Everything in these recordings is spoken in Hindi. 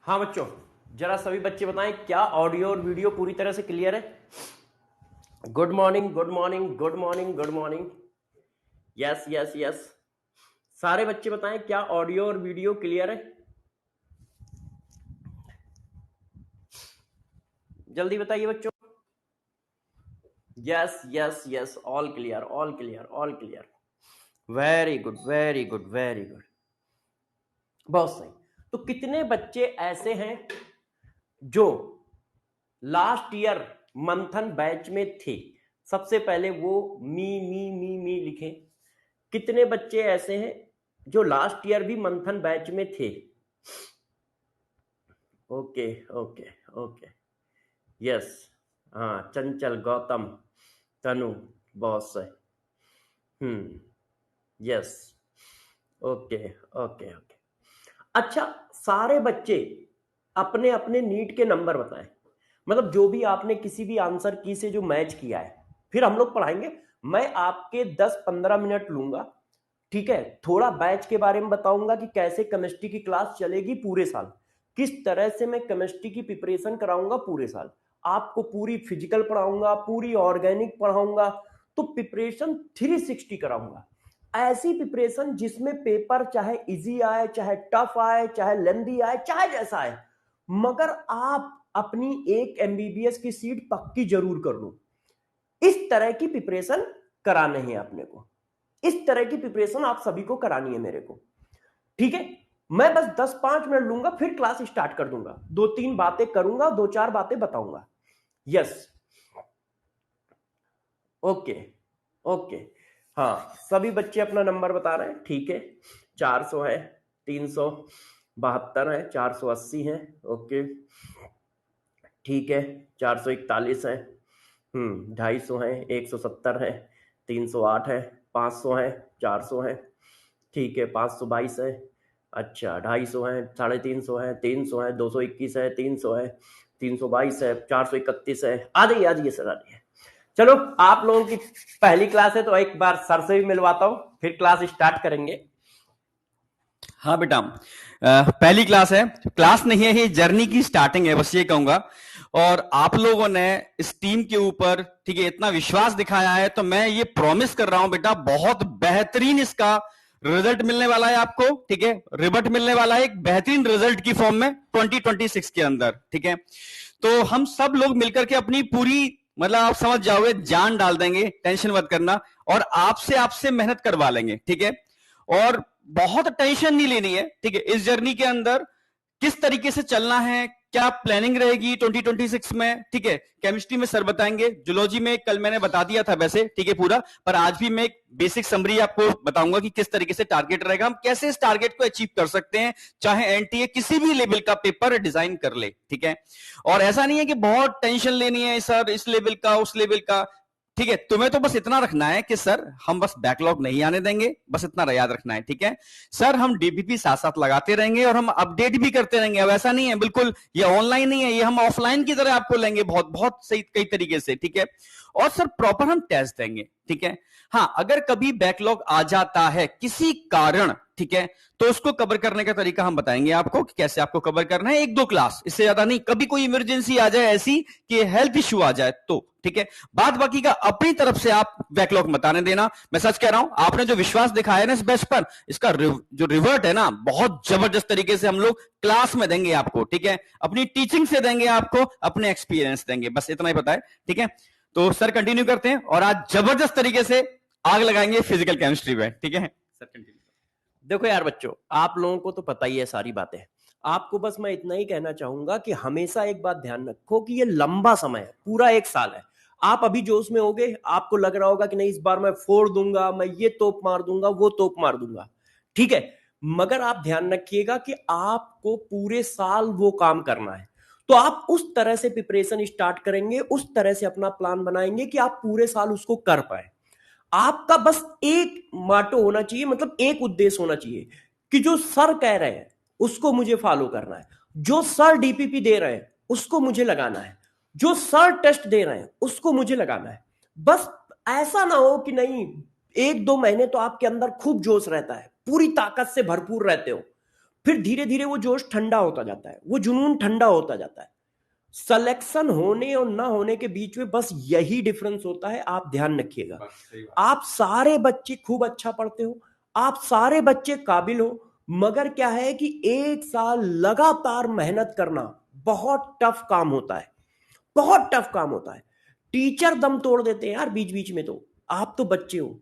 हाँ बच्चों, जरा सभी बच्चे बताएं क्या ऑडियो और वीडियो पूरी तरह से क्लियर है। Good morning, good morning, good morning, good morning. Yes yes yes, सारे बच्चे बताएं क्या ऑडियो और वीडियो क्लियर है। जल्दी बताइए बच्चों। Yes yes yes, all clear, all clear, all clear. Very good, very good, very good, बहुत सही। तो कितने बच्चे ऐसे हैं जो लास्ट ईयर मंथन बैच में थे? सबसे पहले वो मी लिखें। कितने बच्चे ऐसे हैं जो लास्ट ईयर भी मंथन बैच में थे? Okay okay okay, yes. हाँ, चंचल, गौतम, तनु, बहुत सही। Yes, okay okay okay. अच्छा, सारे बच्चे अपने अपने नीट के नंबर बताएं, मतलब जो भी आपने किसी भी आंसर की से जो मैच किया है। फिर हम लोग पढ़ाएंगे। मैं आपके 10-15 मिनट लूंगा, ठीक है। थोड़ा बैच के बारे में बताऊंगा कि कैसे केमिस्ट्री की क्लास चलेगी पूरे साल, किस तरह से मैं केमिस्ट्री की प्रिपरेशन कराऊंगा पूरे साल। आपको पूरी फिजिकल पढ़ाऊंगा, पूरी ऑर्गेनिक पढ़ाऊंगा, तो प्रिपरेशन 360 कराऊंगा। ऐसी प्रिपरेशन जिसमें पेपर चाहे इजी आए, चाहे टफ आए, चाहे लेंदी आए, चाहे जैसा आए, मगर आप अपनी एक एमबीबीएस की सीट पक्की जरूर कर लो। इस तरह की प्रिपरेशन कराने हैं अपने को, इस तरह की प्रिपरेशन आप सभी को करानी है मेरे को, ठीक है। मैं बस 10-5 मिनट लूंगा, फिर क्लास स्टार्ट कर दूंगा। 2-3 बातें करूंगा, 2-4 बातें बताऊंगा। Yes, okay okay. हाँ, सभी बच्चे अपना नंबर बता रहे हैं, ठीक है। 400 है, 372 है, 480 है, ओके, ठीक है। 441 है, 250 है, 170 है, 308 है, 500 है, 400 है, ठीक है, 522 है, अच्छा, 250 है, 350 है, 300 है, 221 है, 300 है, 322 है, 431 है। आ जाइए आ जाइए सर, आ जाइए। चलो, आप लोगों की पहली क्लास है तो एक बार सर से भी मिलवाता हूं, फिर क्लास स्टार्ट करेंगे। हाँ बेटा, पहली क्लास है, क्लास नहीं है, ये जर्नी की स्टार्टिंग है, बस ये कहूंगा। और आप लोगों ने इस टीम के ऊपर, ठीक है, इतना विश्वास दिखाया है, तो मैं ये प्रॉमिस कर रहा हूं बेटा, बहुत बेहतरीन इसका रिजल्ट मिलने वाला है आपको, ठीक है। रिबट मिलने वाला है एक बेहतरीन रिजल्ट की फॉर्म में 2026 के अंदर, ठीक है। तो हम सब लोग मिलकर के अपनी पूरी, मतलब आप समझ जाओगे, जान डाल देंगे, टेंशन मत करना, और आपसे आपसे मेहनत करवा लेंगे, ठीक है। और बहुत टेंशन नहीं लेनी है, ठीक है। इस जर्नी के अंदर किस तरीके से चलना है, क्या प्लानिंग रहेगी 2026 में, ठीक है। केमिस्ट्री में सर बताएंगे, जूलॉजी में कल मैंने बता दिया था वैसे, ठीक है, पूरा, पर आज भी मैं एक बेसिक समरी आपको बताऊंगा कि किस तरीके से टारगेट रहेगा, हम कैसे इस टारगेट को अचीव कर सकते हैं, चाहे एनटीए किसी भी लेवल का पेपर डिजाइन कर ले, ठीक है। और ऐसा नहीं है कि बहुत टेंशन लेनी है सर, इस लेवल का उस लेवल का, ठीक है। तुम्हें तो बस इतना रखना है कि सर हम बस बैकलॉग नहीं आने देंगे, बस इतना याद रखना है, ठीक है। सर हम डीबीपी साथ साथ लगाते रहेंगे और हम अपडेट भी करते रहेंगे। अब ऐसा नहीं है, बिल्कुल ये ऑनलाइन नहीं है, ये हम ऑफलाइन की तरह आपको लेंगे, बहुत बहुत सही कई तरीके से, ठीक है। और सर प्रॉपर हम टेस्ट देंगे, ठीक है। हाँ, अगर कभी बैकलॉग आ जाता है किसी कारण, ठीक है, तो उसको कवर करने का तरीका हम बताएंगे आपको कि कैसे आपको कवर करना है, 1-2 क्लास, इससे ज्यादा नहीं। कभी कोई इमरजेंसी आ जाए ऐसी कि हेल्थ इश्यू आ जाए तो, ठीक है। बाद बाकी का अपनी तरफ से आप बैकलॉग मत आने देना। मैं सच कह रहा हूं, आपने जो विश्वास दिखाया ना इस बेस पर, इसका जो रिवर्ट है ना, बहुत जबरदस्त तरीके से हम लोग क्लास में देंगे आपको, ठीक है। अपनी टीचिंग से देंगे आपको, अपने एक्सपीरियंस देंगे, बस इतना ही पता है, ठीक है। तो सर कंटिन्यू करते हैं, और आज जबरदस्त तरीके से आग लगाएंगे फिजिकल केमिस्ट्री में, ठीक है सर, कंटिन्यू। देखो यार बच्चों, आप लोगों को तो पता ही है सारी बातें। आपको बस मैं इतना ही कहना चाहूंगा कि हमेशा एक बात ध्यान रखो कि ये लंबा समय है, पूरा 1 साल है। आप अभी जोश में होगे, आपको लग रहा होगा कि नहीं इस बार मैं फोड़ दूंगा, मैं ये तोप मार दूंगा, वो तोप मार दूंगा, ठीक है। मगर आप ध्यान रखिएगा कि आपको पूरे साल वो काम करना है। तो आप उस तरह से प्रिपरेशन स्टार्ट करेंगे, उस तरह से अपना प्लान बनाएंगे कि आप पूरे साल उसको कर पाए। आपका बस एक माटो होना चाहिए, मतलब एक उद्देश्य होना चाहिए कि जो सर कह रहे हैं उसको मुझे फॉलो करना है, जो सर डीपीपी दे रहे हैं उसको मुझे लगाना है, जो सर टेस्ट दे रहे हैं उसको मुझे लगाना है। बस ऐसा ना हो कि नहीं, 1-2 महीने तो आपके अंदर खूब जोश रहता है, पूरी ताकत से भरपूर रहते हो, फिर धीरे धीरे वो जोश ठंडा होता जाता है, वो जुनून ठंडा होता जाता है। सिलेक्शन होने और ना होने के बीच में बस यही डिफरेंस होता है, आप ध्यान रखिएगा। आप सारे बच्चे खूब अच्छा पढ़ते हो, आप सारे बच्चे काबिल हो, मगर क्या है कि एक साल लगातार मेहनत करना बहुत टफ काम होता है, बहुत टफ काम होता है। टीचर दम तोड़ देते हैं यार बीच बीच में, तो आप तो बच्चे हो,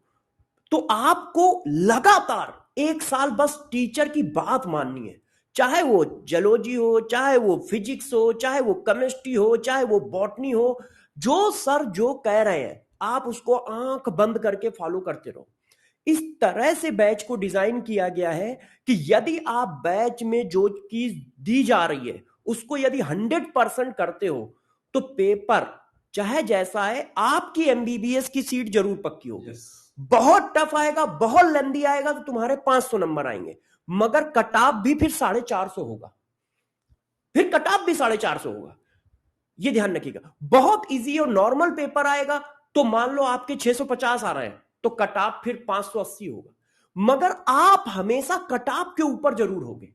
तो आपको लगातार एक साल बस टीचर की बात माननी है, चाहे वो जूलॉजी हो, चाहे वो फिजिक्स हो, चाहे वो केमिस्ट्री हो, चाहे वो बॉटनी हो। जो सर जो कह रहे हैं आप उसको आंख बंद करके फॉलो करते रहो। इस तरह से बैच को डिजाइन किया गया है कि यदि आप बैच में जो चीज दी जा रही है उसको यदि 100% करते हो तो पेपर चाहे जैसा है आपकी एमबीबीएस की सीट जरूर पक्की होगी। बहुत टफ आएगा, बहुत लेंदी आएगा तो तुम्हारे 500 नंबर आएंगे, मगर कट ऑफ भी फिर 450 होगा, फिर कट ऑफ भी 450 होगा। ये ध्यान रखिएगा। बहुत इजी और नॉर्मल पेपर आएगा तो मान लो आपके 650 आ रहे हैं तो कट ऑफ फिर 580 होगा, मगर आप हमेशा कट ऑफ के ऊपर जरूर होगे।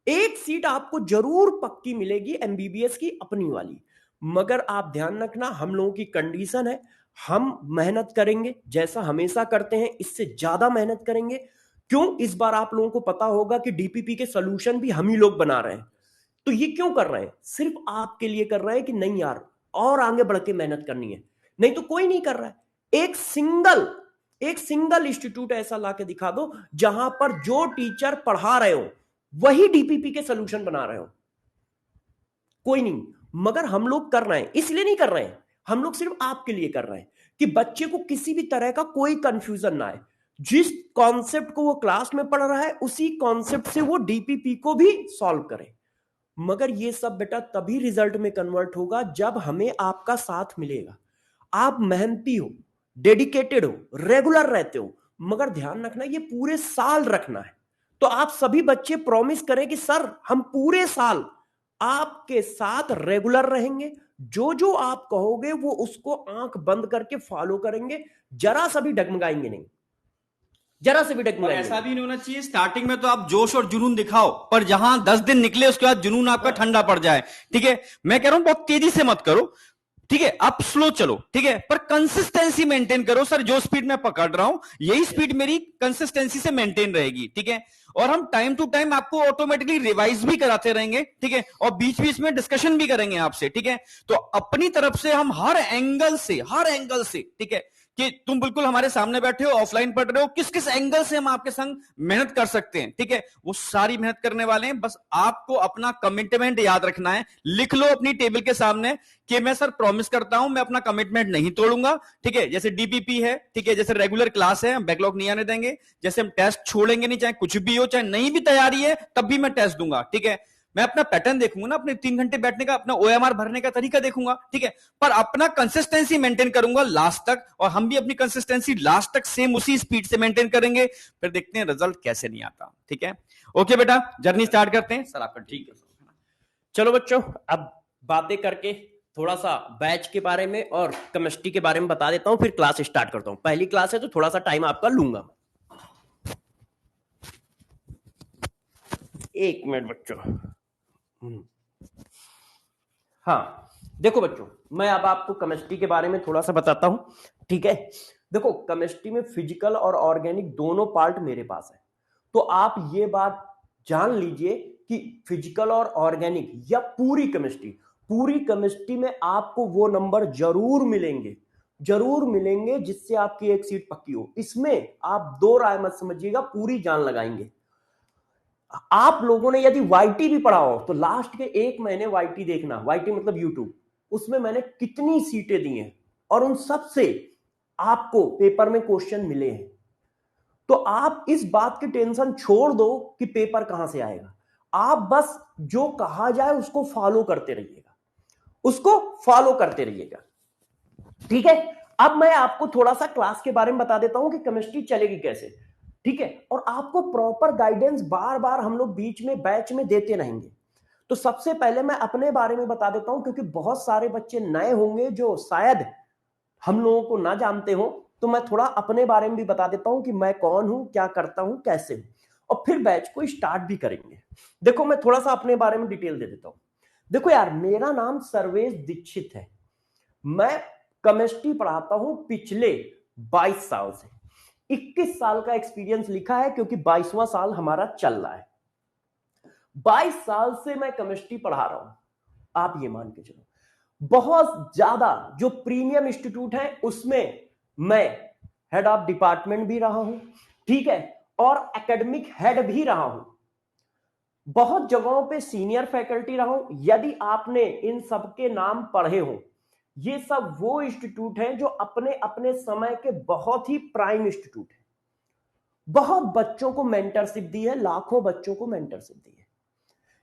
एक सीट आपको जरूर पक्की मिलेगी एमबीबीएस की अपनी वाली, मगर आप ध्यान रखना हम लोगों की कंडीशन है, हम मेहनत करेंगे जैसा हमेशा करते हैं, इससे ज्यादा मेहनत करेंगे। क्यों? इस बार आप लोगों को पता होगा कि डीपीपी के सोल्यूशन भी हम ही लोग बना रहे हैं। तो ये क्यों कर रहे हैं? सिर्फ आपके लिए कर रहे हैं कि नहीं यार और आगे बढ़ के मेहनत करनी है, नहीं तो कोई नहीं कर रहा है। एक सिंगल इंस्टीट्यूट ऐसा ला के दिखा दो जहां पर जो टीचर पढ़ा रहे हो वही डीपीपी के सोल्यूशन बना रहे हो, कोई नहीं। मगर हम लोग कर रहे हैं, इसलिए नहीं कर रहे हैं, हम लोग सिर्फ आपके लिए कर रहे हैं कि बच्चे को किसी भी तरह का कोई कंफ्यूजन ना आए। जिस कॉन्सेप्ट को वो क्लास में पढ़ रहा है उसी कॉन्सेप्ट से वो डीपीपी को भी सॉल्व करे। मगर ये सब बेटा तभी रिजल्ट में कन्वर्ट होगा जब हमें आपका साथ मिलेगा। आप मेहनती हो, डेडिकेटेड हो, रेगुलर रहते हो, मगर ध्यान रखना ये पूरे साल रखना है। तो आप सभी बच्चे प्रॉमिस करें कि सर हम पूरे साल आपके साथ रेगुलर रहेंगे, जो जो आप कहोगे वो उसको आंख बंद करके फॉलो करेंगे, जरा सा भी डगमगाएंगे नहीं, जरा से भी और डगमगाएंगे ऐसा नहीं। भी नहीं होना चाहिए स्टार्टिंग में तो आप जोश और जुनून दिखाओ, पर जहां 10 दिन निकले उसके बाद जुनून आपका ठंडा पड़ जाए। ठीक है, मैं कह रहा हूं बहुत तेजी से मत करो, ठीक है, आप स्लो चलो, ठीक है, पर कंसिस्टेंसी मेंटेन करो। सर जो स्पीड मैं पकड़ रहा हूं यही स्पीड मेरी कंसिस्टेंसी से मेंटेन रहेगी, ठीक है। और हम टाइम टू टाइम आपको ऑटोमेटिकली रिवाइज भी कराते रहेंगे, ठीक है, और बीच बीच में डिस्कशन भी करेंगे आपसे, ठीक है। तो अपनी तरफ से हम हर एंगल से, ठीक है, कि तुम बिल्कुल हमारे सामने बैठे हो, ऑफलाइन पढ़ रहे हो, किस किस एंगल से हम आपके संग मेहनत कर सकते हैं, ठीक है, वो सारी मेहनत करने वाले हैं। बस आपको अपना कमिटमेंट याद रखना है, लिख लो अपनी टेबल के सामने कि मैं सर प्रॉमिस करता हूं मैं अपना कमिटमेंट नहीं तोड़ूंगा, ठीक है। जैसे डीपीपी है, ठीक है, जैसे रेगुलर क्लास है, हम बैकलॉग नहीं आने देंगे, जैसे हम टेस्ट छोड़ेंगे नहीं, चाहे कुछ भी हो, चाहे नहीं भी तैयारी है तब भी मैं टेस्ट दूंगा, ठीक है। मैं अपना पैटर्न देखूंगा ना, अपने 3 घंटे बैठने का, अपना ओएमआर भरने का तरीका देखूंगा, ठीक है, पर अपना कंसिस्टेंसी मेंटेन करूंगा लास्ट तक, और हम भी अपनी कंसिस्टेंसी लास्ट तक सेम उसी स्पीड से मेंटेन करेंगे। फिर देखते हैं रिजल्ट कैसे नहीं आता, ठीक है। ओके बेटा, जर्नी स्टार्ट करते हैं। सर आपका ठीक है। चलो बच्चों, अब बातें करके थोड़ा सा बैच के बारे में और केमिस्ट्री के बारे में बता देता हूं, फिर क्लास स्टार्ट करता हूं। पहली क्लास है तो थोड़ा सा टाइम आपका लूंगा। एक मिनट बच्चों। हाँ देखो बच्चों, मैं अब आपको केमिस्ट्री के बारे में थोड़ा सा बताता हूं, ठीक है। देखो केमिस्ट्री में फिजिकल और ऑर्गेनिक दोनों पार्ट मेरे पास है, तो आप ये बात जान लीजिए कि फिजिकल और ऑर्गेनिक या पूरी केमिस्ट्री में आपको वो नंबर जरूर मिलेंगे जिससे आपकी एक सीट पक्की हो। इसमें आप दो राय मत समझिएगा, पूरी जान लगाएंगे। आप लोगों ने यदि वाईटी भी पढ़ा हो तो लास्ट के 1 महीने वाईटी देखना, वाईटी मतलब यूट्यूब, उसमें मैंने कितनी सीटें दी हैं और उन सब से आपको पेपर में क्वेश्चन मिले हैं। तो आप इस बात की टेंशन छोड़ दो कि पेपर कहां से आएगा, आप बस जो कहा जाए उसको फॉलो करते रहिएगा, ठीक है। अब मैं आपको थोड़ा सा क्लास के बारे में बता देता हूं कि केमिस्ट्री चलेगी कैसे, ठीक है, और आपको प्रॉपर गाइडेंस बार बार हम लोग बीच में बैच में देते रहेंगे। तो सबसे पहले मैं अपने बारे में बता देता हूं, क्योंकि बहुत सारे बच्चे नए होंगे जो शायद हम लोगों को ना जानते हो, तो मैं थोड़ा अपने बारे में भी बता देता हूं कि मैं कौन हूं, क्या करता हूं, कैसे हूं। और फिर बैच को स्टार्ट भी करेंगे। देखो मैं थोड़ा सा अपने बारे में डिटेल दे देता हूं। देखो यार, मेरा नाम सर्वेश दीक्षित है। मैं केमिस्ट्री पढ़ाता हूं पिछले 22 साल से। 21 साल का एक्सपीरियंस लिखा है क्योंकि 22वां साल हमारा चल रहा है। 22 साल से मैं केमिस्ट्री पढ़ा रहा हूं, आप ये मान के चलो। बहुत ज्यादा जो प्रीमियम इंस्टीट्यूट है उसमें मैं हेड ऑफ डिपार्टमेंट भी रहा हूं, ठीक है, और एकेडमिक हेड भी रहा हूं। बहुत जगहों पे सीनियर फैकल्टी रहा हूं। यदि आपने इन सब के नाम पढ़े हो, ये सब वो इंस्टीट्यूट हैं जो अपने अपने समय के बहुत ही प्राइम इंस्टीट्यूट है। बहुत बच्चों को मेंटरशिप दी है, लाखों बच्चों को मेंटरशिप दी है।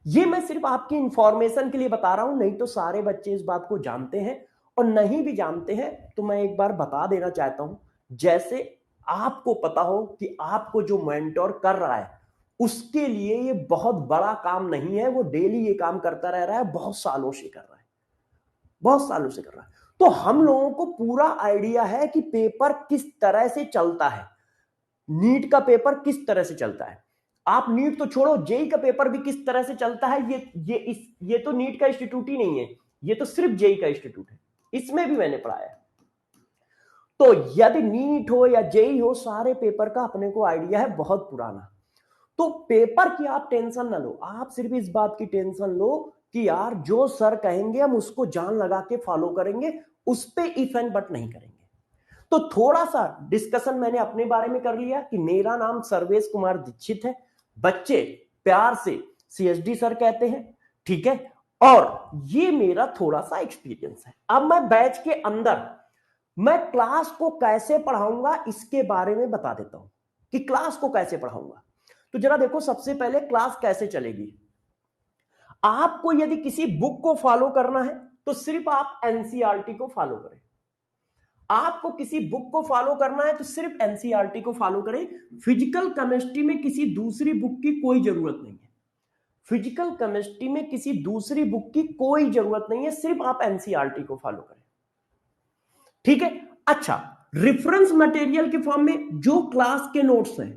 ये मैं सिर्फ आपकी इंफॉर्मेशन के लिए बता रहा हूं, नहीं तो सारे बच्चे इस बात को जानते हैं, और नहीं भी जानते हैं तो मैं एक बार बता देना चाहता हूं। जैसे आपको पता हो कि आपको जो मेंटोर कर रहा है उसके लिए ये बहुत बड़ा काम नहीं है, वो डेली ये काम करता रह रहा है, बहुत सालों से कर रहा है, बहुत सालों से कर रहा है। तो हम लोगों को पूरा आइडिया है कि पेपर किस तरह से चलता है, नीट का पेपर किस तरह से चलता है। आप नीट तो छोड़ो, जेई का पेपर भी किस तरह से चलता है। ये तो नीट का इंस्टीट्यूट ही नहीं है, ये तो सिर्फ जेई का इंस्टीट्यूट है, इसमें भी मैंने पढ़ाया। तो यदि नीट हो या जेई हो, सारे पेपर का अपने को आइडिया है बहुत पुराना। तो पेपर की आप टेंशन ना लो, आप सिर्फ इस बात की टेंशन लो कि यार जो सर कहेंगे हम उसको जान लगा के फॉलो करेंगे, उस पे इफ एंड बट नहीं करेंगे। तो थोड़ा सा डिस्कशन मैंने अपने बारे में कर लिया कि मेरा नाम सर्वेश कुमार दीक्षित है, बच्चे प्यार से सीएसडी सर कहते हैं, ठीक है। और ये मेरा थोड़ा सा एक्सपीरियंस है। अब मैं बैच के अंदर मैं क्लास को कैसे पढ़ाऊंगा इसके बारे में बता देता हूं कि क्लास को कैसे पढ़ाऊंगा। तो जरा देखो, सबसे पहले क्लास कैसे चलेगी। आपको यदि किसी बुक को फॉलो करना है तो सिर्फ आप एनसीईआरटी को फॉलो करें। आपको किसी बुक को फॉलो करना है तो सिर्फ एनसीईआरटी को फॉलो करें। फिजिकल केमिस्ट्री में किसी दूसरी बुक की कोई जरूरत नहीं है। फिजिकल केमिस्ट्री में किसी दूसरी बुक की कोई जरूरत नहीं है, सिर्फ आप एनसीईआरटी को फॉलो करें, ठीक है। अच्छा, रेफरेंस मटेरियल के फॉर्म में जो क्लास के नोट्स हैं,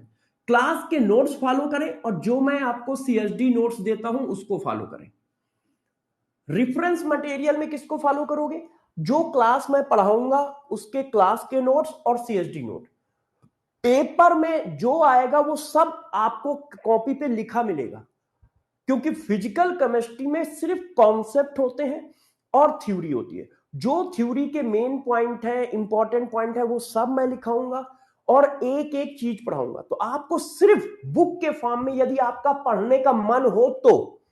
क्लास के नोट्स फॉलो करें, और जो मैं आपको सीएसडी नोट्स देता हूं उसको फॉलो करें। रेफरेंस मटेरियल में किसको फॉलो करोगे? जो क्लास मैं पढ़ाऊंगा उसके क्लास के नोट्स और सीएसडी नोट। पेपर में जो आएगा वो सब आपको कॉपी पे लिखा मिलेगा, क्योंकि फिजिकल केमिस्ट्री में सिर्फ कॉन्सेप्ट होते हैं और थ्योरी होती है। जो थ्योरी के मेन पॉइंट है, इंपॉर्टेंट पॉइंट है, वो सब मैं लिखाऊंगा और एक एक चीज पढ़ाऊंगा। तो आपको सिर्फ बुक के फॉर्म में यदि आपका पढ़ने का मन हो तो,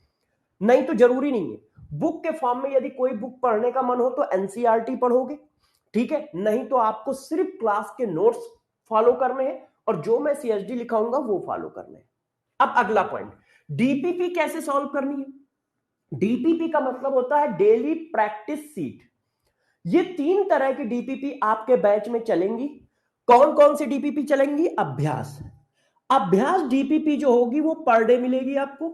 नहीं तो जरूरी नहीं है। बुक के फॉर्म में यदि कोई बुक पढ़ने का मन हो तो एनसीईआरटी पढ़ोगे, ठीक है, नहीं तो आपको सिर्फ क्लास के नोट्स फॉलो करने हैं और जो मैं सीएसडी लिखाऊंगा वो फॉलो करने हैं। अब अगला पॉइंट, डीपीपी कैसे सॉल्व करनी है। डीपीपी का मतलब होता है डेली प्रैक्टिस सीट। ये 3 तरह की डीपीपी आपके बैच में चलेंगी। कौन कौन सी डीपीपी चलेंगी? अभ्यास। अभ्यास डीपीपी जो होगी वो पर डे मिलेगी आपको,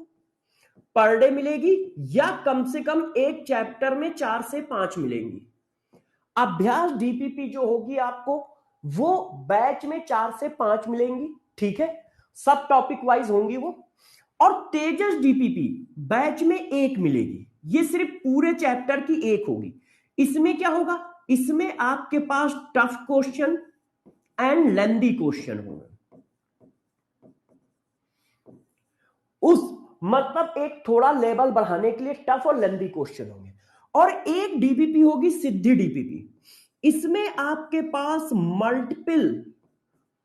पर डे मिलेगी, या कम से कम एक चैप्टर में 4 से 5 मिलेंगी। अभ्यास डीपीपी जो होगी आपको वो बैच में 4 से 5 मिलेंगी, ठीक है, सब टॉपिक वाइज होंगी वो। और तेजस डीपीपी बैच में 1 मिलेगी, ये सिर्फ पूरे चैप्टर की 1 होगी। इसमें क्या होगा? इसमें आपके पास tough question and lengthy question होंगे। उस मतलब एक थोड़ा लेवल बढ़ाने के लिए टफ और लेंथी क्वेश्चन होंगे। और एक डीपीपी होगी सिद्धि डीपीपी, इसमें आपके पास मल्टीपल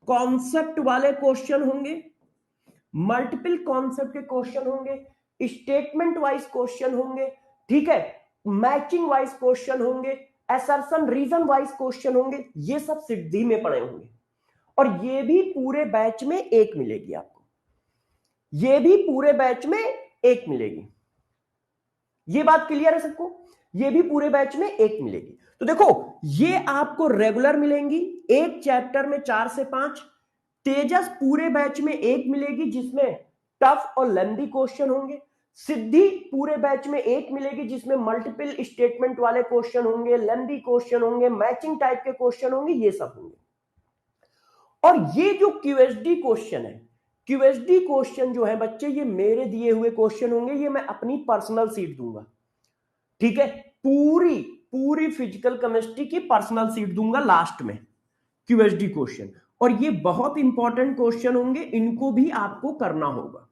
कॉन्सेप्ट वाले क्वेश्चन होंगे, मल्टीपल कॉन्सेप्ट के क्वेश्चन होंगे, स्टेटमेंट वाइज क्वेश्चन होंगे, ठीक है, मैचिंग वाइज क्वेश्चन होंगे, असर्शन रीजन वाइज क्वेश्चन होंगे। ये सब सिद्धि में पड़े होंगे और ये भी पूरे बैच में 1 मिलेगी आपको, ये भी पूरे बैच में 1 मिलेगी। ये बात क्लियर है सबको? ये भी पूरे बैच में 1 मिलेगी। तो देखो, ये आपको रेगुलर मिलेंगी, एक चैप्टर में 4 से 5। तेजस पूरे बैच में 1 मिलेगी जिसमें टफ और लेंथी क्वेश्चन होंगे। सिद्धि पूरे बैच में 1 मिलेगी जिसमें मल्टीपल स्टेटमेंट वाले क्वेश्चन होंगे, लेंथी क्वेश्चन होंगे, मैचिंग टाइप के क्वेश्चन होंगे, ये सब होंगे। और ये जो क्यूएसडी क्वेश्चन है, क्यूएसडी क्वेश्चन जो है बच्चे, ये मेरे दिए हुए क्वेश्चन होंगे, ये मैं अपनी पर्सनल सीट दूंगा, ठीक है, पूरी पूरी फिजिकल केमिस्ट्री की पर्सनल सीट दूंगा लास्ट में, क्यूएसडी क्वेश्चन। और ये बहुत इंपॉर्टेंट क्वेश्चन होंगे, इनको भी आपको करना होगा।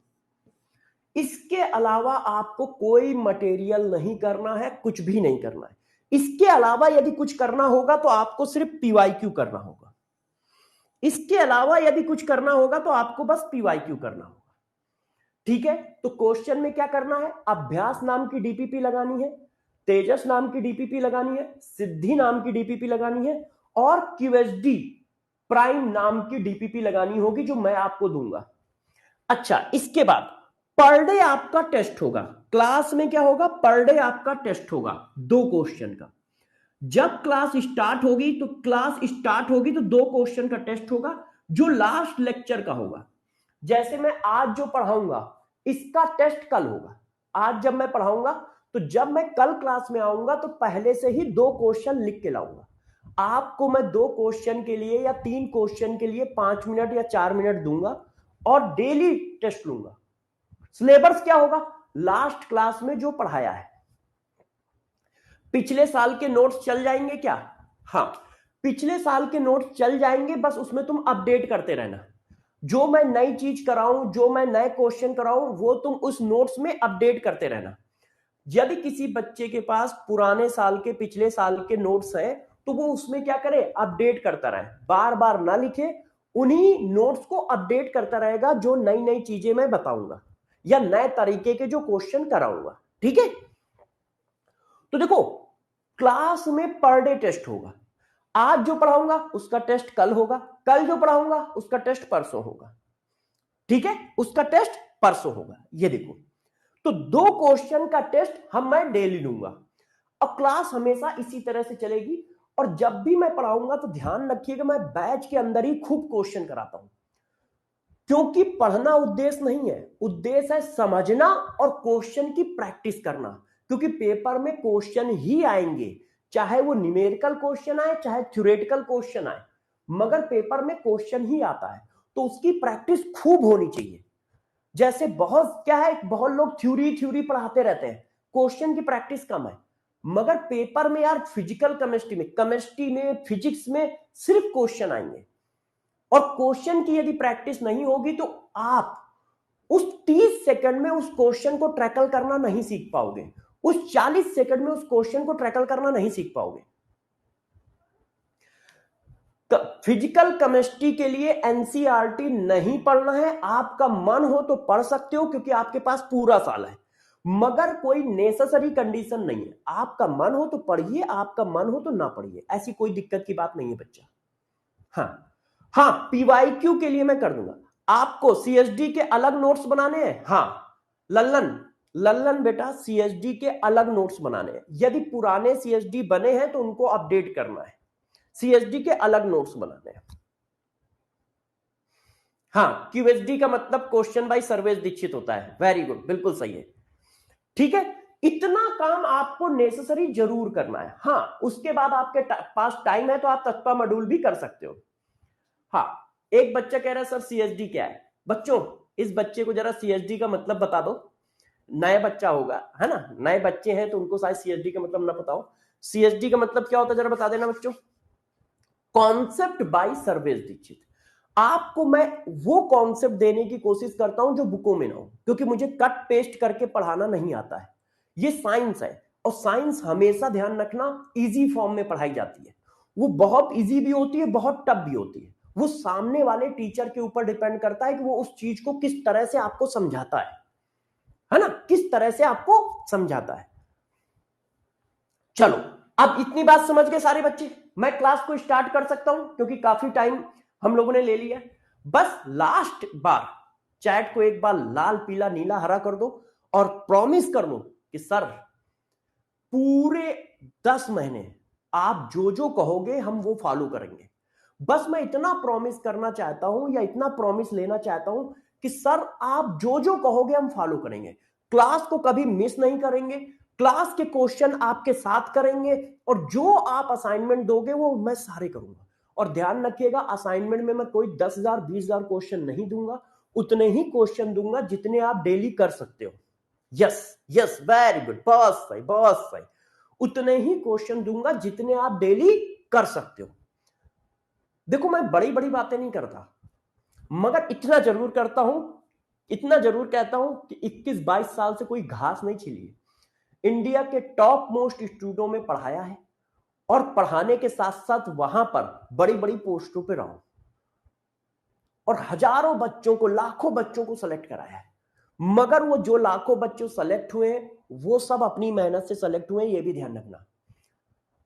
इसके अलावा आपको कोई मटेरियल नहीं करना है, कुछ भी नहीं करना है। इसके अलावा यदि कुछ करना होगा तो आपको सिर्फ पीवाईक्यू करना होगा। इसके अलावा यदि कुछ करना होगा तो आपको बस पीवाईक्यू करना होगा, ठीक है। तो क्वेश्चन में क्या करना है, अभ्यास नाम की डीपीपी लगानी है, तेजस नाम की डीपीपी लगानी है, सिद्धि नाम की डीपीपी लगानी है, और क्यूएसडी प्राइम नाम की डीपीपी लगानी होगी, जो मैं आपको दूंगा। अच्छा, इसके बाद पर डे आपका टेस्ट होगा। क्लास में क्या होगा, पर डे आपका टेस्ट होगा 2 क्वेश्चन का। जब क्लास स्टार्ट होगी तो 2 क्वेश्चन का टेस्ट होगा, जो लास्ट लेक्चर का होगा। जैसे मैं आज जो पढ़ाऊंगा इसका टेस्ट कल होगा। आज जब मैं पढ़ाऊंगा तो जब मैं कल क्लास में आऊंगा तो पहले से ही 2 क्वेश्चन लिख के लाऊंगा। आपको मैं 2 क्वेश्चन के लिए या 3 क्वेश्चन के लिए 5 मिनट या 4 मिनट दूंगा और डेली टेस्ट लूंगा। सिलेबस क्या होगा, लास्ट क्लास में जो पढ़ाया है। पिछले साल के नोट्स चल जाएंगे क्या, हाँ पिछले साल के नोट्स चल जाएंगे, बस उसमें तुम अपडेट करते रहना। जो मैं नई चीज कराऊं, जो मैं नए क्वेश्चन कराऊं, वो तुम उस नोट्स में अपडेट करते रहना। यदि किसी बच्चे के पास पुराने साल के, पिछले साल के नोट्स हैं तो वो उसमें क्या करे, अपडेट करता रहे, बार बार ना लिखे, उन्हीं नोट्स को अपडेट करता रहेगा जो नई नई चीजें मैं बताऊंगा या नए तरीके के जो क्वेश्चन कराऊंगा, ठीक है। तो देखो, क्लास में पर डे टेस्ट होगा। आज जो पढ़ाऊंगा उसका टेस्ट कल होगा, कल जो पढ़ाऊंगा उसका टेस्ट परसों होगा, ठीक है, उसका टेस्ट परसों होगा। ये देखो, तो 2 क्वेश्चन का टेस्ट मैं डेली लूंगा और क्लास हमेशा इसी तरह से चलेगी। और जब भी मैं पढ़ाऊंगा तो ध्यान रखिएगा, मैं बैच के अंदर ही खूब क्वेश्चन कराता हूं, क्योंकि पढ़ना उद्देश्य नहीं है, उद्देश्य है समझना और क्वेश्चन की प्रैक्टिस करना। क्योंकि पेपर में क्वेश्चन ही आएंगे, चाहे वो न्यूमेरिकल क्वेश्चन आए चाहे थ्योरेटिकल क्वेश्चन आए, मगर पेपर में क्वेश्चन ही आता है, तो उसकी प्रैक्टिस खूब होनी चाहिए। जैसे बहुत क्या है, बहुत लोग थ्योरी पढ़ाते रहते हैं, क्वेश्चन की प्रैक्टिस कम है। मगर पेपर में यार फिजिकल केमिस्ट्री में फिजिक्स में सिर्फ क्वेश्चन आएंगे, और क्वेश्चन की यदि प्रैक्टिस नहीं होगी तो आप उस 30 सेकंड में उस क्वेश्चन को ट्रैकल करना नहीं सीख पाओगे, उस 40 सेकंड में उस क्वेश्चन को ट्रैकल करना नहीं सीख पाओगे। फिजिकल केमिस्ट्री के लिए एनसीईआरटी नहीं पढ़ना है, आपका मन हो तो पढ़ सकते हो क्योंकि आपके पास पूरा साल है, मगर कोई नेसेसरी कंडीशन नहीं है। आपका मन हो तो पढ़िए, आपका मन हो तो ना पढ़िए, ऐसी कोई दिक्कत की बात नहीं है बच्चा। हाँ, पीवाईक्यू के लिए मैं कर दूंगा। आपको सीएसडी के अलग नोट्स बनाने हैं, हाँ लल्लन बेटा, सीएसडी के अलग नोट्स बनाने हैं। यदि पुराने सीएसडी बने हैं तो उनको अपडेट करना है, सीएसडी के अलग नोट्स बनाने हैं। हाँ, क्यूएसडी का मतलब क्वेश्चन बाय सर्वेश दीक्षित होता है, वेरी गुड, बिल्कुल सही है, ठीक है। इतना काम आपको नेसेसरी जरूर करना है। हाँ, उसके बाद आपके पास टाइम है तो आप तत्पा मॉड्यूल भी कर सकते हो। हाँ, एक बच्चा कह रहा है सर सीएसडी क्या है। बच्चों, इस बच्चे को जरा सीएसडी का मतलब बता दो। नया बच्चा होगा, है ना, नए बच्चे हैं तो उनको शायद सीएसडी का मतलब ना पता हो। सीएसडी का मतलब क्या होता है, जरा बता देना बच्चों। Concept by Sarvesh Dixit. आपको मैं वो कॉन्सेप्ट देने की कोशिश करता हूं जो बुकों में ना हो, क्योंकि मुझे कट पेस्ट करके पढ़ाना नहीं आता है। ये साइंस है, और साइंस हमेशा ध्यान रखना इजी फॉर्म में पढ़ाई जाती है। वो बहुत इजी भी होती है, बहुत टफ भी होती है। वो सामने वाले टीचर के ऊपर डिपेंड करता है कि वो उस चीज को किस तरह से आपको समझाता है ना, किस तरह से आपको समझाता है। चलो, अब इतनी बात समझ गए सारे बच्चे, मैं क्लास को स्टार्ट कर सकता हूं क्योंकि काफी टाइम हम लोगों ने ले लिया। बस लास्ट बार चैट को एक बार लाल पीला नीला हरा कर दो और प्रॉमिस कर दो कि सर पूरे 10 महीने आप जो जो कहोगे हम वो फॉलो करेंगे। बस मैं इतना प्रॉमिस करना चाहता हूं या इतना प्रॉमिस लेना चाहता हूं कि सर आप जो जो कहोगे हम फॉलो करेंगे, क्लास को कभी मिस नहीं करेंगे, क्लास के क्वेश्चन आपके साथ करेंगे, और जो आप असाइनमेंट दोगे वो मैं सारे करूंगा। और ध्यान रखिएगा, असाइनमेंट में मैं कोई 10,000 20,000 क्वेश्चन नहीं दूंगा, उतने ही क्वेश्चन दूंगा जितने आप डेली कर सकते हो। यस यस, वेरी गुड, बहुत सही बहुत सही। उतने ही क्वेश्चन दूंगा जितने आप डेली कर सकते हो। देखो मैं बड़ी बड़ी बातें नहीं करता, मगर इतना जरूर करता हूं, इतना जरूर कहता हूं कि 21-22 साल से कोई घास नहीं छिली है। इंडिया के टॉप मोस्ट इंस्टीट्यूटों में पढ़ाया है और पढ़ाने के साथ साथ वहां पर बड़ी बड़ी पोस्टों पे रहा हूं और हजारों बच्चों को, लाखों बच्चों को सेलेक्ट कराया है। मगर वो जो लाखों बच्चों सेलेक्ट हुए हैं वो सब अपनी मेहनत से सेलेक्ट हुए हैं, ये भी ध्यान रखना।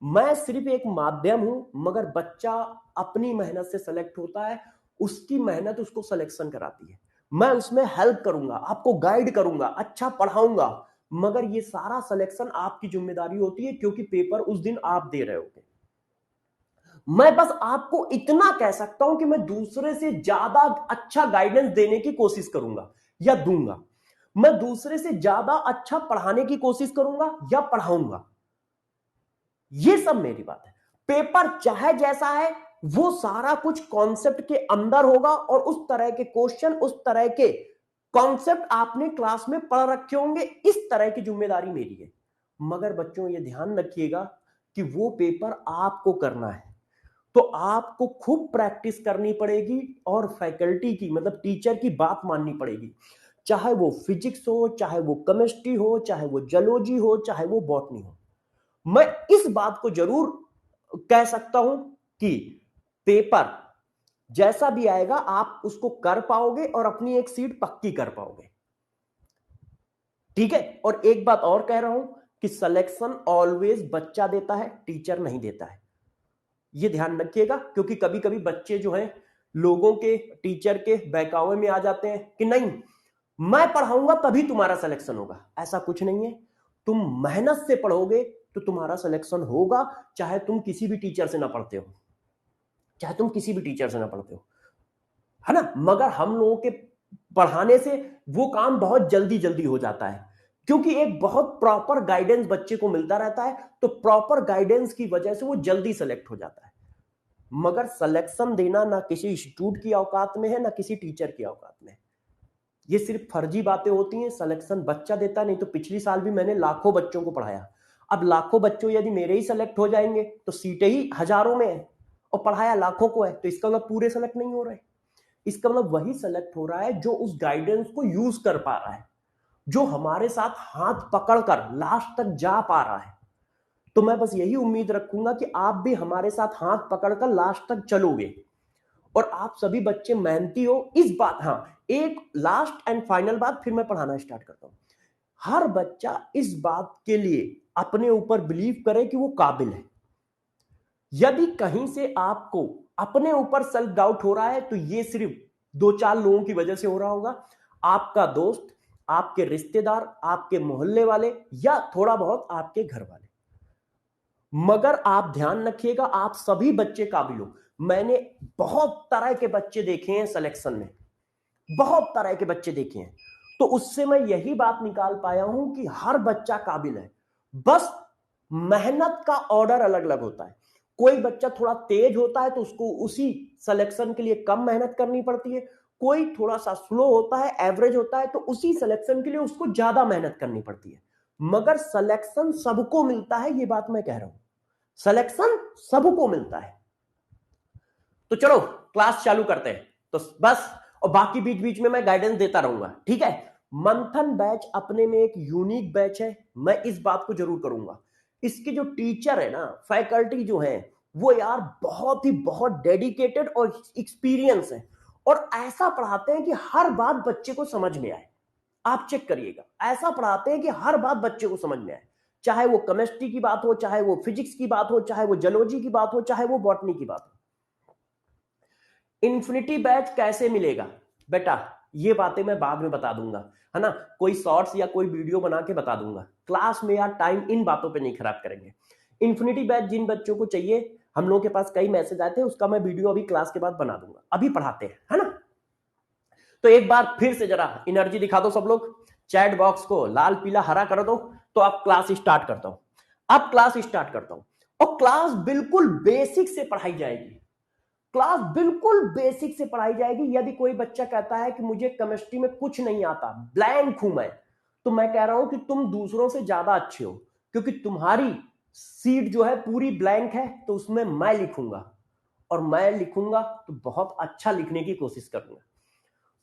मैं सिर्फ एक माध्यम हूं, मगर बच्चा अपनी मेहनत से सेलेक्ट होता है, उसकी मेहनत उसको सिलेक्शन कराती है। मैं उसमें हेल्प करूंगा, आपको गाइड करूंगा, अच्छा पढ़ाऊंगा, मगर ये सारा सिलेक्शन आपकी जिम्मेदारी होती है क्योंकि पेपर उस दिन आप दे रहे होगे। मैं बस आपको इतना कह सकता हूं कि मैं दूसरे से ज्यादा अच्छा गाइडेंस देने की कोशिश करूंगा या दूंगा। मैं दूसरे से ज्यादा अच्छा पढ़ाने की कोशिश करूंगा या पढ़ाऊंगा। ये सब मेरी बात है। पेपर चाहे जैसा है, वो सारा कुछ कॉन्सेप्ट के अंदर होगा और उस तरह के क्वेश्चन, उस तरह के कॉन्सेप्ट आपने क्लास में पढ़ रखे होंगे। इस तरह की जिम्मेदारी मेरी है। मगर बच्चों ये ध्यान रखिएगा कि वो पेपर आपको करना है, तो आपको खूब प्रैक्टिस करनी पड़ेगी और फैकल्टी की, मतलब टीचर की बात माननी पड़ेगी। चाहे वो फिजिक्स हो, चाहे वो केमिस्ट्री हो, चाहे वो जूलॉजी हो, चाहे वो बॉटनी हो। मैं इस बात को जरूर कह सकता हूं कि पेपर जैसा भी आएगा आप उसको कर पाओगे और अपनी एक सीट पक्की कर पाओगे। ठीक है। और एक बात और कह रहा हूं कि सिलेक्शन ऑलवेज बच्चा देता है, टीचर नहीं देता है। ये ध्यान रखिएगा, क्योंकि कभी कभी बच्चे जो हैं लोगों के, टीचर के बहकावे में आ जाते हैं कि नहीं मैं पढ़ाऊंगा तभी तुम्हारा सिलेक्शन होगा। ऐसा कुछ नहीं है। तुम मेहनत से पढ़ोगे तो तुम्हारा सिलेक्शन होगा, चाहे तुम किसी भी टीचर से ना पढ़ते हो, चाहे तुम किसी भी टीचर से ना पढ़ते हो, है ना। मगर हम लोगों के पढ़ाने से वो काम बहुत जल्दी जल्दी हो जाता है, क्योंकि एक बहुत प्रॉपर गाइडेंस बच्चे को मिलता रहता है, तो प्रॉपर गाइडेंस की वजह से वो जल्दी सेलेक्ट हो जाता है। मगर सिलेक्शन देना ना किसी इंस्टीट्यूट की औकात में है, ना किसी टीचर की औकात में है। ये सिर्फ फर्जी बातें होती हैं। सिलेक्शन बच्चा देता, नहीं तो पिछली साल भी मैंने लाखों बच्चों को पढ़ाया। अब लाखों बच्चों यदि मेरे ही सेलेक्ट हो जाएंगे तो सीटें ही हजारों में है और पढ़ाया लाखों को है, तो इसका मतलब पूरे सेलेक्ट नहीं हो रहे। इसका मतलब वही सेलेक्ट हो रहा है जो उस गाइडेंस को यूज कर पा रहा है, जो हमारे साथ हाथ पकड़कर लास्ट तक जा पा रहा है। तो मैं बस यही उम्मीद रखूंगा कि आप भी हमारे साथ हाथ पकड़कर लास्ट तक चलोगे और आप सभी बच्चे मेहनती हो। इस बात, हाँ एक लास्ट एंड फाइनल बात, फिर मैं पढ़ाना स्टार्ट करता हूं। हर बच्चा इस बात के लिए अपने ऊपर बिलीव करे कि वो काबिल है। यदि कहीं से आपको अपने ऊपर सेल्फ डाउट हो रहा है तो ये सिर्फ 2-4 लोगों की वजह से हो रहा होगा। आपका दोस्त, आपके रिश्तेदार, आपके मोहल्ले वाले, या थोड़ा बहुत आपके घर वाले। मगर आप ध्यान रखिएगा, आप सभी बच्चे काबिल हो। मैंने बहुत तरह के बच्चे देखे हैं सिलेक्शन में, बहुत तरह के बच्चे देखे हैं, तो उससे मैं यही बात निकाल पाया हूं कि हर बच्चा काबिल है। बस मेहनत का ऑर्डर अलग अलग होता है। कोई बच्चा थोड़ा तेज होता है तो उसको उसी सिलेक्शन के लिए कम मेहनत करनी पड़ती है। कोई थोड़ा सा स्लो होता है, एवरेज होता है, तो उसी सिलेक्शन के लिए उसको ज्यादा मेहनत करनी पड़ती है। मगर सिलेक्शन सबको मिलता है, ये बात मैं कह रहा हूं। सिलेक्शन सबको मिलता है। तो चलो क्लास चालू करते हैं। तो बस, और बाकी बीच बीच में मैं गाइडेंस देता रहूंगा, ठीक है। मंथन बैच अपने में एक यूनिक बैच है, मैं इस बात को जरूर करूंगा। इसके जो टीचर है ना, फैकल्टी जो है, वो यार बहुत डेडिकेटेड और एक्सपीरियंस है, और ऐसा पढ़ाते हैं कि हर बात बच्चे को समझ में आए। आप चेक करिएगा, ऐसा पढ़ाते हैं कि हर बात बच्चे को समझ में आए, चाहे वो केमिस्ट्री की बात हो, चाहे वो फिजिक्स की बात हो, चाहे वो जूलॉजी की बात हो, चाहे वो बॉटनी की बात हो। इन्फिनिटी बैच कैसे मिलेगा बेटा, ये बातें मैं बाद में बता दूंगा, है ना। कोई शॉर्ट्स या कोई वीडियो बना के बता दूंगा। क्लास में यार टाइम इन बातों पे नहीं खराब करेंगे। इन्फिनिटी बैच जिन बच्चों को चाहिए, हम लोगों के पास कई मैसेज आए थे, उसका मैं वीडियो अभी क्लास के बाद बना दूंगा। अभी पढ़ाते हैं, है ना। तो एक बार फिर से जरा एनर्जी दिखा दो सब लोग, चैट बॉक्स को लाल पीला हरा कर दो, तो अब क्लास स्टार्ट करता हूं। अब क्लास स्टार्ट करता हूं और क्लास बिल्कुल बेसिक से पढ़ाई जाएगी। क्लास बिल्कुल बेसिक से पढ़ाई जाएगी। यदि कोई बच्चा कहता है कि मुझे केमिस्ट्री में कुछ नहीं आता, ब्लैंक हूं मैं, तो मैं कह रहा हूं कि तुम दूसरों से ज्यादा अच्छे हो, क्योंकि तुम्हारी सीट जो है पूरी ब्लैंक है, तो उसमें मैं लिखूंगा, और मैं लिखूंगा तो बहुत अच्छा लिखने की कोशिश करूंगा।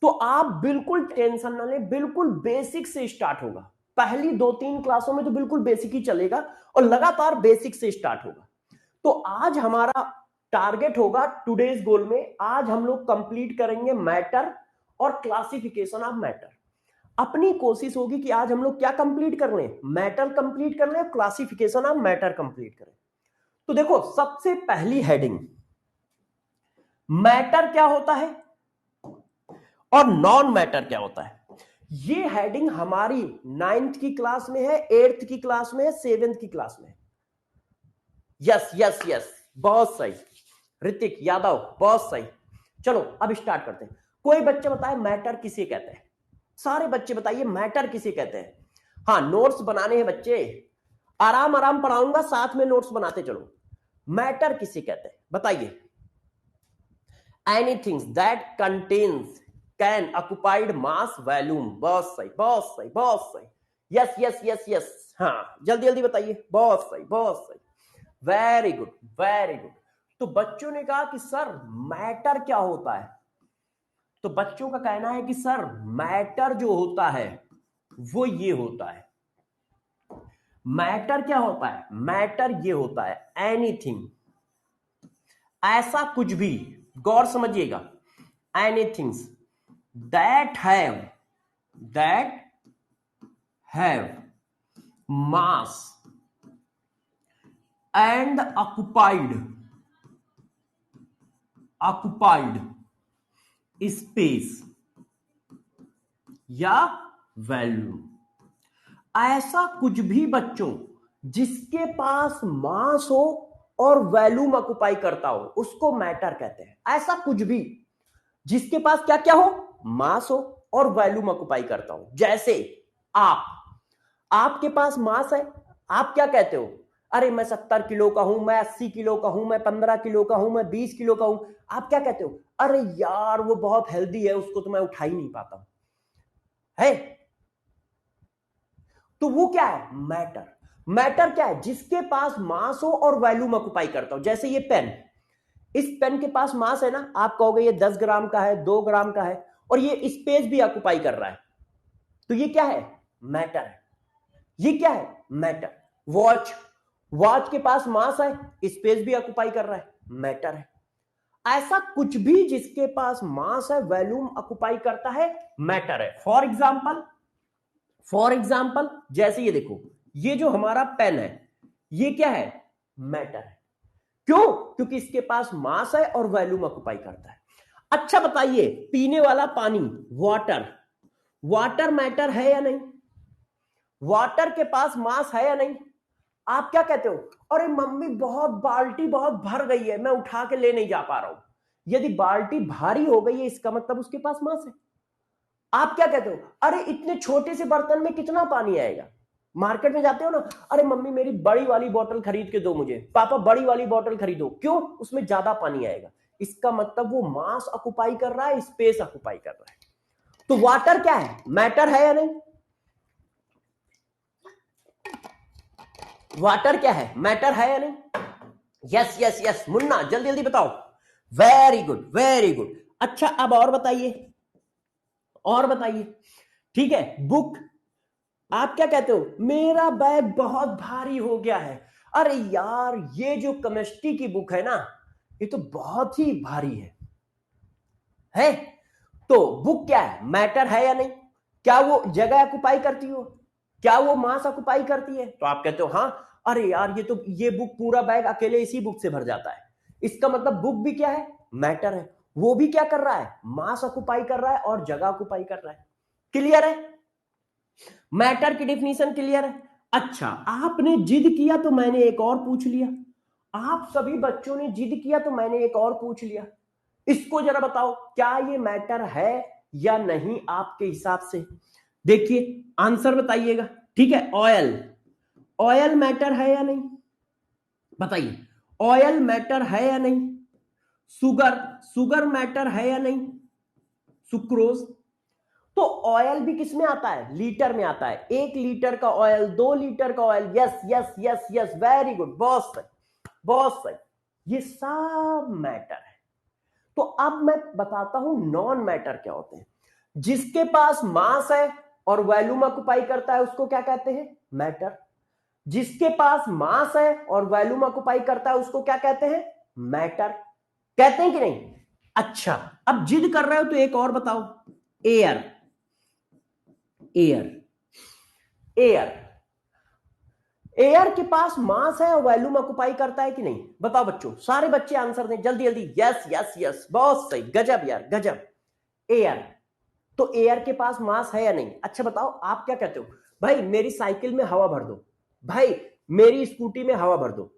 तो आप बिल्कुल टेंशन ना लें, बिल्कुल बेसिक से स्टार्ट होगा। पहली 2-3 क्लासों में तो बिल्कुल बेसिक ही चलेगा और लगातार बेसिक से स्टार्ट होगा। तो आज हमारा टारगेट होगा टुडेज गोल में, आज हम लोग कंप्लीट करेंगे मैटर और क्लासिफिकेशन ऑफ मैटर। अपनी कोशिश होगी कि आज हम लोग क्या कंप्लीट कर रहे हैं, मैटर कंप्लीट कर रहे हैं, क्लासिफिकेशन ऑफ मैटर कंप्लीट करें। तो देखो, सबसे पहली हेडिंग, मैटर क्या होता है और नॉन मैटर क्या होता है। ये हेडिंग हमारी 9th की क्लास में है, 8th की क्लास में है, 7th की क्लास में है। यस यस यस, बहुत सही ऋतिक यादव, बहुत सही। चलो अब स्टार्ट करते हैं। कोई बच्चे बताए मैटर किसे कहते हैं, सारे बच्चे बताइए मैटर किसे कहते हैं। हाँ, नोट्स बनाने हैं बच्चे, आराम आराम पढ़ाऊंगा, साथ में नोट्स बनाते चलो। मैटर किसे कहते हैं बताइए। Anything that contains can occupied mass volume, बहुत सही बहुत सही बहुत सही। यस यस यस यस, हाँ जल्दी जल्दी बताइए, बहुत सही बहुत सही, वेरी गुड वेरी गुड। तो बच्चों ने कहा कि सर मैटर क्या होता है, तो बच्चों का कहना है कि सर मैटर जो होता है वो ये होता है। मैटर क्या होता है, मैटर ये होता है एनीथिंग, ऐसा कुछ भी, गौर समझिएगा, anythings that have mass and occupied space या वैल्यूम। ऐसा कुछ भी बच्चों जिसके पास मास हो और वैल्यूम ऑक्युपाई करता हो, उसको मैटर कहते हैं। ऐसा कुछ भी जिसके पास क्या क्या हो, मास हो और वैल्यूम ऑक्युपाई करता हो। जैसे आपके पास मास है, आप क्या कहते हो, अरे मैं 70 किलो का हूं, मैं 80 किलो का हूं, मैं 15 किलो का हूं, मैं 20 किलो का हूं। आप क्या कहते हो, अरे यार वो बहुत हेल्दी है, उसको तो मैं उठा ही नहीं पाता हूं, है। तो वो क्या है, मैटर। मैटर क्या है, जिसके पास मास हो और वैल्यूम ऑक्युपाई करता हो। जैसे ये पेन, इस पेन के पास मास है ना, आप कहोगे ये 10 ग्राम का है, 2 ग्राम का है, और ये स्पेस भी ऑक्युपाई कर रहा है, तो ये क्या है, मैटर है। ये क्या है, मैटर। वॉच के पास मास है, स्पेस भी ऑक्युपाई कर रहा है, मैटर है। ऐसा कुछ भी जिसके पास मास है, वैल्यूम ऑक्युपाई करता है, मैटर है। फॉर एग्जाम्पल जैसे ये देखो, ये जो हमारा पेन है, ये क्या है, मैटर है। क्यों, क्योंकि इसके पास मास है और वैल्यूम ऑक्युपाई करता है। अच्छा बताइए, पीने वाला पानी, वाटर मैटर है या नहीं, वाटर के पास मास है या नहीं। आप क्या कहते हो, अरे मम्मी बाल्टी बहुत भर गई है, मैं उठा के ले नहीं जा पा रहा हूं। यदि बाल्टी भारी हो गई है, इसका मतलब उसके पास मास है। आप क्या कहते हो, अरे इतने छोटे से बर्तन में कितना पानी आएगा। मार्केट में जाते हो ना, अरे मम्मी मेरी बड़ी वाली बोतल खरीद के दो मुझे, पापा बड़ी वाली बोतल खरीदो, क्यों, उसमें ज्यादा पानी आएगा। इसका मतलब वो मास ऑक्युपाई कर रहा है, स्पेस ऑक्युपाई कर रहा है। तो वाटर क्या है, मैटर है या नहीं, वाटर क्या है, मैटर है या नहीं। यस यस यस, मुन्ना जल्दी जल्दी बताओ, वेरी गुड वेरी गुड। अच्छा अब और बताइए, और बताइए, ठीक है। बुक, आप क्या कहते हो, मेरा बैग बहुत भारी हो गया है, अरे यार ये जो केमिस्ट्री की बुक है ना, ये तो बहुत ही भारी है। तो बुक क्या है, मैटर है या नहीं, क्या वो जगह ऑक्युपाई करती हो, क्या वो मास ऑक्युपाई करती है। तो आप कहते हो हाँ, अरे यार ये बुक पूरा बैग अकेले इसी बुक से भर जाता है। इसका मतलब बुक भी क्या है, मैटर है। वो भी क्या कर रहा है, मास ऑक्युपाई कर रहा है और जगह ऑक्युपाई कर रहा है। क्लियर है, मैटर की डिफिनीशन क्लियर है। अच्छा, आपने जिद किया तो मैंने एक और पूछ लिया, आप सभी बच्चों ने जिद किया तो मैंने एक और पूछ लिया। इसको जरा बताओ, क्या ये मैटर है या नहीं आपके हिसाब से। देखिए आंसर बताइएगा, ठीक है। ऑयल मैटर है या नहीं, बताइए, ऑयल मैटर है या नहीं। शुगर, शुगर मैटर है या नहीं? सुक्रोज। तो ऑयल भी किस में आता है? लीटर में आता है। 1 लीटर का ऑयल, 2 लीटर का oil, yes yes yes yes, very good, बहुत सही बहुत सही, ये सब मैटर है। तो अब मैं बताता हूं नॉन मैटर क्या होते हैं। जिसके पास मास है और वॉल्यूम ऑक्युपाई करता है उसको क्या कहते हैं? मैटर। जिसके पास मास है और वॉल्यूम ऑक्युपाई करता है उसको क्या कहते हैं? मैटर। कहते हैं कि नहीं? अच्छा, अब जिद कर रहे हो तो एक और बताओ। एयर, एयर, एयर, एयर के पास मास है और वॉल्यूम ऑक्युपाई करता है कि नहीं? बताओ बच्चों, सारे बच्चे आंसर दें जल्दी जल्दी। यस यस यस, बहुत सही, गजब यार गजब। एयर, तो एयर के पास मास है या नहीं? अच्छा बताओ, आप क्या कहते हो? भाई मेरी साइकिल में हवा भर दो, भाई मेरी स्कूटी में हवा भर दो।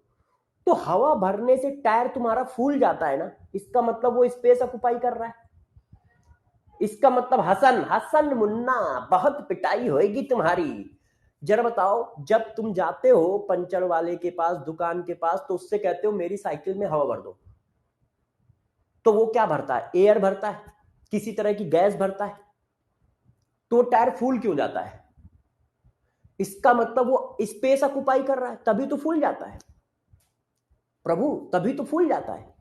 तो हवा भरने से टायर तुम्हारा फूल जाता है ना, इसका मतलब वो स्पेस ऑक्युपाई कर रहा है। इसका मतलब हसन हसन मुन्ना, बहुत पिटाई होएगी तुम्हारी। जरा बताओ, जब तुम जाते हो पंचर वाले के पास, दुकान के पास, तो उससे कहते हो मेरी साइकिल में हवा भर दो, तो वो क्या भरता है? एयर भरता है, किसी तरह की गैस भरता है। तो टायर फूल क्यों जाता है? इसका मतलब वो स्पेस ऑक्युपाई कर रहा है, तभी तो फूल जाता है प्रभु, तभी तो फूल जाता है।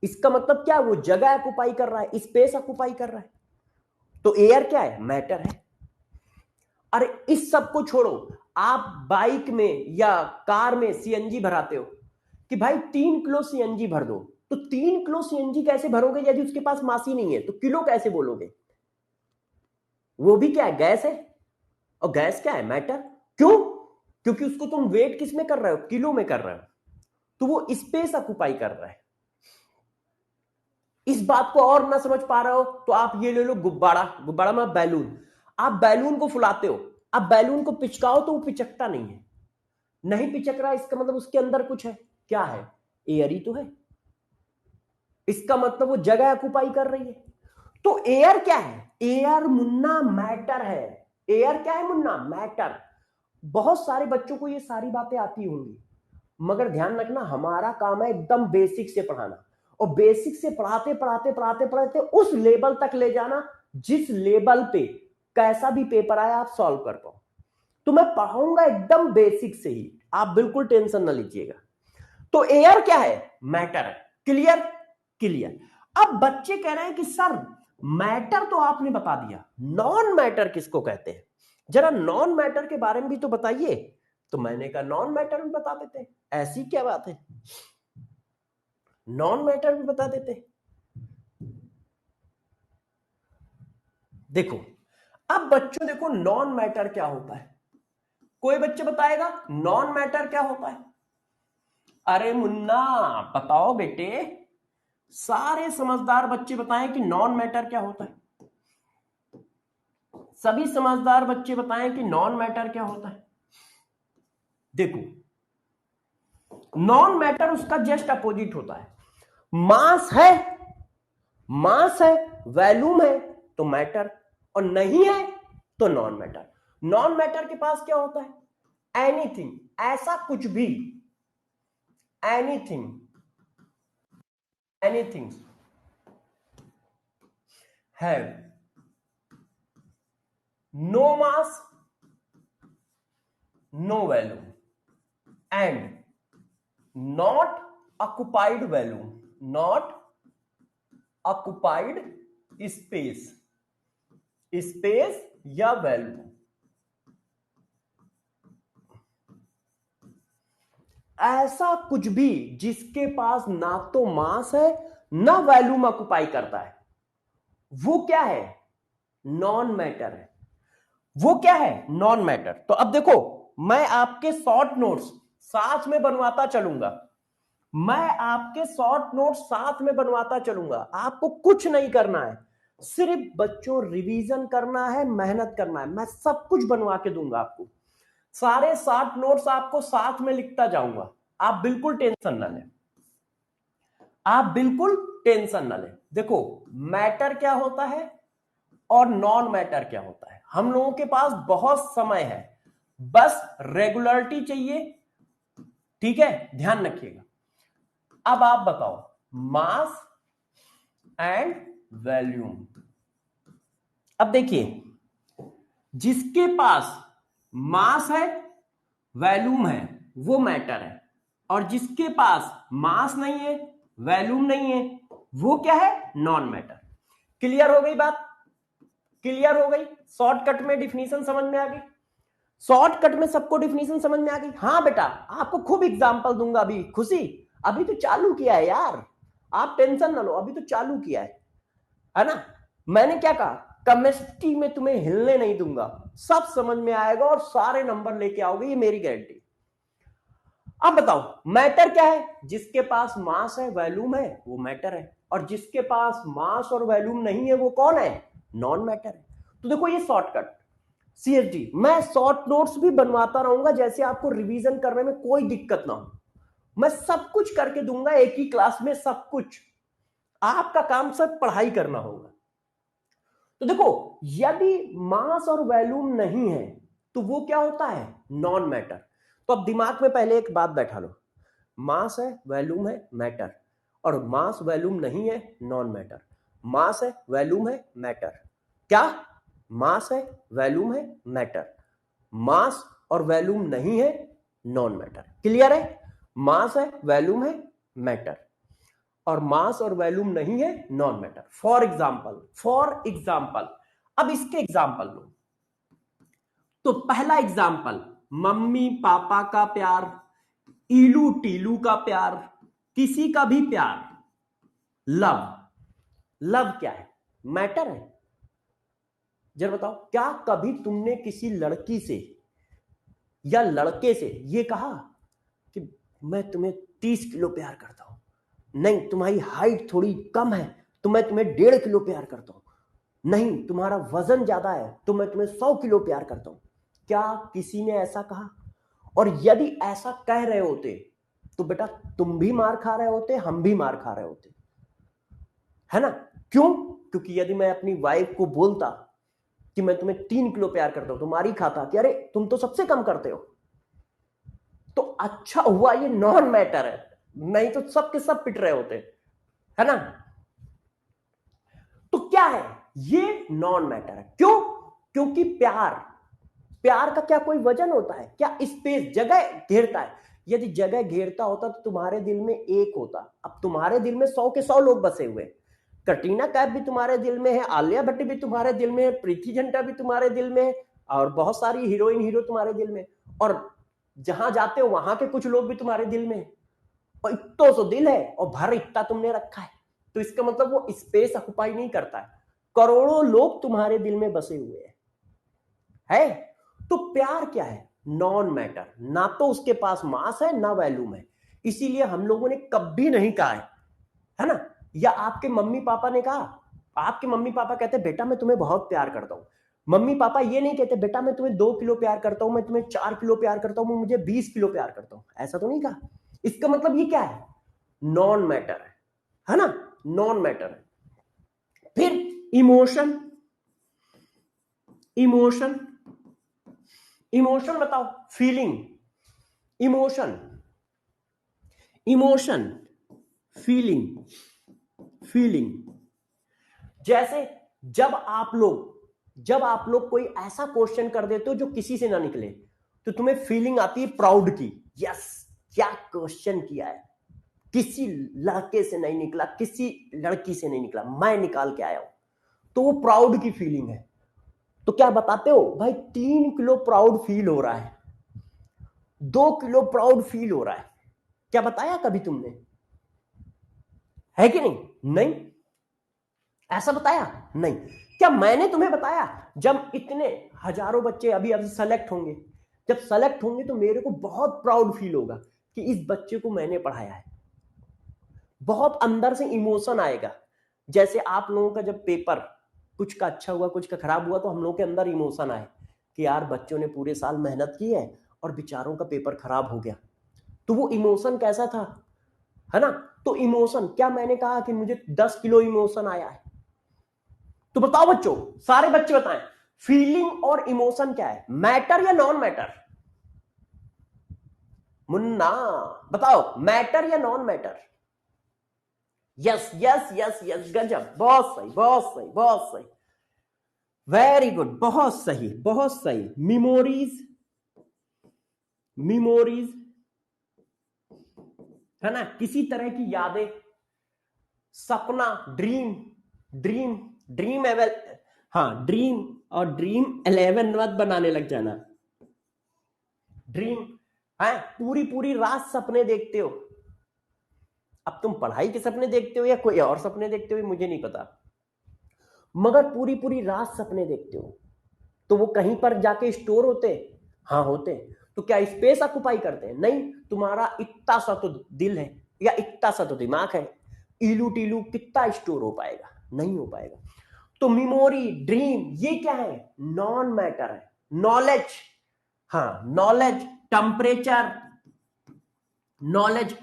इसका मतलब क्या? वो जगह ऑक्युपाई कर रहा है, स्पेस ऑक्युपाई कर रहा है। तो एयर क्या है? मैटर है। अरे इस सब को छोड़ो, आप बाइक में या कार में सीएनजी भराते हो कि भाई 3 किलो सीएनजी भर दो, तो 3 किलो सीएनजी कैसे भरोगे यदि उसके पास मास ही नहीं है? तो किलो कैसे बोलोगे? वो भी क्या है? गैस है, और गैस क्या है? मैटर। क्यों? क्योंकि उसको तुम वेट किस में कर रहे हो? किलो में कर रहे हो, तो वो स्पेस ऑक्युपाई कर रहा है। इस बात को और ना समझ पा रहे हो तो आप ये ले लो गुब्बारा, गुब्बारा में बैलून। आप बैलून को फुलाते हो, आप बैलून को पिचकाओ तो वो पिचकता नहीं है। नहीं पिचक रहा, इसका मतलब उसके अंदर कुछ है। क्या है? एयर ही तो है। इसका मतलब वो जगह ऑक्युपाई कर रही है। तो एयर क्या है? एयर मुन्ना मैटर है। एयर क्या है मुन्ना? मैटर। बहुत सारे बच्चों को ये सारी बातें आती होंगी, मगर ध्यान रखना हमारा काम है एकदम बेसिक से पढ़ाना, और बेसिक से पढ़ाते पढ़ाते पढ़ाते पढ़ाते उस लेवल तक ले जाना जिस लेवल पे कैसा भी पेपर आया आप सॉल्व कर पाओ। तो मैं पढ़ाऊंगा एकदम बेसिक से ही, आप बिल्कुल टेंशन ना लीजिएगा। तो एयर क्या है? मैटर है। क्लियर? क्लियर। अब बच्चे कह रहे हैं कि सर मैटर तो आपने बता दिया, नॉन मैटर किसको कहते हैं? जरा नॉन मैटर के बारे में भी तो बताइए। तो मैंने कहा नॉन मैटर भी बता देते हैं, ऐसी क्या बात है, नॉन मैटर भी बता देते हैं। देखो, अब बच्चों देखो नॉन मैटर क्या होता है। कोई बच्चे बताएगा नॉन मैटर क्या होता है? अरे मुन्ना बताओ बेटे, सारे समझदार बच्चे बताएं कि नॉन मैटर क्या होता है। सभी समझदार बच्चे बताएं कि नॉन मैटर क्या होता है। देखो, नॉन मैटर उसका जस्ट अपोजिट होता है। मास है, मास है, वॉल्यूम है तो मैटर, और नहीं है तो नॉन मैटर। नॉन मैटर के पास क्या होता है? एनीथिंग, ऐसा कुछ भी, anything, anything have no mass, no value and not occupied value, not occupied space, space या वैल्यू। ऐसा कुछ भी जिसके पास ना तो मास है ना वॉल्यूम ऑक्युपाई करता है, वो क्या है? नॉन मैटर है। वो क्या है? Non matter. तो अब देखो, मैं आपके शॉर्ट नोट्स साथ में बनवाता चलूंगा, मैं आपके शॉर्ट नोट्स साथ में बनवाता चलूंगा। आपको कुछ नहीं करना है, सिर्फ बच्चों रिवीजन करना है, मेहनत करना है। मैं सब कुछ बनवा के दूंगा आपको, सारे 60 नोट्स आपको साथ में लिखता जाऊंगा। आप बिल्कुल टेंशन ना लें, आप बिल्कुल टेंशन ना लें। देखो, मैटर क्या होता है और नॉन मैटर क्या होता है, हम लोगों के पास बहुत समय है, बस रेगुलरिटी चाहिए। ठीक है, ध्यान रखिएगा। अब आप बताओ, मास एंड वॉल्यूम। अब देखिए, जिसके पास मास है, वॉल्यूम है, वो मैटर है, और जिसके पास मास नहीं है, वॉल्यूम नहीं है, वो क्या है? Non matter. क्लियर हो गई बात? क्लियर हो गई? शॉर्टकट में डिफिनीशन समझ में आ गई? शॉर्टकट में सबको डिफिनीशन समझ में आ गई? हाँ बेटा, आपको खूब एग्जांपल दूंगा अभी। खुशी, अभी तो चालू किया है यार, आप टेंशन ना लो, अभी तो चालू किया है ना? मैंने क्या कहा, केमिस्ट्री में तुम्हें हिलने नहीं दूंगा, सब समझ में आएगा और सारे नंबर लेके आओगे, ये मेरी गारंटी। अब बताओ मैटर क्या है? जिसके पास मास है, वॉल्यूम है, वो मैटर है, और जिसके पास मास और वॉल्यूम नहीं है, वो कौन है? नॉन मैटर है। तो देखो ये शॉर्टकट सीएसडी, मैं शॉर्ट नोट्स भी बनवाता रहूंगा, जैसे आपको रिवीजन करने में कोई दिक्कत ना हो। मैं सब कुछ करके दूंगा एक ही क्लास में, सब कुछ। आपका काम सिर्फ पढ़ाई करना होगा। तो देखो, यदि मास और वॉल्यूम नहीं है तो वो क्या होता है? Non matter. तो अब दिमाग में पहले एक बात बैठा लो, मास है, वॉल्यूम है, मैटर, और मास वॉल्यूम नहीं है, नॉन मैटर। मास है, वॉल्यूम है, मैटर। क्या? मास है, वॉल्यूम है, मैटर। मास और वॉल्यूम नहीं है, नॉन मैटर। क्लियर है? मास है, वॉल्यूम है, मैटर, और मास और वॉल्यूम नहीं है, नॉन मैटर। फॉर एग्जाम्पल अब इसके एग्जाम्पल लो। तो पहला एग्जाम्पल, मम्मी पापा का प्यार, इलू टीलू का प्यार, किसी का भी प्यार, लव। लव क्या है? मैटर है। जरा बताओ, क्या कभी तुमने किसी लड़की से या लड़के से ये कहा कि मैं तुम्हें 30 किलो प्यार करता हूं? नहीं, तुम्हारी हाइट थोड़ी कम है तो मैं तुम्हें 1.5 किलो प्यार करता हूं। नहीं, तुम्हारा वजन ज्यादा है तो मैं तुम्हें 100 किलो प्यार करता हूं। क्या किसी ने ऐसा कहा? और यदि ऐसा कह रहे होते तो बेटा तुम भी मार खा रहे होते, हम भी मार खा रहे होते, है ना? क्यों? क्योंकि यदि मैं अपनी वाइफ को बोलता कि मैं तुम्हें 3 किलो प्यार करता हूं, तो मार ही खाता कि अरे तुम तो सबसे कम करते हो। तो अच्छा हुआ ये नॉन मैटर है, नहीं तो सब के सब पिट रहे होते, है ना? तो क्या है? ये नॉन मैटर है। क्यों? क्योंकि प्यार, प्यार का क्या कोई वजन होता है क्या? स्पेस, जगह घेरता है। यदि जगह घेरता होता तो तुम्हारे दिल में एक होता। अब तुम्हारे दिल में 100 के 100 लोग बसे हुए। कटरीना कैफ भी तुम्हारे दिल में है, आलिया भट्ट भी तुम्हारे दिल में है, प्रीति जिंटा भी तुम्हारे दिल में है, और बहुत सारी हीरोइन हीरो तुम्हारे दिल में, और जहां जाते हो वहां के कुछ लोग भी तुम्हारे दिल में है। और इतना सो दिल है और भर इतना तुमने रखा है, तो इसका मतलब वो स्पेस ऑक्युपाई नहीं करता है। करोड़ों लोग तुम्हारे दिल में बसे हुए हैं, है? तो प्यार क्या है? Non matter. ना तो उसके पास मास है, ना वैल्यूम है। इसीलिए हम लोगों ने कभी नहीं कहा है ना? या आपके मम्मी पापा ने कहा, आपके मम्मी पापा कहते बेटा मैं तुम्हें बहुत प्यार करता हूं। मम्मी पापा ये नहीं कहते बेटा मैं तुम्हें 2 किलो प्यार करता हूं, मैं तुम्हें 4 किलो प्यार करता हूं, मैं मुझे 20 किलो प्यार करता हूं। ऐसा तो नहीं कहा। इसका मतलब ये क्या है? नॉन मैटर है ना? नॉन मैटर है। फिर इमोशन, इमोशन, इमोशन बताओ, feeling, emotion, emotion, feeling, feeling. जैसे जब आप लोग कोई ऐसा क्वेश्चन कर देते हो जो किसी से ना निकले, तो तुम्हें फीलिंग आती है प्राउड की। यस, क्या क्वेश्चन किया है, किसी लड़के से नहीं निकला, किसी लड़की से नहीं निकला, मैं निकाल के आया हूं, तो वो प्राउड की फीलिंग है। तो क्या बताते हो भाई, 3 किलो प्राउड फील हो रहा है, 2 किलो प्राउड फील हो रहा है। क्या बताया कभी तुमने? है कि नहीं? नहीं, ऐसा बताया नहीं। क्या मैंने तुम्हें बताया? जब इतने हजारों बच्चे अभी अभी सेलेक्ट होंगे, जब सेलेक्ट होंगे तो मेरे को बहुत प्राउड फील होगा कि इस बच्चे को मैंने पढ़ाया है। बहुत अंदर से इमोशन आएगा। जैसे आप लोगों का जब पेपर कुछ का अच्छा हुआ, कुछ का खराब हुआ, तो हम लोगों के अंदर इमोशन आए कि यार बच्चों ने पूरे साल मेहनत की है और बेचारों का पेपर खराब हो गया। तो वो इमोशन कैसा था, है ना? तो इमोशन, क्या मैंने कहा कि मुझे 10 किलो इमोशन आया है? तो बताओ बच्चों, सारे बच्चे बताएं, फीलिंग और इमोशन क्या है, मैटर या नॉन मैटर? मुन्ना बताओ, मैटर या non matter? Yes yes yes yes, गजब, बहुत सही बहुत सही बहुत सही, वेरी गुड, बहुत सही बहुत सही। मेमोरीज, मेमोरीज है ना, किसी तरह की यादें, सपना, ड्रीम, ड्रीम, ड्रीम एवेल, हाँ ड्रीम, और ड्रीम 11 मत बनाने लग जाना। ड्रीम है, पूरी पूरी रात सपने देखते हो। अब तुम पढ़ाई के सपने देखते हो या कोई और सपने देखते हो मुझे नहीं पता, मगर पूरी पूरी रात सपने देखते हो, तो वो कहीं पर जाके स्टोर होते हैं? हाँ होते हैं। तो क्या स्पेस ऑक्युपाई करते हैं? नहीं। तुम्हारा इतना सा तो दिल है या इतना सा तो दिमाग है, इलू टीलू कितना स्टोर हो पाएगा? नहीं हो पाएगा। तो मेमोरी, ड्रीम, ये क्या है? नॉन मैटर है। नॉलेज, हाँ नॉलेज, टेम्परेचर, नॉलेज।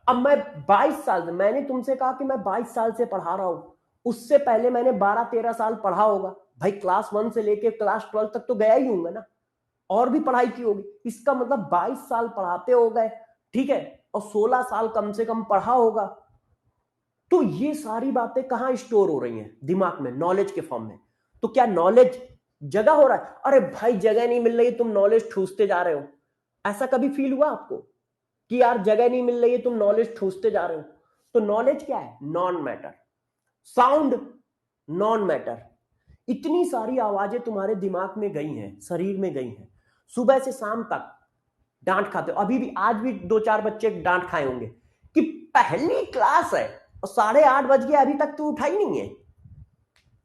अब मैं 22 साल से, मैंने तुमसे कहा कि मैं 22 साल से पढ़ा रहा हूं, उससे पहले मैंने 12-13 साल पढ़ा होगा भाई, क्लास 1 से लेके क्लास 12 तक तो गया ही हूंगा ना, और भी पढ़ाई की होगी। इसका मतलब 22 साल पढ़ाते हो गए, ठीक है, और 16 साल कम से कम पढ़ा होगा। तो ये सारी बातें कहां स्टोर हो रही हैं? दिमाग में, नॉलेज के फॉर्म में। तो क्या नॉलेज जगह हो रहा है? अरे भाई जगह नहीं मिल रही, तुम नॉलेज ठूसते जा रहे हो। ऐसा कभी फील हुआ आपको कि यार जगह नहीं मिल रही है, तुम नॉलेज ठूसते जा रहे हो? तो नॉलेज क्या है? Non matter. Sound, non matter. इतनी सारी आवाजें तुम्हारे दिमाग में गई हैं, शरीर में गई हैं, सुबह से शाम तक डांट खाते हो। अभी भी, आज भी 2-4 बच्चे डांट खाए होंगे कि पहली क्लास है और 8:30 बज गए, अभी तक तू उठा ही नहीं है,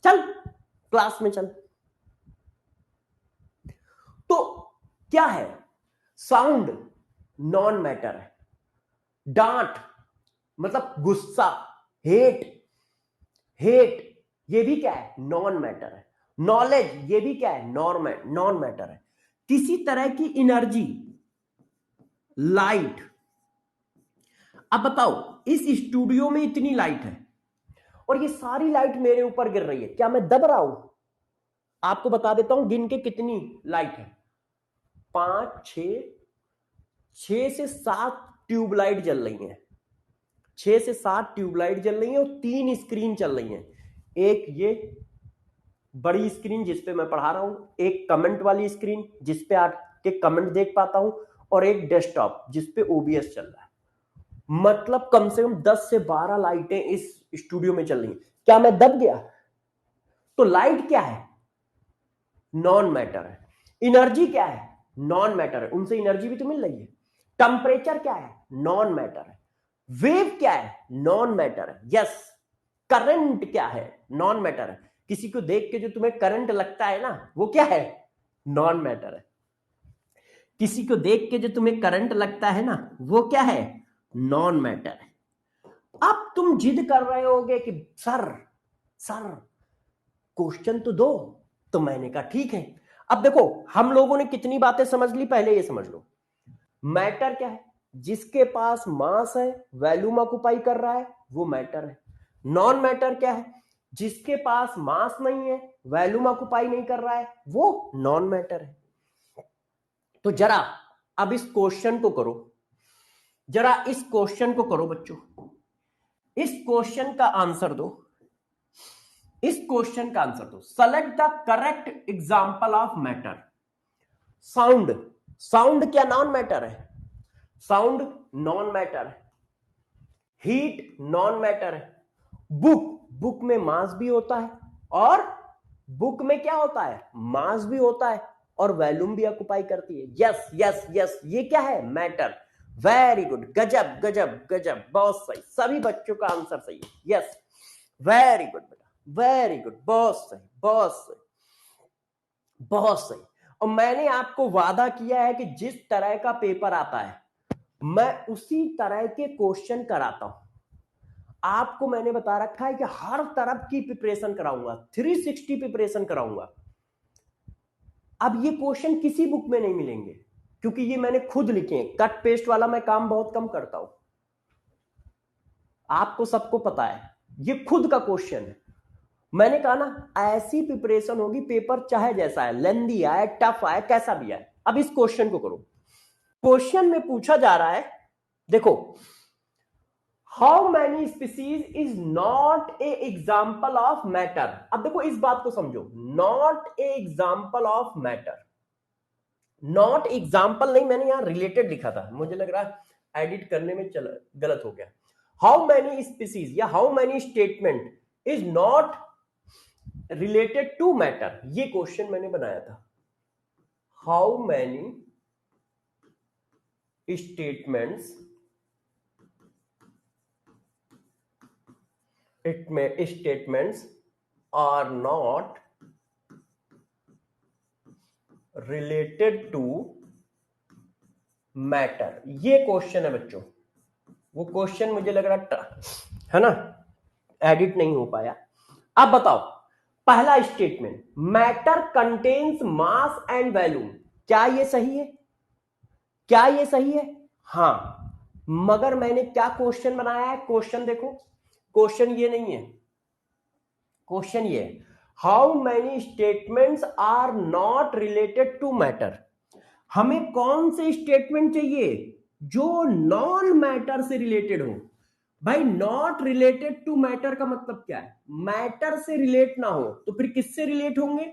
चल क्लास में चल। तो क्या है? साउंड नॉन मैटर है। डांट मतलब गुस्सा, हेट, हेट ये भी क्या है? नॉन मैटर है। नॉलेज ये भी क्या है? नॉन मैटर है। किसी तरह की एनर्जी, लाइट। अब बताओ, इस स्टूडियो में इतनी लाइट है और ये सारी लाइट मेरे ऊपर गिर रही है, क्या मैं दब रहा हूं? आपको बता देता हूं गिन के कितनी लाइट है। 5, 6 से 7 ट्यूबलाइट जल रही हैं। 6 से 7 ट्यूबलाइट जल रही हैं और 3 स्क्रीन चल रही हैं। एक ये बड़ी स्क्रीन जिसपे मैं पढ़ा रहा हूं, एक कमेंट वाली स्क्रीन जिसपे आके कमेंट देख पाता हूं, और एक डेस्कटॉप जिसपे ओबीएस चल रहा है। मतलब कम से कम 10 से 12 लाइटें इस स्टूडियो में चल रही हैं। क्या मैं दब गया? तो लाइट क्या है? नॉन मैटर है। एनर्जी क्या है? नॉन मैटर है, उनसे एनर्जी भी तो मिल रही है। टेम्परेचर क्या है? नॉन मैटर है। वेव क्या है? नॉन मैटर है। यस। करंट क्या है? नॉन मैटर है। किसी को देख के जो तुम्हें करंट लगता है ना, वो क्या है? नॉन मैटर है। किसी को देख के जो तुम्हें करंट लगता है ना, वो क्या है? नॉन मैटर है। अब तुम जिद कर रहे होगे कि सर, सर क्वेश्चन तो दो। तो मैंने कहा ठीक है। अब देखो, हम लोगों ने कितनी बातें समझ ली, पहले ये समझ लो। मैटर क्या है? जिसके पास मास है, वैल्यूम ऑक्युपाई कर रहा है, वो मैटर है। नॉन मैटर क्या है? जिसके पास मास नहीं है, वैल्यूम ऑक्युपाई नहीं कर रहा है, वो नॉन मैटर है। तो जरा अब इस क्वेश्चन को करो, जरा इस क्वेश्चन को करो बच्चों, इस क्वेश्चन का आंसर दो, इस क्वेश्चन का आंसर दो। Select the correct example of matter. Sound, sound क्या नॉन मैटर है? साउंड नॉन मैटर है। हीट नॉन मैटर है। बुक, बुक में मास भी होता है, और बुक में क्या होता है? मास भी होता है, और वॉल्यूम भी ऑक्युपाई करती है। यस यस यस, ये क्या है? मैटर। वेरी गुड, गजब गजब गजब, बहुत सही, सभी बच्चों का आंसर सही है। यस, वेरी गुड बेटा, वेरी गुड, बहुत सही बहुत सही बहुत सही। और मैंने आपको वादा किया है कि जिस तरह का पेपर आता है मैं उसी तरह के क्वेश्चन कराता हूं। आपको मैंने बता रखा है कि हर तरफ की प्रिपरेशन कराऊंगा, 360 प्रिपरेशन कराऊंगा। अब ये क्वेश्चन किसी बुक में नहीं मिलेंगे, क्योंकि ये मैंने खुद लिखे हैं। कट पेस्ट वाला मैं काम बहुत कम करता हूं, आपको सबको पता है। ये खुद का क्वेश्चन है। मैंने कहा ना, ऐसी प्रिपरेशन होगी, पेपर चाहे जैसा है, लेंदी आए, टफ आए, कैसा भी आए। अब इस क्वेश्चन को करो। क्वेश्चन में पूछा जा रहा है, देखो, how many species is not a example of matter. अब देखो इस बात को समझो, not a example of matter, not example नहीं, मैंने यहां रिलेटेड लिखा था, मुझे लग रहा है एडिट करने में चल गलत हो गया। हाउ मैनी स्पीसीज या how many statement is not related to matter, ये क्वेश्चन मैंने बनाया था। How many statements statements are not related to matter, ये क्वेश्चन है बच्चों। वो क्वेश्चन मुझे लग रहा है ना, एडिट नहीं हो पाया। अब बताओ, पहला statement, matter contains mass and volume, क्या ये सही है? क्या ये सही है? हाँ, मगर मैंने क्या क्वेश्चन बनाया है? क्वेश्चन देखो, क्वेश्चन ये नहीं है, क्वेश्चन ये है, how many statements are not related to matter. हमें कौन से स्टेटमेंट चाहिए? जो नॉन मैटर से रिलेटेड हो। भाई नॉट रिलेटेड टू मैटर का मतलब क्या है? मैटर से रिलेट ना हो, तो फिर किससे रिलेट होंगे?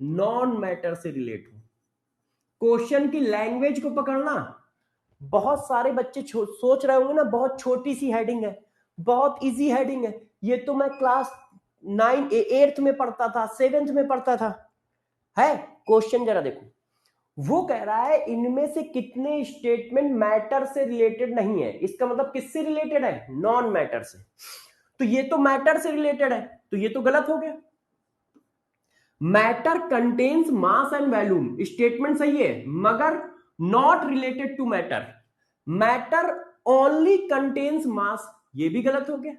नॉन मैटर से रिलेट हो। क्वेश्चन की लैंग्वेज को पकड़ना। बहुत सारे बच्चे सोच रहे होंगे ना, बहुत छोटी सी हेडिंग है, बहुत इजी हेडिंग है, ये तो मैं क्लास 9 8th में पढ़ता था, 7th में पढ़ता था। है क्वेश्चन जरा देखो, वो कह रहा है इनमें से कितने स्टेटमेंट मैटर से रिलेटेड नहीं है। इसका मतलब किससे रिलेटेड है? नॉन मैटर से। तो ये तो मैटर से रिलेटेड है, तो ये तो गलत हो गया। Matter contains mass and volume, statement सही है, मगर not related to matter. Matter only contains mass, ये भी गलत हो गया।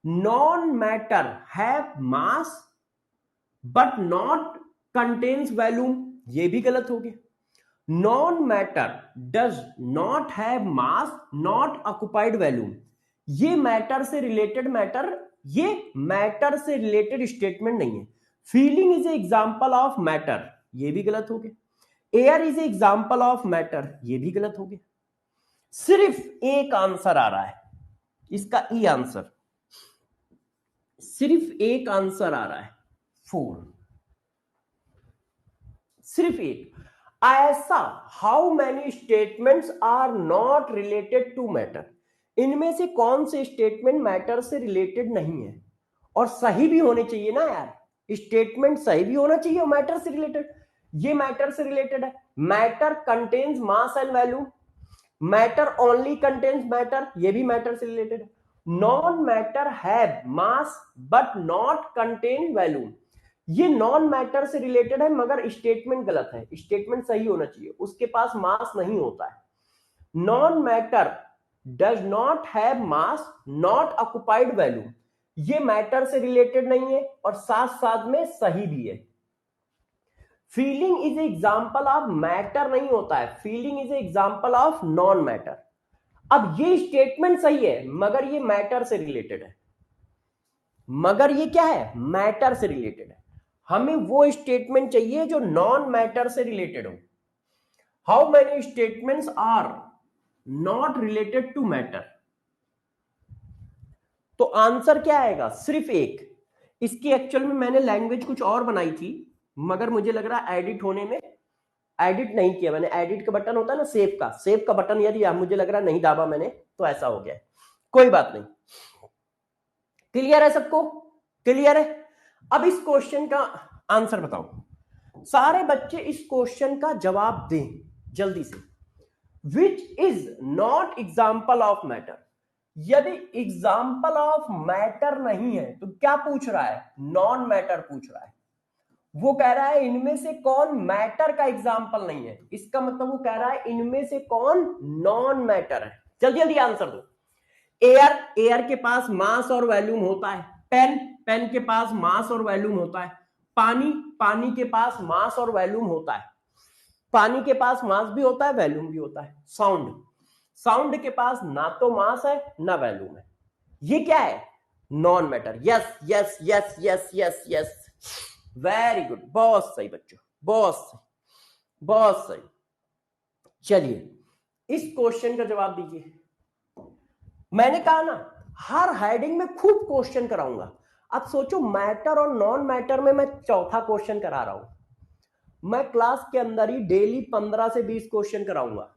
Non matter have mass but not contains volume, ये भी गलत हो गया। Non matter does not have mass not occupied volume, ये मैटर से रिलेटेड मैटर, ये मैटर से रिलेटेड स्टेटमेंट नहीं है। Feeling is a example of matter, ये भी गलत हो गया। Air is a example of matter, ये भी गलत हो गया। सिर्फ एक आंसर आ रहा है इसका, ई आंसर, सिर्फ एक आंसर आ रहा है 4, सिर्फ एक। ऐसा how many statements are not related to matter, इनमें से कौन से स्टेटमेंट मैटर से रिलेटेड नहीं है? और सही भी होने चाहिए ना यार, स्टेटमेंट सही भी होना चाहिए और मैटर से रिलेटेड। ये मैटर से रिलेटेड है, matter contains mass and value, matter only contains matter, ये भी मैटर से रिलेटेड है। Non matter have mass but not contain value, ये नॉन मैटर से रिलेटेड है, मगर स्टेटमेंट गलत है, स्टेटमेंट सही होना चाहिए, उसके पास मास नहीं होता है। Non matter does not have mass not occupied value, ये मैटर से रिलेटेड नहीं है और साथ साथ में सही भी है। Feeling is example of matter नहीं होता है, feeling is example of non matter. अब ये स्टेटमेंट सही है मगर ये मैटर से रिलेटेड है, मगर ये क्या है? मैटर से रिलेटेड है। हमें वो स्टेटमेंट चाहिए जो नॉन मैटर से रिलेटेड हो। How many statements are not related to matter, तो आंसर क्या आएगा? सिर्फ एक। इसकी एक्चुअल में मैंने लैंग्वेज कुछ और बनाई थी, मगर मुझे लग रहा है एडिट होने में, एडिट नहीं किया मैंने। एडिट का बटन होता है ना, सेव का बटन, यदि मुझे लग रहा है नहीं दाबा मैंने, तो ऐसा हो गया। कोई बात नहीं, क्लियर है सबको? क्लियर है? अब इस क्वेश्चन का आंसर बताओ, सारे बच्चे इस क्वेश्चन का जवाब दें जल्दी से। Which is not example of matter, यदि एग्जाम्पल ऑफ मैटर नहीं है तो क्या पूछ रहा है? नॉन मैटर पूछ रहा है। वो कह रहा है इनमें से कौन मैटर का एग्जाम्पल नहीं है, इसका मतलब वो कह रहा है इनमें से कौन नॉन मैटर है। जल्दी जल्दी आंसर दो। एयर, एयर के पास मास और वॉल्यूम होता है। पेन, पेन के पास मास और वॉल्यूम होता है। पानी, पानी के पास मास और वॉल्यूम होता है। पानी के पास मास भी होता है, वॉल्यूम भी होता है। साउंड, साउंड के पास ना तो मास है ना वॉल्यूम है, ये क्या है? Non matter. Yes yes yes yes yes yes, very good, बहुत सही बच्चों, बहुत सही, बहुत सही। चलिए इस क्वेश्चन का जवाब दीजिए। मैंने कहा ना हर हेडिंग में खूब क्वेश्चन कराऊंगा। अब सोचो मैटर और नॉन मैटर में मैं चौथा क्वेश्चन करा रहा हूं। मैं क्लास के अंदर ही डेली 15 से 20 क्वेश्चन कराऊंगा।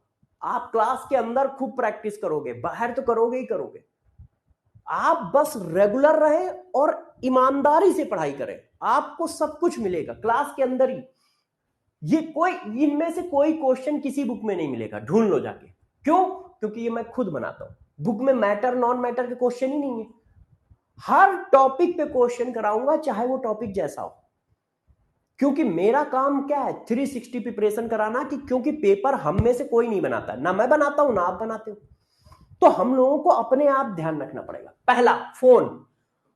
आप क्लास के अंदर खूब प्रैक्टिस करोगे, बाहर तो करोगे ही करोगे। आप बस रेगुलर रहे और ईमानदारी से पढ़ाई करें, आपको सब कुछ मिलेगा क्लास के अंदर ही। ये कोई इनमें से कोई क्वेश्चन किसी बुक में नहीं मिलेगा, ढूंढ लो जाके। क्यों? क्योंकि ये मैं खुद बनाता हूं। बुक में मैटर नॉन मैटर के क्वेश्चन ही नहीं है। हर टॉपिक पे क्वेश्चन कराऊंगा, चाहे वो टॉपिक जैसा हो। क्योंकि मेरा काम क्या है, 360 प्रिपरेशन कराना। कि क्योंकि पेपर हम में से कोई नहीं बनाता, ना मैं बनाता हूं ना आप बनाते हो। तो हम लोगों को अपने आप ध्यान रखना पड़ेगा। पहला, फोन।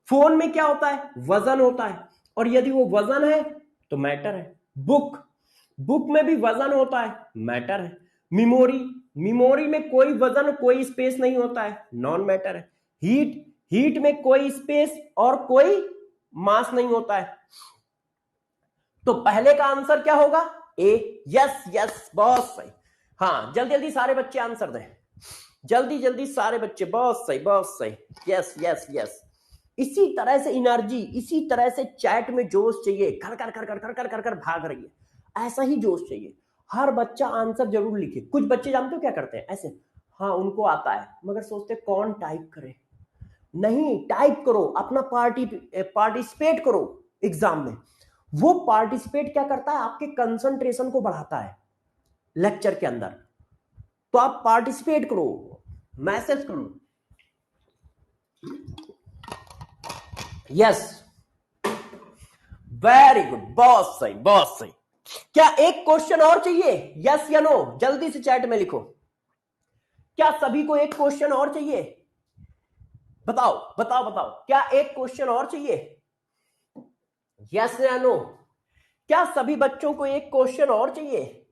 फोन में क्या होता है? वजन होता है, और यदि वो वजन है तो मैटर है। बुक, बुक में भी वजन होता है, मैटर है। मेमोरी, मेमोरी में कोई वजन कोई स्पेस नहीं होता है, नॉन मैटर है। हीट, हीट में कोई स्पेस और कोई मास नहीं होता है। तो पहले का आंसर क्या होगा? ए। यस यस, बहुत सही। हाँ, जल्दी जल्दी सारे बच्चे आंसर दें, जल्दी जल्दी सारे बच्चे। बहुत सही, बहुत सही। Yes yes yes. इसी तरह से एनर्जी, इसी तरह से चैट में जोश चाहिए, कर कर कर कर कर कर कर कर भाग रही है, ऐसा ही जोश चाहिए। हर बच्चा आंसर जरूर लिखे। कुछ बच्चे जानते हो क्या करते हैं? ऐसे, हाँ उनको आता है, मगर सोचते कौन टाइप करे। नहीं, टाइप करो, अपना पार्टिसिपेट करो एग्जाम में। वो पार्टिसिपेट क्या करता है? आपके कंसंट्रेशन को बढ़ाता है लेक्चर के अंदर। तो आप पार्टिसिपेट करो, मैसेज करो। यस, वेरी गुड, बहुत सही, बहुत सही। क्या एक क्वेश्चन और चाहिए? यस या नो, जल्दी से चैट में लिखो। क्या सभी को एक क्वेश्चन और चाहिए? बताओ बताओ बताओ, क्या एक क्वेश्चन और चाहिए? यस या नो? क्या सभी बच्चों को एक क्वेश्चन और चाहिए?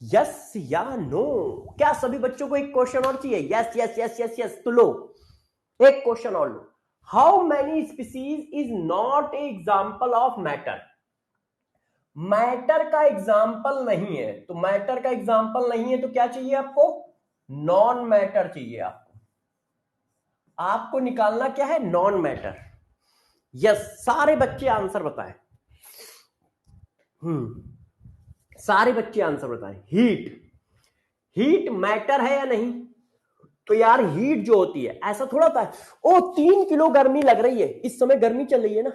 यस या नो? क्या सभी बच्चों को एक क्वेश्चन और चाहिए? Yes yes yes yes yes. तो लो, एक क्वेश्चन और लो। How many species is not a example of matter? Matter का एग्जाम्पल नहीं है, तो मैटर का एग्जाम्पल नहीं है तो क्या चाहिए आपको? नॉन मैटर चाहिए आपको। आपको निकालना क्या है? Non matter. यस, सारे बच्चे आंसर बताएं। सारे बच्चे आंसर बताएं। हीट, हीट मैटर है या नहीं? तो यार हीट जो होती है, ऐसा थोड़ा होता है ओ 3 किलो गर्मी लग रही है, इस समय गर्मी चल रही है ना,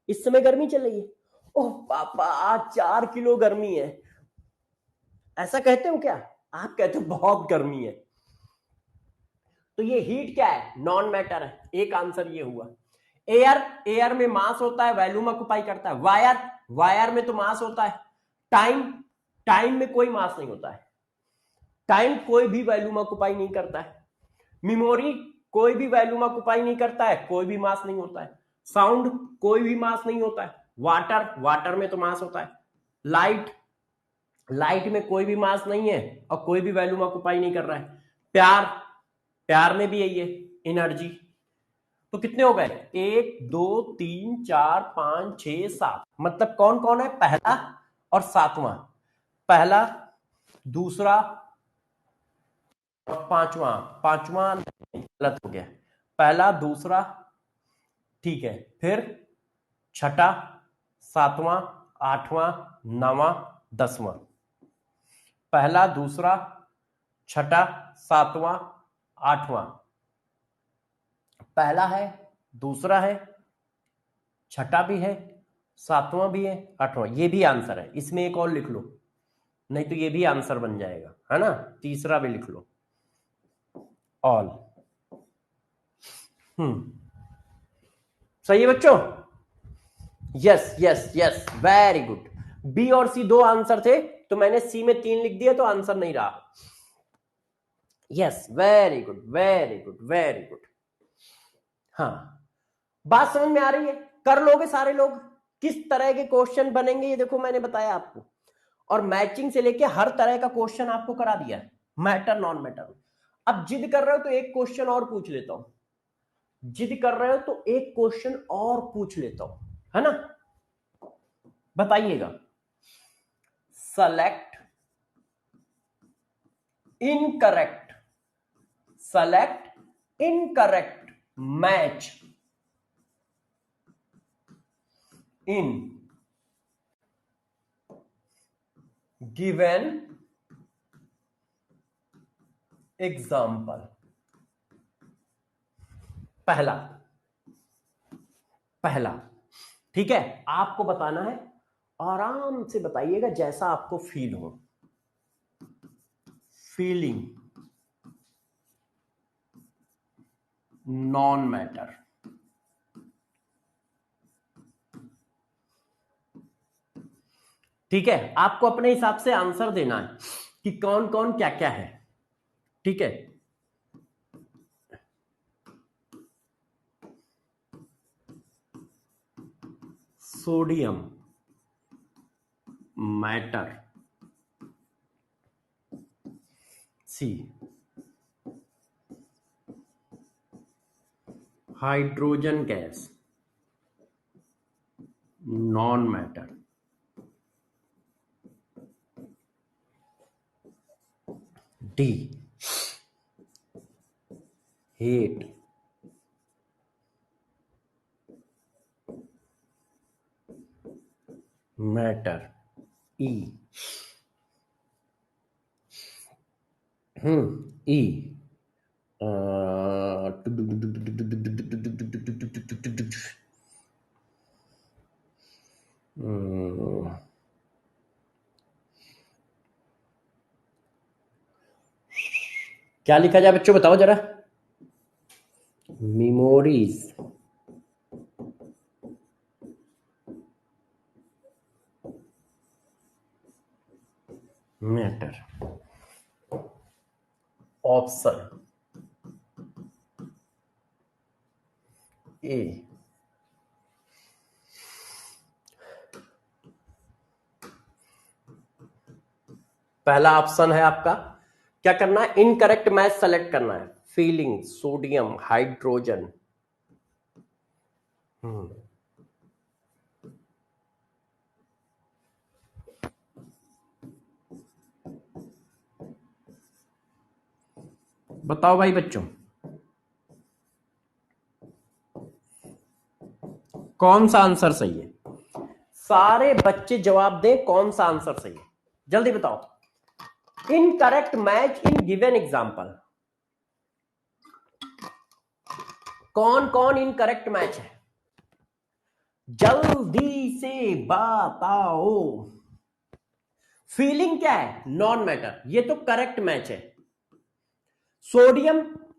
इस समय गर्मी चल रही है। ओह पापा आज 4 किलो गर्मी है, ऐसा कहते हो क्या? आप कहते हो बहुत गर्मी है। तो ये हीट क्या है? नॉन मैटर है। एक आंसर ये हुआ। एयर, एयर में मास होता है, वैल्यूम ऑक्युपाई करता है। वायर, वायर में तो मास होता है। टाइम, टाइम में कोई मास नहीं होता है, टाइम कोई भी वैल्यूम ऑक्युपाई नहीं करता है। मेमोरी, कोई भी वैल्यूम ऑक्युपाई नहीं करता है, कोई भी मास नहीं होता है। साउंड, कोई भी मास नहीं होता है। वाटर, वाटर में तो मास होता है। लाइट, लाइट में कोई भी मास नहीं है और कोई भी वैल्यूम ऑक्युपाई नहीं कर रहा है। प्यार, प्यार में भी यही है, एनर्जी। तो कितने हो गए? 1 2 3 4 5 6 7। मतलब कौन कौन है? पहला और सातवां, पहला, दूसरा और पांचवा। पांचवा गलत हो गया, पहला दूसरा, ठीक है, फिर छठा, सातवां, आठवां, नवां, दसवां। पहला, दूसरा, छठा, सातवां, आठवां। पहला है, दूसरा है, छठा भी है, सातवां भी है, आठवां। ये भी आंसर है। इसमें एक और लिख लो, नहीं तो ये भी आंसर बन जाएगा, है ना। तीसरा भी लिख लो, ऑल। सही है बच्चों? Yes yes yes, very good. B और सी दो आंसर थे, तो मैंने सी में 3 लिख दिया, तो आंसर नहीं रहा। Yes, very good very good very good. हाँ, बात समझ में आ रही है? कर लोगे सारे लोग? किस तरह के क्वेश्चन बनेंगे ये देखो, मैंने बताया आपको। और मैचिंग से लेके हर तरह का क्वेश्चन आपको करा दिया है, मैटर नॉन मैटर। अब जिद कर रहे हो तो एक क्वेश्चन और पूछ लेता हूं, जिद कर रहे हो तो एक क्वेश्चन और पूछ लेता हूं, है ना। बताइएगा, select incorrect, select incorrect match in given example. पहला पहला ठीक है, आपको बताना है, आराम से बताइएगा जैसा आपको फील हो। Feeling non matter. ठीक है, आपको अपने हिसाब से आंसर देना है कि कौन कौन क्या क्या है। ठीक है, sodium matter, C hydrogen gas non matter, D heat matter, E E क्या लिखा जाए बच्चों, बताओ जरा। Memories matter. ऑप्शन ए, पहला ऑप्शन है आपका। क्या करना है, इनकरेक्ट मैच सेलेक्ट करना है। Feeling sodium hydrogen. बताओ भाई बच्चों, कौन सा आंसर सही है? सारे बच्चे जवाब दें, कौन सा आंसर सही है, जल्दी बताओ। Incorrect match in given example. कौन कौन इनकरेक्ट मैच है, जल्दी से बताओ। फीलिंग क्या है, नॉन मैटर, ये तो करेक्ट मैच है। सोडियम,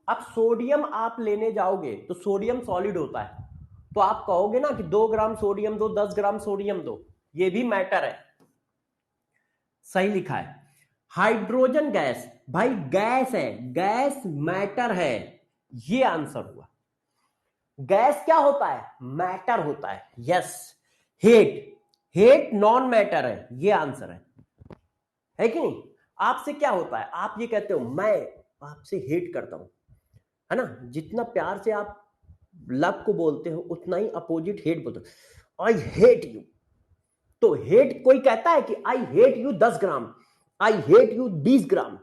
अब सोडियम आप लेने जाओगे तो सोडियम सॉलिड होता है, तो आप कहोगे ना कि 2 ग्राम सोडियम दो, 10 ग्राम सोडियम दो, ये भी मैटर है, सही लिखा है। हाइड्रोजन गैस, भाई गैस है, गैस मैटर है, ये आंसर हुआ। गैस क्या होता है, मैटर होता है, yes. Heat, heat non matter है, ये आंसर है कि नहीं? आपसे क्या होता है, आप ये कहते हो मैं आपसे हेट करता हूं, है ना? जितना प्यार से आप लव को बोलते हो उतना ही अपोजिट हेट बोलते हो, आई हेट यू। तो हेट कोई कहता है कि I hate you 10 gram, I hate you 20 gram,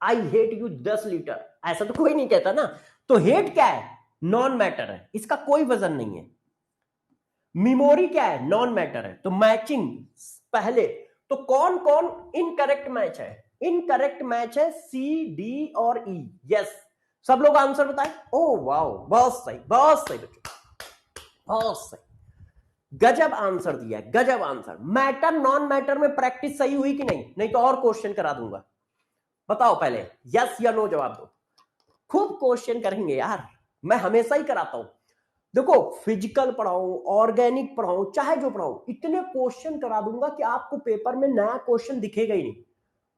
I hate you 10 litre, ऐसा तो कोई नहीं कहता ना। तो हेट क्या है, नॉन मैटर है, इसका कोई वजन नहीं है। मेमोरी क्या है, नॉन मैटर है। तो मैचिंग पहले, तो कौन कौन इनकरेक्ट मैच है? इनकरेक्ट मैच है सी, डी और ई, यस। सब लोग आंसर बताएं। ओ वाओ, बहुत सही, बहुत सही बच्चों, बहुत सही, गजब आंसर दिया है, गजब आंसर। मैटर नॉन मैटर में प्रैक्टिस सही हुई कि नहीं? नहीं तो और क्वेश्चन करा दूंगा। बताओ पहले, यस या नो जवाब दो। खूब क्वेश्चन करेंगे यार, मैं हमेशा ही कराता हूं। देखो, फिजिकल पढ़ाऊं, ऑर्गेनिक पढ़ाऊं, चाहे जो पढ़ाऊं, इतने क्वेश्चन करा दूंगा कि आपको पेपर में नया क्वेश्चन दिखेगा ही नहीं।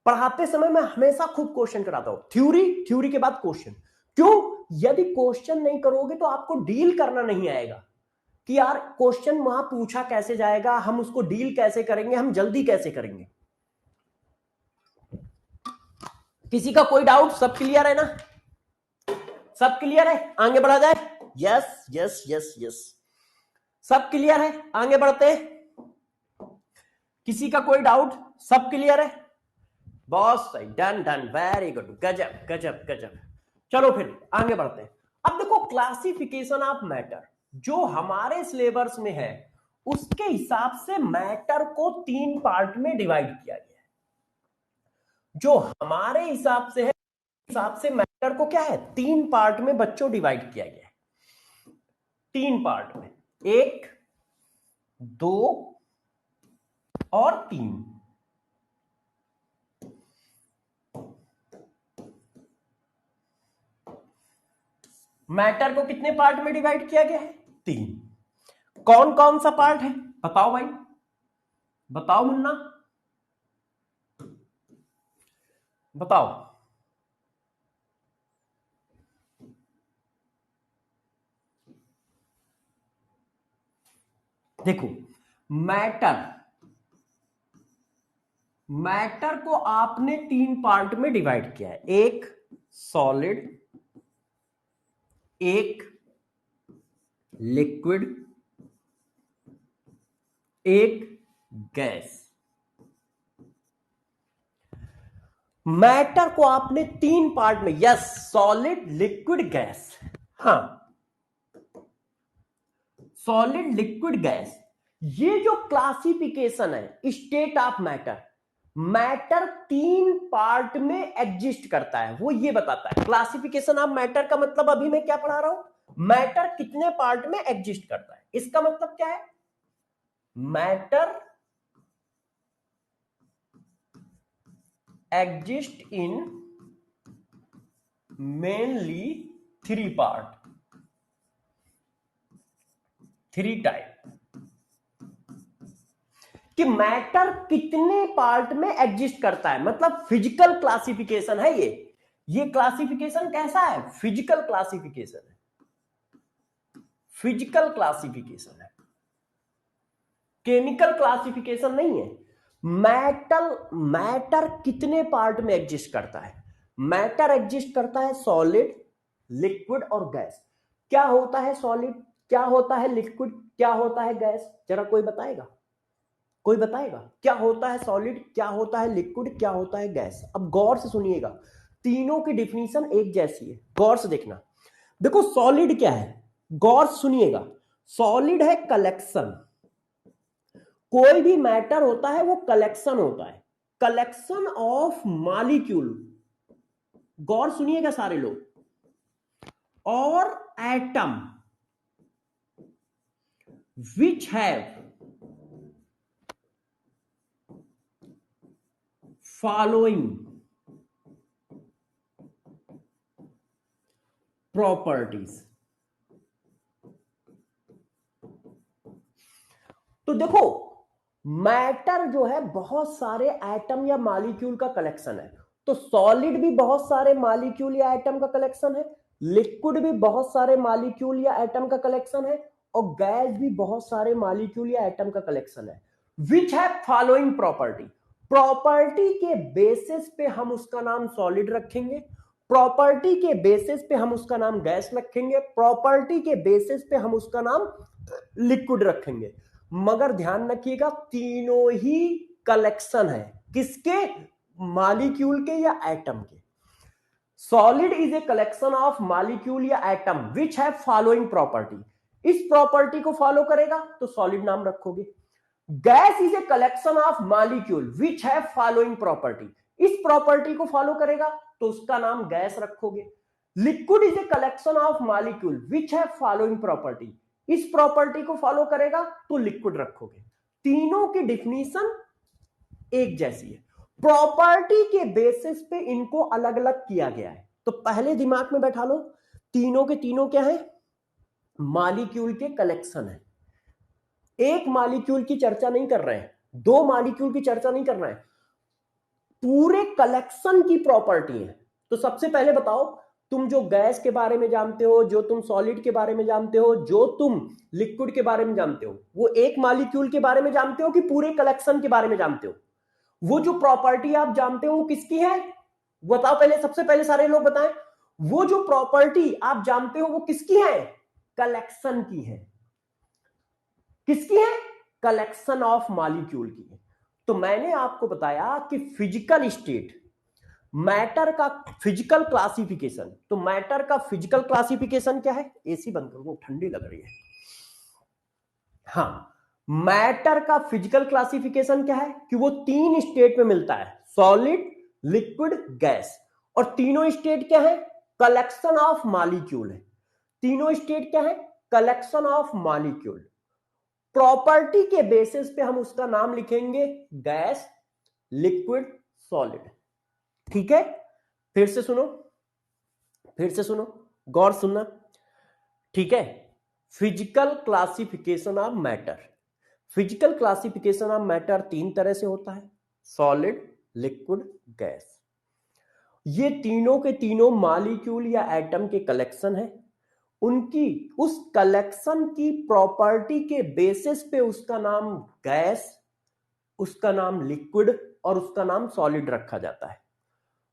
पढ़ाते समय मैं हमेशा खूब क्वेश्चन कराता हूं, थ्योरी, थ्योरी के बाद क्वेश्चन। क्यों? यदि क्वेश्चन नहीं करोगे तो आपको डील करना नहीं आएगा कि यार क्वेश्चन वहां पूछा कैसे जाएगा, हम उसको डील कैसे करेंगे, हम जल्दी कैसे करेंगे। किसी का कोई डाउट? सब क्लियर है ना? सब क्लियर है, आगे बढ़ा जाए। यस यस यस यस, सब क्लियर है, आगे बढ़ते हैं। किसी का कोई डाउट? सब क्लियर है? बहुत सही, डन डन, वेरी गुड, गजब गजब गजब। चलो फिर आगे बढ़ते हैं। अब देखो क्लासिफिकेशन ऑफ मैटर जो हमारे सिलेबस में है उसके हिसाब से मैटर को 3 पार्ट में डिवाइड किया गया है। जो हमारे हिसाब से है, हिसाब से मैटर को क्या है 3 पार्ट में बच्चों डिवाइड किया गया है। 3 पार्ट में, 1, 2 और 3। मैटर को कितने पार्ट में डिवाइड किया गया है 3। कौन कौन सा पार्ट है बताओ भाई, बताओ मुन्ना, बताओ। देखो मैटर, मैटर को आपने 3 पार्ट में डिवाइड किया है, एक सॉलिड, एक लिक्विड, एक गैस। मैटर को आपने 3 पार्ट में, यस, सॉलिड लिक्विड गैस, हाँ सॉलिड लिक्विड गैस। ये जो क्लासिफिकेशन है state of matter, matter 3 part में एग्जिस्ट करता है, वो ये बताता है। क्लासिफिकेशन ऑफ मैटर का मतलब अभी मैं क्या पढ़ा रहा हूं, मैटर कितने पार्ट में एग्जिस्ट करता है। इसका मतलब क्या है, matter exist in mainly 3 part, 3 type. कि मैटर कितने पार्ट में एग्जिस्ट करता है, मतलब फिजिकल क्लासिफिकेशन है ये क्लासिफिकेशन कैसा है, फिजिकल क्लासिफिकेशन है, फिजिकल क्लासिफिकेशन है, केमिकल क्लासिफिकेशन नहीं है। मैटर कितने पार्ट में एग्जिस्ट करता है, मैटर एग्जिस्ट करता है सॉलिड, लिक्विड और गैस। क्या होता है सॉलिड, क्या होता है लिक्विड, क्या होता है गैस, जरा कोई बताएगा, कोई बताएगा क्या होता है सॉलिड, क्या होता है लिक्विड, क्या होता है गैस। अब गौर से सुनिएगा, तीनों की डिफिनीशन एक जैसी है, गौर से देखना। देखो सॉलिड क्या है, गौर से सुनिएगा, सॉलिड है कलेक्शन, कोई भी मैटर होता है वो कलेक्शन होता है, कलेक्शन ऑफ मॉलिक्यूल, गौर सुनिएगा सारे लोग, और atom which have following properties. तो देखो मैटर जो है बहुत सारे एटम या मॉलिक्यूल का कलेक्शन है, तो सॉलिड भी बहुत सारे मॉलिक्यूल या एटम का कलेक्शन है, लिक्विड भी बहुत सारे मॉलिक्यूल या एटम का कलेक्शन है, और गैस भी बहुत सारे मॉलिक्यूल या एटम का कलेक्शन है। विच है फॉलोइंग प्रॉपर्टी, प्रॉपर्टी के बेसिस पे हम उसका नाम सॉलिड रखेंगे, प्रॉपर्टी के बेसिस पे हम उसका नाम गैस रखेंगे, प्रॉपर्टी के बेसिस पे हम उसका नाम लिक्विड रखेंगे। मगर ध्यान रखिएगा तीनों ही कलेक्शन है, किसके, मॉलिक्यूल के या एटम के। Solid is a collection of molecule या atom which have following property, इस प्रॉपर्टी को फॉलो करेगा तो सॉलिड नाम रखोगे। Gas is a collection of molecule which have following property, इस प्रॉपर्टी को फॉलो करेगा तो उसका नाम गैस रखोगे। Liquid is a collection of molecule which have following property, इस प्रॉपर्टी को फॉलो करेगा तो लिक्विड रखोगे। तीनों की डिफिनीशन एक जैसी है, प्रॉपर्टी के बेसिस पे इनको अलग अलग किया गया है। तो पहले दिमाग में बैठा लो, तीनों के तीनों क्या है, मॉलिक्यूल के कलेक्शन है। एक मॉलिक्यूल की चर्चा नहीं कर रहे हैं, 2 मॉलिक्यूल की चर्चा नहीं कर रहे हैं, पूरे कलेक्शन की प्रॉपर्टी है। तो सबसे पहले बताओ, तुम जो गैस के बारे में जानते हो, जो तुम सॉलिड के बारे में जानते हो, जो तुम लिक्विड के बारे में जानते हो, वो एक मॉलिक्यूल के बारे में जानते हो कि पूरे कलेक्शन के बारे में जानते हो। वो जो प्रॉपर्टी आप जानते हो वो किसकी है, बताओ पहले, सबसे पहले सारे लोग बताएं, वो जो प्रॉपर्टी आप जानते हो वो किसकी है, कलेक्शन की है। किसकी है, कलेक्शन ऑफ मॉलिक्यूल की है। तो मैंने आपको बताया कि फिजिकल स्टेट, मैटर का फिजिकल क्लासिफिकेशन, तो मैटर का फिजिकल क्लासिफिकेशन क्या है? एसी बंद कर दो, ठंडी लग रही है। हाँ, मैटर का फिजिकल क्लासिफिकेशन क्या है कि वो 3 स्टेट में मिलता है, सॉलिड, लिक्विड, गैस। और तीनों स्टेट क्या है? कलेक्शन ऑफ मॉलिक्यूल है। तीनों स्टेट क्या है? Collection of molecule. प्रॉपर्टी के बेसिस पे हम उसका नाम लिखेंगे गैस, लिक्विड, सॉलिड। ठीक है, फिर से सुनो, फिर से सुनो, गौर सुनना। ठीक है, physical classification of matter. Physical classification of matter 3 तरह से होता है, सॉलिड, लिक्विड, गैस। ये तीनों के तीनों मॉलिक्यूल या एटम के कलेक्शन है। उनकी उस कलेक्शन की प्रॉपर्टी के बेसिस पे उसका नाम गैस, उसका नाम लिक्विड और उसका नाम सॉलिड रखा जाता है।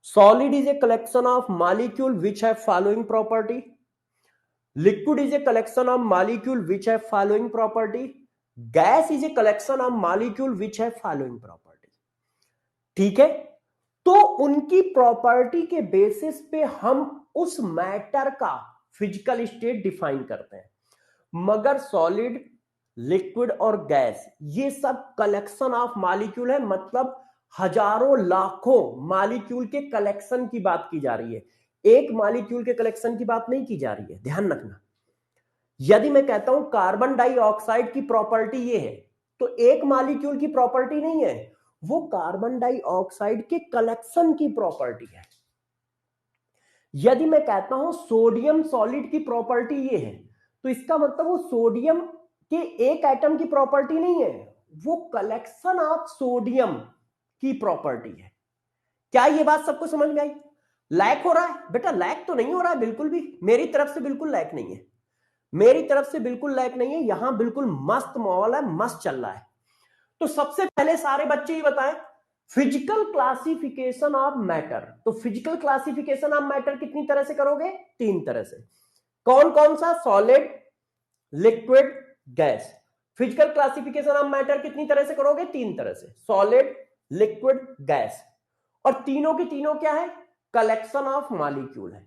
Solid is a collection of molecule which have following property, liquid is a collection of molecule which have following property, gas is a collection of molecule which have following property। ठीक है, तो उनकी प्रॉपर्टी के बेसिस पे हम उस मैटर का फिजिकल स्टेट डिफाइन करते हैं। मगर सॉलिड, लिक्विड और गैस ये सब कलेक्शन ऑफ मॉलिक्यूल है, मतलब हजारों लाखों मॉलिक्यूल के कलेक्शन की बात की जा रही है, एक मॉलिक्यूल के कलेक्शन की बात नहीं की जा रही है, ध्यान रखना। यदि मैं कहता हूं कार्बन डाइऑक्साइड की प्रॉपर्टी ये है, तो एक मॉलिक्यूल की प्रॉपर्टी नहीं है, वो कार्बन डाइऑक्साइड के कलेक्शन की प्रॉपर्टी है। यदि मैं कहता हूं सोडियम सॉलिड की प्रॉपर्टी ये है, तो इसका मतलब वो सोडियम के एक एटम की प्रॉपर्टी नहीं है, वो कलेक्शन ऑफ सोडियम की प्रॉपर्टी है। क्या ये बात सबको समझ में आई? लैक हो रहा है बेटा? लैक तो नहीं हो रहा है बिल्कुल भी, मेरी तरफ से बिल्कुल लैक नहीं है, मेरी तरफ से बिल्कुल लैक नहीं है, यहां बिल्कुल मस्त माहौल है, मस्त चल रहा है। तो सबसे पहले सारे बच्चे ही बताएं फिजिकल क्लासिफिकेशन ऑफ मैटर। तो फिजिकल क्लासिफिकेशन ऑफ मैटर कितनी तरह से करोगे? 3 तरह से। कौन कौन सा? Solid, liquid, gas. Physical classification of matter कितनी तरह से करोगे? 3 तरह से, सॉलिड, लिक्विड, गैस। और तीनों की तीनों क्या है? कलेक्शन ऑफ मॉलिक्यूल है,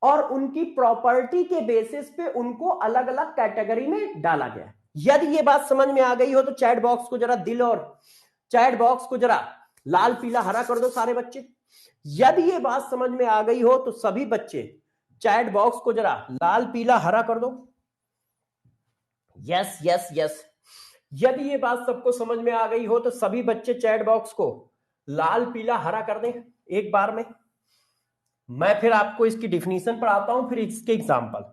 और उनकी प्रॉपर्टी के बेसिस पे उनको अलग अलग कैटेगरी में डाला गया। यदि ये बात समझ में आ गई हो तो चैट बॉक्स को जरा दिल और चैट बॉक्स को जरा लाल पीला हरा कर दो सारे बच्चे। यदि ये बात समझ में आ गई हो तो सभी बच्चे चैट बॉक्स को जरा लाल पीला हरा कर दो। Yes yes yes. यदि ये बात सबको समझ में आ गई हो तो सभी बच्चे चैट बॉक्स को लाल पीला हरा कर दें एक बार में। मैं फिर आपको इसकी डिफिनीशन पढ़ाता हूं, फिर इसके एग्जांपल।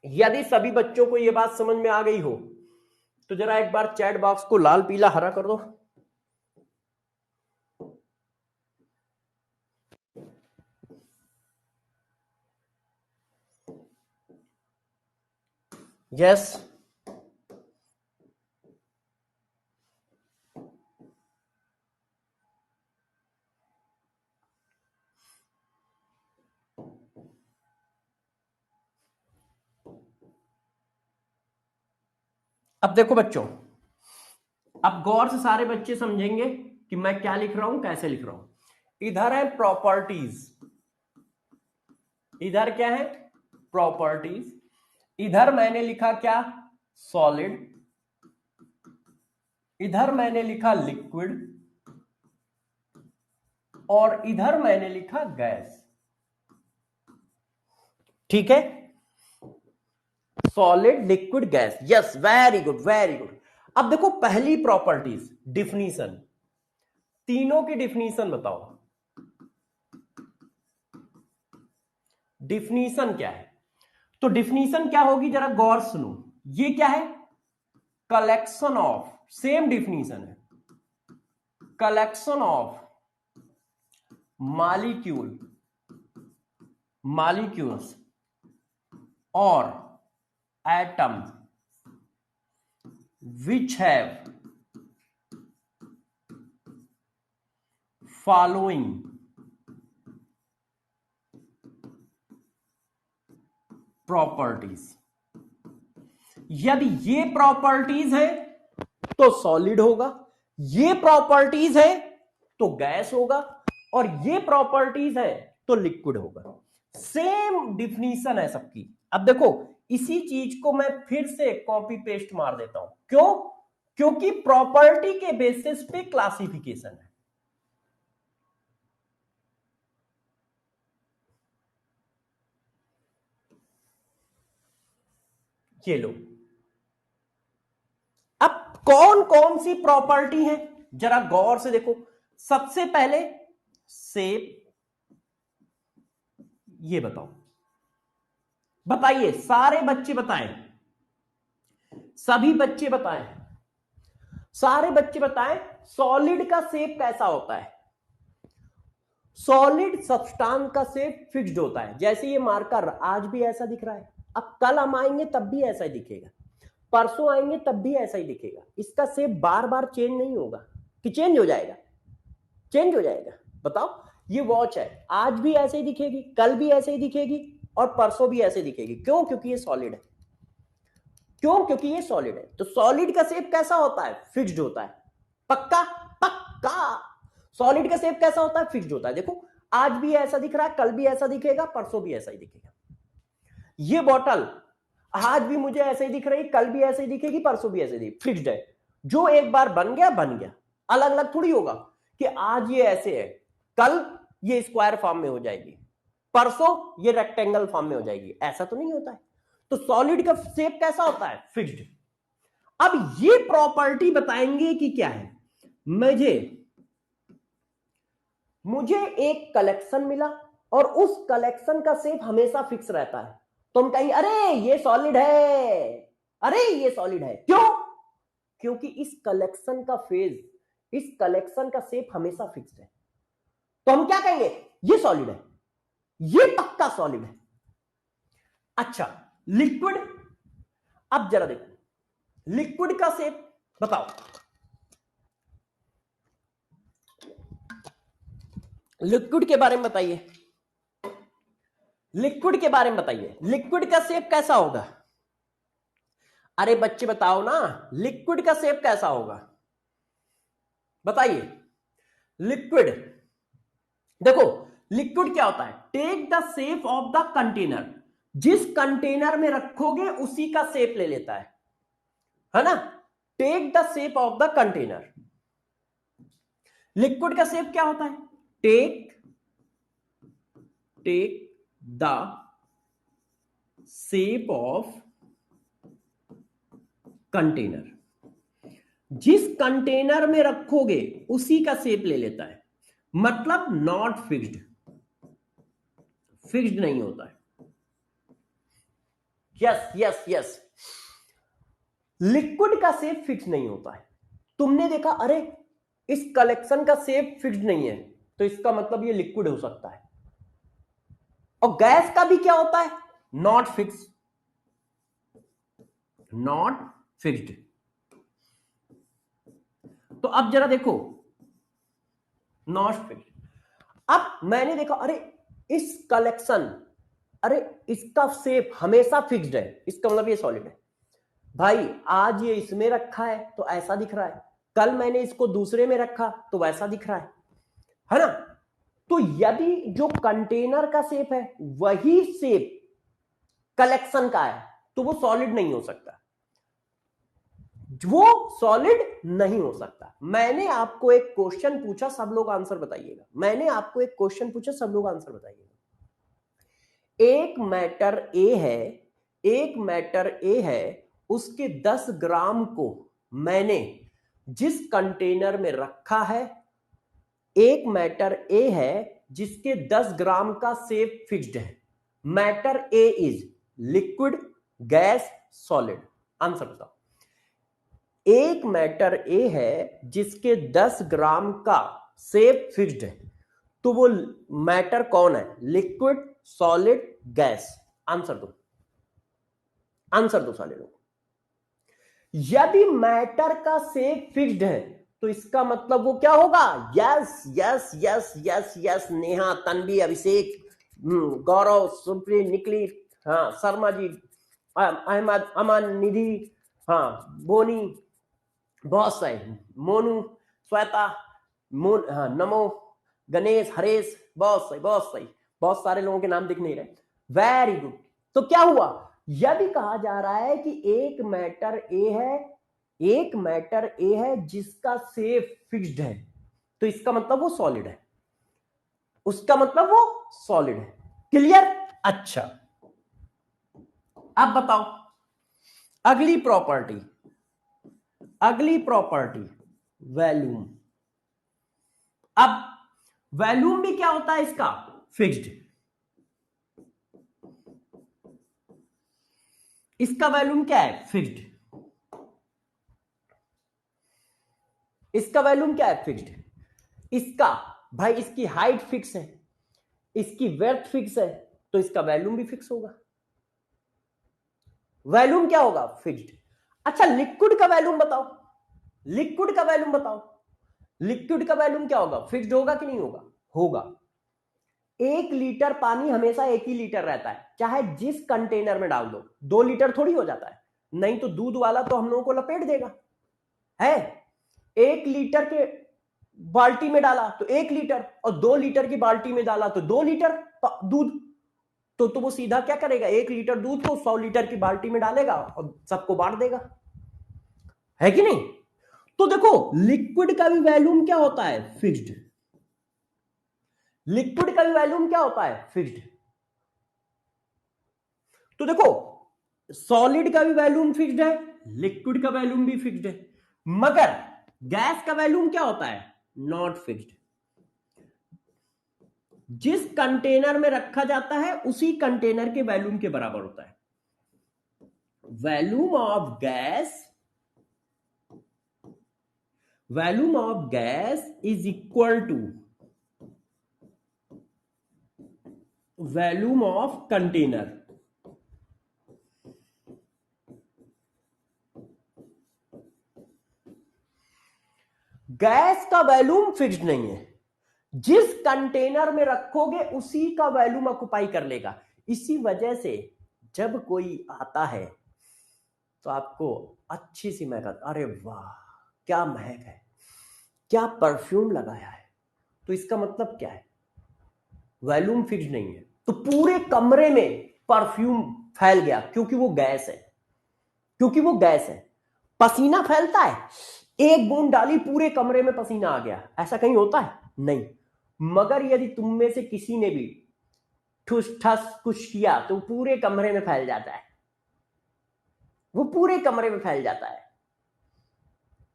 यदि सभी बच्चों को यह बात समझ में आ गई हो तो जरा एक बार चैट बॉक्स को लाल पीला हरा कर दो। यस। अब देखो बच्चों, अब गौर से सारे बच्चे समझेंगे कि मैं क्या लिख रहा हूं, कैसे लिख रहा हूं। इधर है प्रॉपर्टीज, इधर क्या है? प्रॉपर्टीज। इधर मैंने लिखा क्या? सॉलिड। इधर मैंने लिखा लिक्विड, और इधर मैंने लिखा गैस। ठीक है, solid, liquid, gas. Yes, very good very good. अब देखो पहली प्रॉपर्टीज, डिफिनीशन। तीनों की डिफिनीशन बताओ। डिफिनीशन क्या है? तो डिफिनीशन क्या होगी जरा गौर सुनो। ये क्या है? कलेक्शन ऑफ, सेम डिफिनीशन है, कलेक्शन ऑफ मॉलिक्यूल, मॉलिक्यूल्स और atom which have following properties. यदि ये प्रॉपर्टीज है तो सॉलिड होगा, ये प्रॉपर्टीज है तो गैस होगा, और ये प्रॉपर्टीज है तो लिक्विड होगा। सेम डिफिनीशन है सबकी। अब देखो इसी चीज को मैं फिर से कॉपी पेस्ट मार देता हूं। क्यों? क्योंकि प्रॉपर्टी के बेसिस पे क्लासिफिकेशन है। ये लो, अब कौन कौन सी प्रॉपर्टी है जरा गौर से देखो। सबसे पहले शेप, ये बताओ, बताइए सारे बच्चे बताएं, सभी बच्चे बताएं, सारे बच्चे बताएं सॉलिड का शेप कैसा होता है। सॉलिड सब्सटेंस का शेप फिक्स्ड होता है। जैसे ये मार्कर आज भी ऐसा दिख रहा है, अब कल हम आएंगे तब भी ऐसा ही दिखेगा, परसों आएंगे तब भी ऐसा ही दिखेगा। इसका शेप बार बार चेंज नहीं होगा कि चेंज हो जाएगा, चेंज हो जाएगा। बताओ, ये वॉच है, आज भी ऐसे ही दिखेगी, कल भी ऐसे ही दिखेगी, और परसों भी ऐसे दिखेगी। क्यों? क्योंकि ये सॉलिड है। क्यों? क्योंकि ये सॉलिड है। तो सॉलिड का शेप कैसा होता है? फिक्स्ड होता है। पक्का? पक्का। सॉलिड का शेप कैसा होता है? फिक्स्ड होता है। देखो आज भी ऐसा दिख रहा है, कल भी ऐसा दिखेगा, परसों भी ऐसा ही दिखेगा। ये बॉटल आज भी मुझे ऐसे ही दिख रही, कल भी ऐसे ही दिखेगी, परसों भी ऐसे दिखेगी, फिक्स्ड है। जो एक बार बन गया बन गया, अलग अलग थोड़ी होगा कि आज ये ऐसे है, कल ये स्क्वायर फॉर्म में हो जाएगी, परसों ये रेक्टेंगल फॉर्म में हो जाएगी। ऐसा तो नहीं होता है। तो सॉलिड का शेप कैसा होता है? फिक्स्ड। अब ये प्रॉपर्टी बताएंगे कि क्या है। मुझे एक कलेक्शन मिला और उस कलेक्शन का शेप हमेशा फिक्स रहता है, तो हम कहेंगे अरे ये सॉलिड है, अरे ये सॉलिड है। क्यों? क्योंकि इस कलेक्शन का फेज, इस कलेक्शन का शेप हमेशा फिक्स्ड है। तो हम क्या कहेंगे? ये सॉलिड है, ये पक्का सॉलिड है। अच्छा, लिक्विड। अब जरा देखो लिक्विड का शेप बताओ। लिक्विड के बारे में बताइए, लिक्विड के बारे में बताइए, लिक्विड का शेप कैसा होगा? अरे बच्चे बताओ ना, लिक्विड का शेप कैसा होगा बताइए। लिक्विड, देखो लिक्विड क्या होता है? Take the shape of the container, जिस कंटेनर में रखोगे उसी का शेप ले लेता है ना। Take the shape of the container. Liquid का शेप क्या होता है? Take the shape of container, जिस कंटेनर में रखोगे उसी का शेप ले लेता है। मतलब नॉट फिक्स्ड, फिक्स्ड नहीं होता है। यस यस यस, लिक्विड का शेप फिक्स नहीं होता है। तुमने देखा अरे इस कलेक्शन का शेप फिक्स्ड नहीं है, तो इसका मतलब ये लिक्विड हो सकता है। और गैस का भी क्या होता है? Not fix, not fixed. तो अब जरा देखो, नॉट फिक्स्ड। अब मैंने देखा अरे इस कलेक्शन, अरे इसका शेप हमेशा फिक्स्ड है, इसका मतलब ये सॉलिड है। भाई आज ये इसमें रखा है तो ऐसा दिख रहा है, कल मैंने इसको दूसरे में रखा तो वैसा दिख रहा है ना। तो यदि जो कंटेनर का शेप है वही शेप कलेक्शन का है तो वो सॉलिड नहीं हो सकता, वो सॉलिड नहीं हो सकता। मैंने आपको एक क्वेश्चन पूछा, सब लोग आंसर बताइएगा। मैंने आपको एक क्वेश्चन पूछा, सब लोग आंसर बताइएगा। एक मैटर ए है, एक मैटर ए है, उसके 10 ग्राम को मैंने जिस कंटेनर में रखा है, एक मैटर ए है जिसके 10 ग्राम का शेप फिक्स्ड है। Matter A is liquid, gas, solid. Answer बताओ। एक मैटर ए है जिसके 10 ग्राम का शेप फिक्स्ड है, तो वो मैटर कौन है? Liquid, solid, gas. आंसर दो, आंसर दो सारे लोग। यदि मैटर का शेप फिक्स्ड है तो इसका मतलब वो क्या होगा? Yes yes yes yes yes, Neha, Tanvi, Abhishek, Gaurav, Supri, निकली, हाँ, शर्मा जी, अहमद, अमन, निधि, हाँ, बोनी, बहुत सही। मोनू, श्वेता, हाँ, नमो, गणेश, हरेश, बहुत सही बहुत सही। बहुत सारे लोगों के नाम दिख नहीं रहे। Very good. तो क्या हुआ, यह भी कहा जा रहा है कि एक मैटर ए है जिसका शेप फिक्स्ड है, तो इसका मतलब वो सॉलिड है, उसका मतलब वो सॉलिड है। क्लियर? अच्छा, अब बताओ अगली प्रॉपर्टी, वैल्यूम। अब वैल्यूम भी क्या होता है इसका, फिक्स्ड। इसका वैल्यूम क्या है, फिक्स्ड। इसका वैल्यूम क्या है, फिक्स्ड। इसका भाई, इसकी हाइट फिक्स है, इसकी वेड्थ फिक्स है, तो इसका वैल्यूम भी फिक्स होगा। वैल्यूम क्या होगा, फिक्स्ड। अच्छा, लिक्विड का वैल्यूम बताओ, लिक्विड का वैल्यूम बताओ। लिक्विड का वैल्यूम क्या होगा, फिक्स्ड होगा कि नहीं होगा, होगा। 1 लीटर पानी हमेशा 1 ही लीटर रहता है, चाहे जिस कंटेनर में डाल दो। 2 लीटर थोड़ी हो जाता है, नहीं तो दूध वाला तो हम लोगों को लपेट देगा, है। 1 लीटर के बाल्टी में डाला तो 1 लीटर, और 2 लीटर की बाल्टी में डाला तो 2 लीटर दूध। तो वो सीधा क्या करेगा, 1 लीटर दूध को 100 लीटर की बाल्टी में डालेगा और सबको बांट देगा, है कि नहीं। तो देखो, लिक्विड का भी वैल्यूम क्या होता है, फिक्स्ड। लिक्विड का भी वैल्यूम क्या होता है, फिक्स्ड। तो देखो, सॉलिड का भी वैल्यूम फिक्स्ड है, लिक्विड का वैल्यूम भी फिक्स्ड है, मगर गैस का वैल्यूम क्या होता है, नॉट फिक्स्ड। जिस कंटेनर में रखा जाता है उसी कंटेनर के वैल्यूम के बराबर होता है। Volume of gas is equal to volume of container. Gas का वैल्यूम फिक्स्ड नहीं है, जिस कंटेनर में रखोगे उसी का वैल्यूम ऑक्युपाई कर लेगा। इसी वजह से जब कोई आता है तो आपको अच्छी सी महक, अरे वाह क्या महक है, क्या परफ्यूम लगाया है, तो इसका मतलब क्या है, वॉल्यूम फिक्स नहीं है। तो पूरे कमरे में परफ्यूम फैल गया, क्योंकि वो गैस है, पसीना फैलता है, एक बूंद डाली पूरे कमरे में पसीना आ गया, ऐसा कहीं होता है, नहीं। मगर यदि तुम में से किसी ने भी ठुस ठस कुछ किया तो पूरे कमरे में फैल जाता है, वो पूरे कमरे में फैल जाता है।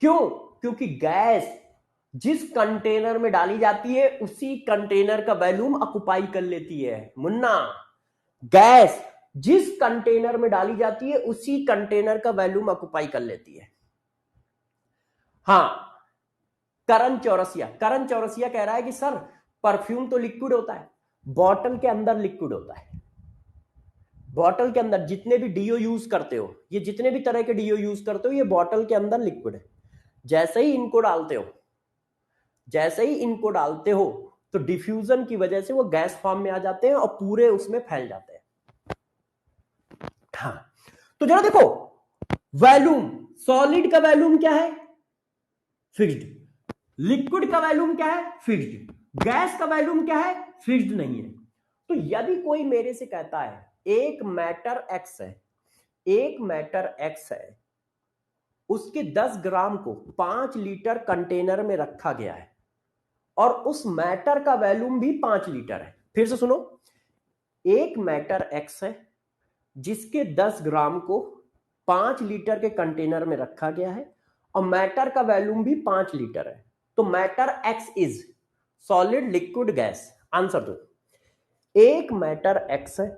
क्यों? क्योंकि गैस जिस कंटेनर में डाली जाती है उसी कंटेनर का वैल्यूम ऑक्युपाई कर लेती है। मुन्ना, गैस जिस कंटेनर में डाली जाती है उसी कंटेनर का वैल्यूम ऑक्युपाई कर लेती है। हाँ, करण चौरसिया कह रहा है कि सर परफ्यूम तो लिक्विड होता है, बॉटल के अंदर लिक्विड होता है। बॉटल के अंदर जितने भी डीओ यूज करते हो, ये जितने भी तरह के डीओ यूज करते हो, ये बॉटल के अंदर लिक्विड है। जैसे ही इनको डालते हो तो डिफ्यूजन की वजह से वो गैस फॉर्म में आ जाते हैं और पूरे उसमें फैल जाते हैं। हाँ, तो जरा देखो, वैल्यूम, सॉलिड का वैल्यूम क्या है, फिक्स्ड। लिक्विड का वैल्यूम क्या है, फिक्स्ड। गैस का वैल्यूम क्या है, फिक्स्ड नहीं है। तो यदि कोई मेरे से कहता है एक मैटर एक्स है, उसके 10 ग्राम को 5 लीटर कंटेनर में रखा गया है और उस मैटर का वैल्यूम भी 5 लीटर है। फिर से सुनो, एक मैटर एक्स है जिसके 10 ग्राम को 5 लीटर के कंटेनर में रखा गया है और मैटर का वैल्यूम भी 5 लीटर है। तो matter x is solid, liquid, gas. Answer दो। एक मैटर एक्स है,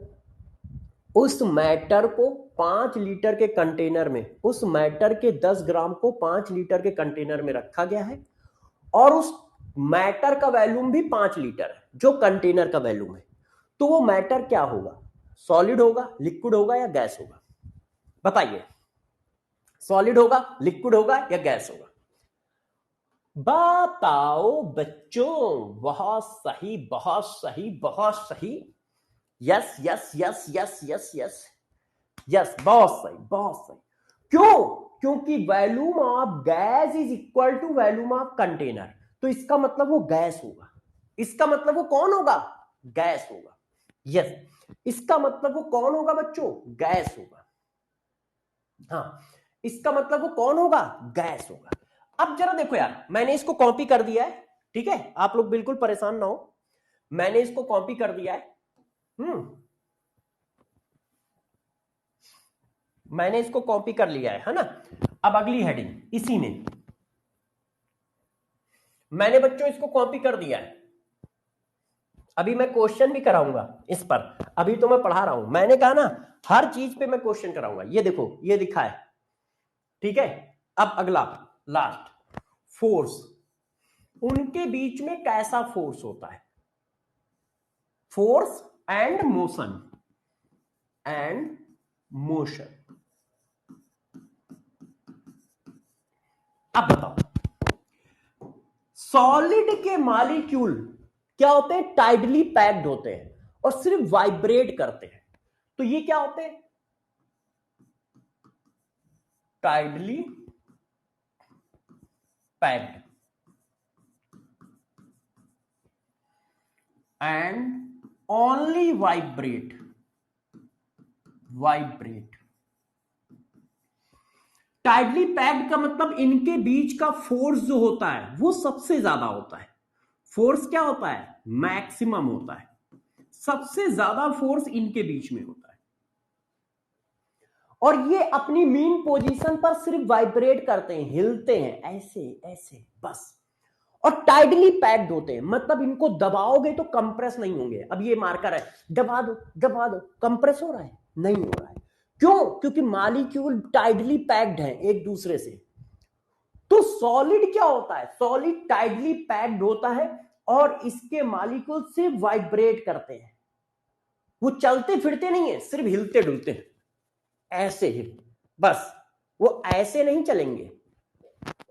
उस मैटर को 5 लीटर के कंटेनर में, उस मैटर के 10 ग्राम को 5 लीटर के कंटेनर में रखा गया है और उस मैटर का वैल्यूम भी 5 लीटर है, जो कंटेनर का वैल्यूम है। तो वो मैटर क्या होगा, सॉलिड होगा, लिक्विड होगा या गैस होगा, बताइए। सॉलिड होगा, लिक्विड होगा या गैस होगा, बताओ बच्चों। बहुत सही, बहुत सही, बहुत सही। Yes yes yes yes yes yes yes, बहुत सही, बहुत सही। क्यों? क्योंकि volume of gas is equal to volume of container, तो इसका मतलब वो गैस होगा। इसका मतलब वो कौन होगा? गैस होगा। यस, इसका मतलब वो कौन होगा बच्चों? गैस होगा। हाँ, इसका मतलब वो कौन होगा? गैस होगा। अब जरा देखो यार, मैंने इसको कॉपी कर दिया है, ठीक है, आप लोग बिल्कुल परेशान ना हो, मैंने इसको कॉपी कर दिया है। मैंने इसको कॉपी कर लिया है ना। अब अगली हेडिंग इसी में मैंने बच्चों इसको कॉपी कर दिया है। अभी मैं क्वेश्चन भी कराऊंगा इस पर, अभी तो मैं पढ़ा रहा हूं, मैंने कहा ना हर चीज पे मैं क्वेश्चन कराऊंगा। ये देखो, ये लिखा है, ठीक है। अब अगला लास्ट, फोर्स, उनके बीच में कैसा फोर्स होता है? Force and motion, and motion. अब बताओ, सॉलिड के मॉलिक्यूल क्या होते हैं? टाइडली पैक्ड होते हैं और सिर्फ वाइब्रेट करते हैं। तो ये क्या होते हैं? Tidally packed and only vibrate. Tidally packed का मतलब इनके बीच का फोर्स जो होता है वो सबसे ज्यादा होता है। फोर्स क्या होता है? मैक्सिमम होता है। सबसे ज्यादा फोर्स इनके बीच में होता है और ये अपनी मीन पोजीशन पर सिर्फ वाइब्रेट करते हैं, हिलते हैं, ऐसे ऐसे बस। और टाइडली पैक्ड होते हैं, मतलब इनको दबाओगे तो कंप्रेस नहीं होंगे। अब ये मार्कर है, दबा दो दबा दो, कंप्रेस हो रहा है? नहीं हो रहा है। क्यों? क्योंकि मॉलिक्यूल टाइडली पैक्ड है एक दूसरे से। तो सॉलिड क्या होता है? सॉलिड टाइडली पैक्ड होता है और इसके मॉलिक्यूल सिर्फ वाइब्रेट करते हैं, वो चलते फिरते नहीं है, सिर्फ हिलते डुलते हैं, ऐसे ही बस। वो ऐसे नहीं चलेंगे,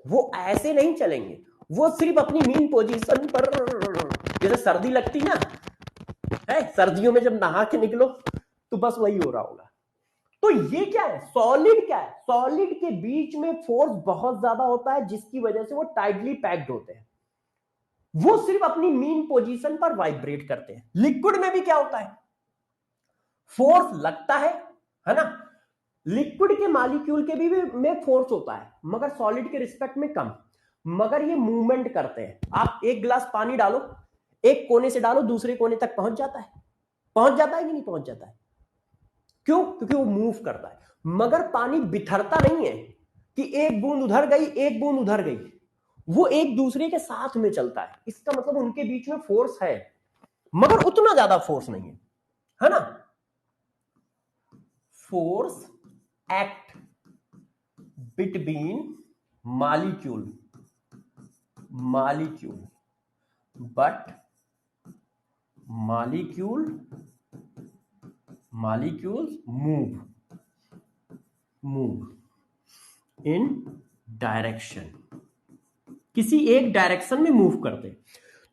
वो ऐसे नहीं चलेंगे, वो सिर्फ अपनी मीन पोजीशन पर। जैसे सर्दी लगती ना है, सर्दियों में जब नहा के निकलो तो बस वही हो रहा होगा। तो ये क्या है? सॉलिड क्या है? सॉलिड के बीच में फोर्स बहुत ज्यादा होता है जिसकी वजह से वो टाइटली पैक्ड होते हैं, वो सिर्फ अपनी मीन पोजीशन पर वाइब्रेट करते हैं। लिक्विड में भी क्या होता है? फोर्स लगता है ना। लिक्विड के मॉलिक्यूल के भी में फोर्स होता है मगर सॉलिड के रिस्पेक्ट में कम, मगर ये मूवमेंट करते हैं। आप एक गिलास पानी डालो, एक कोने से डालो दूसरे कोने तक पहुंच जाता है, पहुंच जाता है कि नहीं पहुंच जाता है? क्यों? क्योंकि वो मूव करता है। मगर पानी बिथरता नहीं है कि एक बूंद उधर गई एक बूंद उधर गई, वो एक दूसरे के साथ में चलता है। इसका मतलब उनके बीच में फोर्स है मगर उतना ज्यादा फोर्स नहीं है ना। Force act between molecule but molecules move in direction, किसी एक डायरेक्शन में मूव करते हैं।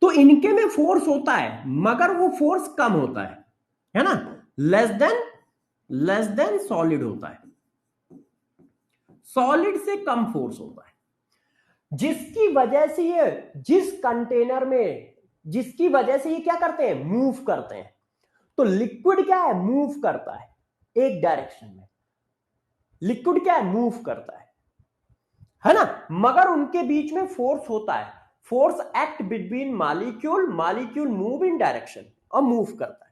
तो इनके में फोर्स होता है मगर वो फोर्स कम होता है ना, लेस देन सॉलिड होता है। सॉलिड से कम फोर्स होता है जिसकी वजह से ये जिस कंटेनर में, जिसकी वजह से ये क्या करते हैं? मूव करते हैं। तो लिक्विड क्या है? मूव करता है एक डायरेक्शन में। लिक्विड क्या है? मूव करता है ना, मगर उनके बीच में फोर्स होता है। Force act between molecule move in direction और मूव करता है।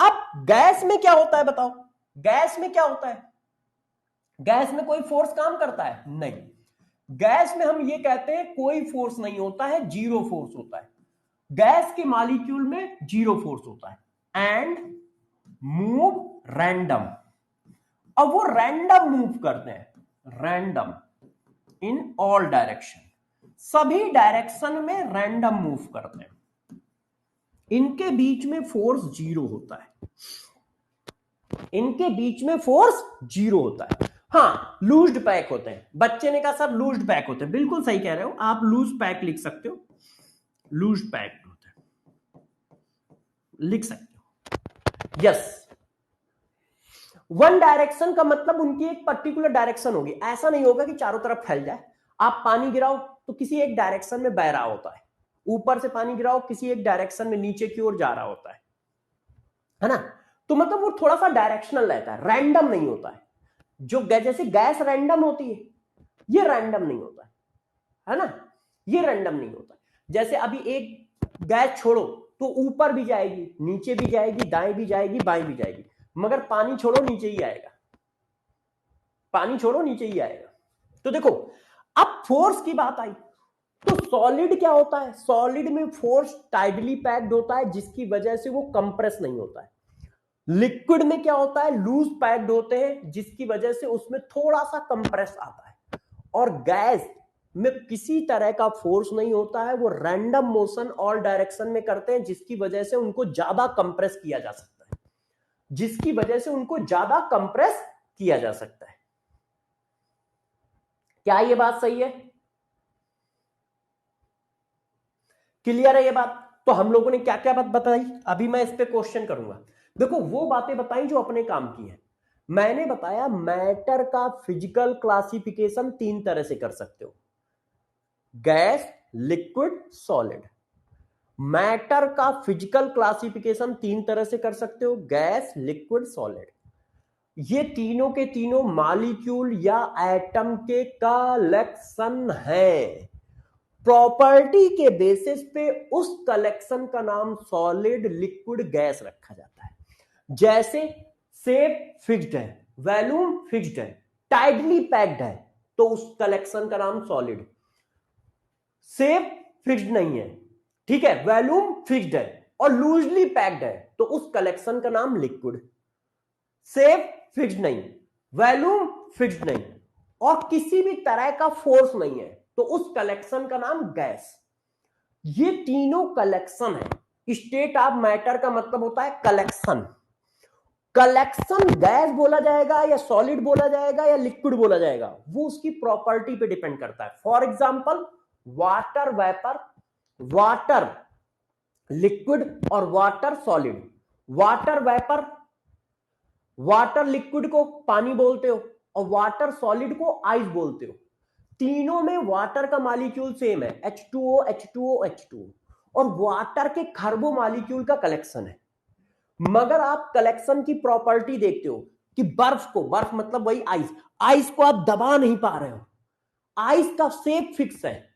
अब गैस में क्या होता है बताओ? गैस में क्या होता है? गैस में कोई फोर्स काम करता है? नहीं। गैस में हम ये कहते हैं कोई फोर्स नहीं होता है, जीरो फोर्स होता है। गैस के मॉलिक्यूल में जीरो फोर्स होता है एंड मूव रैंडम। अब वो रैंडम मूव करते हैं, रैंडम इन ऑल डायरेक्शन, सभी डायरेक्शन में रैंडम मूव करते हैं। इनके बीच में फोर्स जीरो होता है, इनके बीच में फोर्स जीरो होता है। हाँ, लूज्ड पैक होते हैं। बच्चे ने कहा सर लूज्ड पैक होते हैं, बिल्कुल सही कह रहे हो आप, लूज पैक लिख सकते हो, लूज्ड पैक होते हैं लिख सकते हो, यस। वन डायरेक्शन का मतलब उनकी एक पर्टिकुलर डायरेक्शन होगी, ऐसा नहीं होगा कि चारों तरफ फैल जाए। आप पानी गिराओ तो किसी एक डायरेक्शन में बह रहा होता है, ऊपर से पानी गिराओ किसी एक डायरेक्शन में नीचे की ओर जा रहा होता है ना। तो मतलब वो थोड़ा सा डायरेक्शनल रहता है, रैंडम नहीं होता है। जो जैसे गैस रैंडम होती है, ये रैंडम नहीं होता है ना, ये रैंडम नहीं होता। जैसे अभी एक गैस छोड़ो तो ऊपर भी जाएगी, नीचे भी जाएगी, दाएं भी जाएगी, बाएं भी जाएगी, मगर पानी छोड़ो नीचे ही आएगा, पानी छोड़ो नीचे ही आएगा। तो देखो, अब फोर्स की बात आई तो सॉलिड क्या होता है, सॉलिड में फोर्स टाइडली पैक्ड होता है जिसकी वजह से वो कंप्रेस नहीं होता है। लिक्विड में क्या होता है, लूज पैक्ड होते हैं जिसकी वजह से उसमें थोड़ा सा कंप्रेस आता है। और गैस में किसी तरह का फोर्स नहीं होता है, वो रैंडम मोशन ऑल डायरेक्शन में करते हैं जिसकी वजह से उनको ज्यादा कंप्रेस किया जा सकता है, जिसकी वजह से उनको ज्यादा कंप्रेस किया जा सकता है। क्या ये बात सही है, क्लियर है ये बात? तो हम लोगों ने क्या क्या बात बताई, अभी मैं इस पे क्वेश्चन करूंगा। देखो वो बातें बताई जो अपने काम की है। मैंने बताया मैटर का फिजिकल क्लासिफिकेशन तीन तरह से कर सकते हो, गैस, लिक्विड, सॉलिड। मैटर का फिजिकल क्लासिफिकेशन तीन तरह से कर सकते हो, गैस, लिक्विड, सॉलिड। ये तीनों के तीनों मॉलिक्यूल या एटम के कलेक्शन है। प्रॉपर्टी के बेसिस पे उस कलेक्शन का नाम सॉलिड, लिक्विड, गैस रखा जाता है। जैसे शेप फिक्स्ड है, वॉल्यूम फिक्स्ड है, टाइटली पैक्ड है, तो उस कलेक्शन का नाम सॉलिड। शेप फिक्स्ड नहीं है, ठीक है, वॉल्यूम फिक्स्ड है और लूजली पैक्ड है, तो उस कलेक्शन का नाम लिक्विड। शेप फिक्स्ड नहीं, वॉल्यूम फिक्स्ड नहीं और किसी भी तरह का फोर्स नहीं है, तो उस कलेक्शन का नाम गैस। ये तीनों कलेक्शन है। स्टेट ऑफ मैटर का मतलब होता है कलेक्शन। कलेक्शन गैस बोला जाएगा या सॉलिड बोला जाएगा या लिक्विड बोला जाएगा, वो उसकी प्रॉपर्टी पे डिपेंड करता है। For example water vapour, water liquid और water solid. Water vapour, water liquid को पानी बोलते हो और वाटर सॉलिड को आइस बोलते हो। तीनों में वाटर का मॉलिक्यूल सेम है, H2O H2O H2O, और वाटर के खरबों मॉलिक्यूल का कलेक्शन है। मगर आप कलेक्शन की प्रॉपर्टी देखते हो कि बर्फ को, बर्फ मतलब वही आइस, आइस को आप दबा नहीं पा रहे हो, आइस का शेप फिक्स है,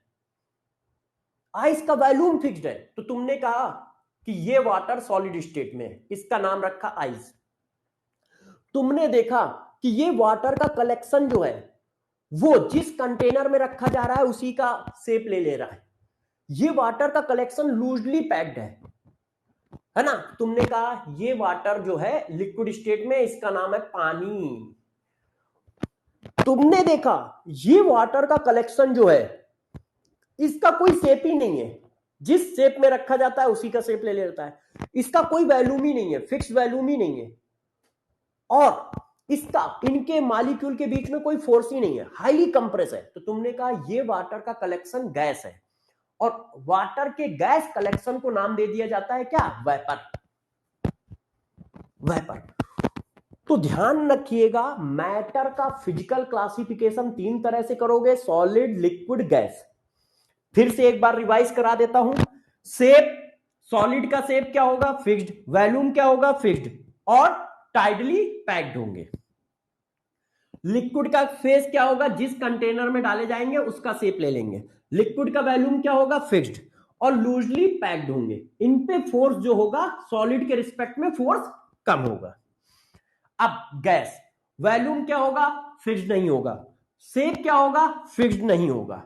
आइस का वॉल्यूम फिक्स्ड है, तो तुमने कहा कि ये वाटर सॉलिड स्टेट में है, इसका नाम रखा आइस। तुमने देखा कि ये वाटर का कलेक्शन जो है वो जिस कंटेनर में रखा जा रहा है उसी का शेप ले ले रहा है, ये वाटर का कलेक्शन लूजली पैक्ड है ना। तुमने कहा ये वाटर जो है लिक्विड स्टेट में, इसका नाम है पानी। तुमने देखा ये वाटर का कलेक्शन जो है इसका कोई शेप ही नहीं है, जिस शेप में रखा जाता है उसी का शेप ले लेता है, इसका कोई वॉल्यूम ही नहीं है, फिक्स वॉल्यूम ही नहीं है, और इसका इनके मॉलिक्यूल के बीच में कोई फोर्स ही नहीं है, हाईली कंप्रेस है। तो तुमने कहा ये वाटर का कलेक्शन गैस है, और वाटर के गैस कलेक्शन को नाम दे दिया जाता है क्या, वेपर। वेपर। तो ध्यान रखिएगा मैटर का फिजिकल क्लासिफिकेशन तीन तरह से करोगे, सॉलिड, लिक्विड, गैस। फिर से एक बार रिवाइज करा देता हूं। शेप, सॉलिड का शेप क्या होगा, फिक्स्ड, वॉल्यूम क्या होगा, फिक्स्ड, और टाइडली पैक्ड होंगे। लिक्विड का फेस क्या होगा, जिस कंटेनर में डाले जाएंगे उसका शेप ले लेंगे। लिक्विड का वॉल्यूम क्या होगा, फिक्स्ड, और लूजली पैक्ड होंगे। इन पे फोर्स जो होगा सॉलिड के रिस्पेक्ट में फोर्स कम होगा। अब गैस, वॉल्यूम क्या होगा, फिक्स्ड नहीं होगा, शेप क्या होगा, फिक्स्ड नहीं होगा,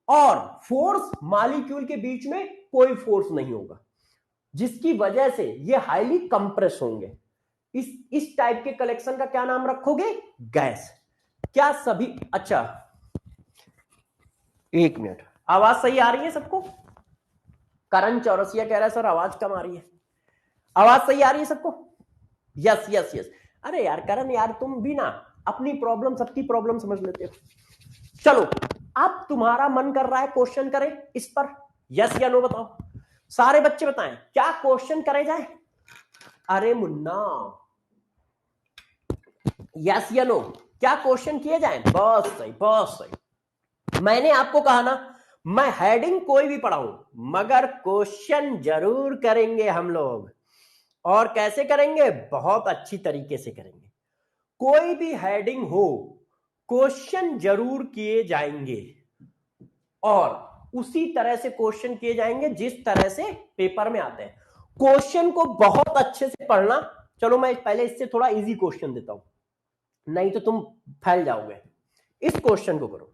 और फोर्स मॉलिक्यूल के बीच में कोई फोर्स नहीं होगा, जिसकी वजह से ये हाईली कंप्रेस होंगे। इस टाइप के कलेक्शन का क्या नाम रखोगे, गैस। क्या सभी, अच्छा एक मिनट, आवाज सही आ रही है सबको? करण चौरसिया कह रहा है सर आवाज कम आ रही है, आवाज सही आ रही है सबको? Yes yes yes. अरे यार करण यार, तुम भी ना अपनी प्रॉब्लम सबकी प्रॉब्लम समझ लेते हो। चलो अब तुम्हारा मन कर रहा है क्वेश्चन करें इस पर, यस या नो बताओ, सारे बच्चे बताएं क्या क्वेश्चन करे जाए। अरे मुन्ना यस या नो? क्या क्वेश्चन किए जाए? बहुत सही, बहुत सही। मैंने आपको कहा ना, मैं हेडिंग कोई भी पढ़ाऊं मगर क्वेश्चन जरूर करेंगे हम लोग। और कैसे करेंगे? बहुत अच्छी तरीके से करेंगे। कोई भी हेडिंग हो, क्वेश्चन जरूर किए जाएंगे और उसी तरह से क्वेश्चन किए जाएंगे जिस तरह से पेपर में आते हैं। क्वेश्चन को बहुत अच्छे से पढ़ना। चलो मैं पहले इससे थोड़ा इजी क्वेश्चन देता हूं, नहीं तो तुम फैल जाओगे। इस क्वेश्चन को करो,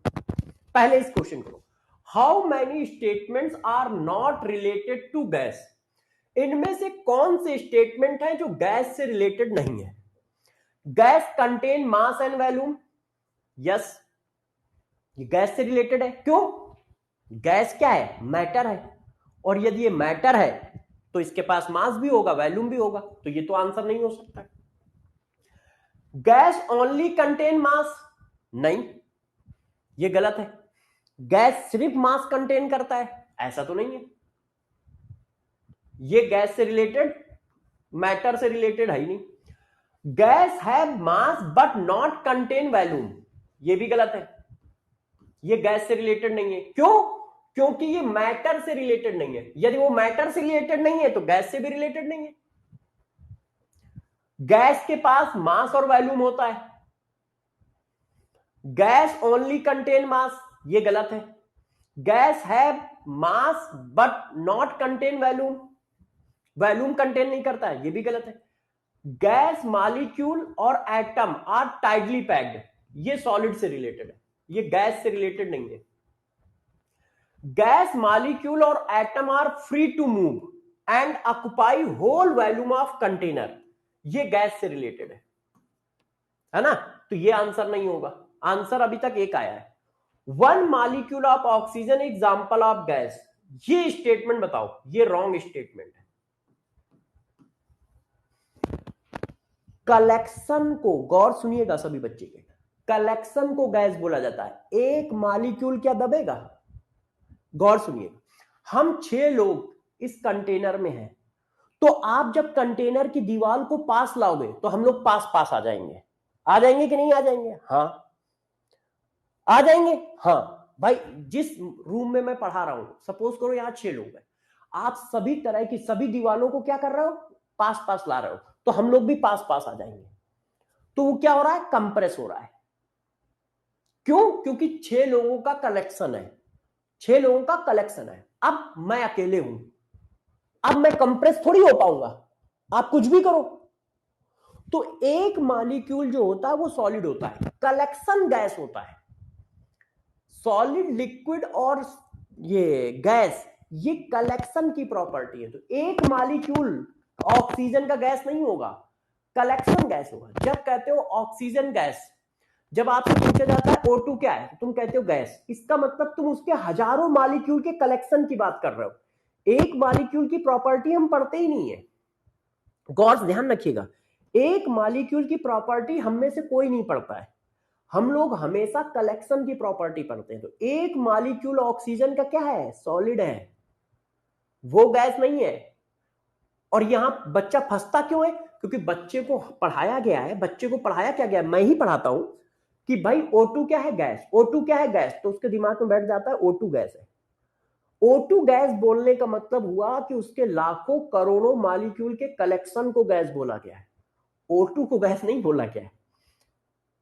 पहले इस क्वेश्चन करो। How many statements are not related to gas? इनमें से कौन से स्टेटमेंट है जो गैस से रिलेटेड नहीं है? Gas contain mass and volume, yes, ये गैस से रिलेटेड है। क्यों? गैस क्या है? मैटर है, और यदि ये मैटर है तो इसके पास मास भी होगा, वॉल्यूम भी होगा, तो ये तो आंसर नहीं हो सकता। गैस ओनली कंटेन मास, नहीं, ये गलत है। गैस सिर्फ मास कंटेन करता है, ऐसा तो नहीं है। ये गैस से रिलेटेड, मैटर से रिलेटेड है ही नहीं। Gas have mass but not contain volume, ये भी गलत है। ये गैस से रिलेटेड नहीं है। क्यों? क्योंकि ये मैटर से रिलेटेड नहीं है। यदि वो मैटर से रिलेटेड नहीं है तो गैस से भी रिलेटेड नहीं है। गैस के पास मास और वॉल्यूम होता है। गैस ओनली कंटेन मास, ये गलत है। Gas have mass but not contain volume, volume contain नहीं करता है, ये भी गलत है। गैस मॉलिक्यूल और एटम आर टाइटली पैक्ड, ये सॉलिड से रिलेटेड है, ये गैस से रिलेटेड नहीं है। गैस मॉलिक्यूल और atom are free to move and occupy whole volume of container, ये गैस से रिलेटेड है ना? तो ये आंसर नहीं होगा। आंसर अभी तक एक आया है। One molecule of oxygen example of gas, ये स्टेटमेंट बताओ। ये रॉन्ग स्टेटमेंट है। कलेक्शन को, गौर सुनिएगा सभी बच्चे के, कलेक्शन को गैस बोला जाता है। एक मॉलिक्यूल क्या दबेगा? गौर सुनिएगा, हम 6 लोग इस कंटेनर में हैं, तो आप जब कंटेनर की दीवार को पास लाओगे तो हम लोग पास पास आ जाएंगे। आ जाएंगे कि नहीं आ जाएंगे? हाँ, आ जाएंगे। हाँ भाई, जिस रूम में मैं पढ़ा रहा हूं, सपोज करो यहां 6 लोग हैं, आप सभी तरह की सभी दीवारों को क्या कर रहे हो? पास पास ला रहे हो, तो हम लोग भी पास पास आ जाएंगे। तो वो क्या हो रहा है? कंप्रेस हो रहा है। क्यों? क्योंकि 6 लोगों का कलेक्शन है, 6 लोगों का कलेक्शन है। अब मैं अकेले हूं, अब मैं कंप्रेस थोड़ी हो पाऊंगा, आप कुछ भी करो। तो एक मॉलिक्यूल जो होता है वो सॉलिड होता है, कलेक्शन गैस होता है। सॉलिड, लिक्विड और ये गैस, ये कलेक्शन की प्रॉपर्टी है। तो एक मॉलिक्यूल ऑक्सीजन का गैस नहीं होगा, कलेक्शन गैस होगा। जब कहते हो ऑक्सीजन गैस, जब आपसे पूछा जाता है O2 क्या है, तुम कहते हो गैस, इसका मतलब तुम उसके हजारों मॉलिक्यूल के कलेक्शन की बात कर रहे हो। एक मॉलिक्यूल की प्रॉपर्टी हम पढ़ते ही नहीं है। गौर से ध्यान रखिएगा, एक मॉलिक्यूल की प्रॉपर्टी हम में से कोई नहीं पढ़ता है। हम लोग हमेशा कलेक्शन की प्रॉपर्टी पढ़ते हैं। तो एक मॉलिक्यूल ऑक्सीजन का क्या है? सॉलिड है, वो गैस नहीं है। और यहां बच्चा फंसता क्यों है? क्योंकि बच्चे को पढ़ाया गया है, बच्चे को पढ़ाया क्या गया, मैं ही पढ़ाता हूं कि भाई O2 क्या है? गैस। O2 क्या है? गैस। तो उसके दिमाग में बैठ जाता है O2 गैस है। O2 गैस बोलने का मतलब हुआ कि उसके लाखों करोड़ों मॉलिक्यूल के कलेक्शन को गैस बोला गया है, O2 को गैस नहीं बोला गया है।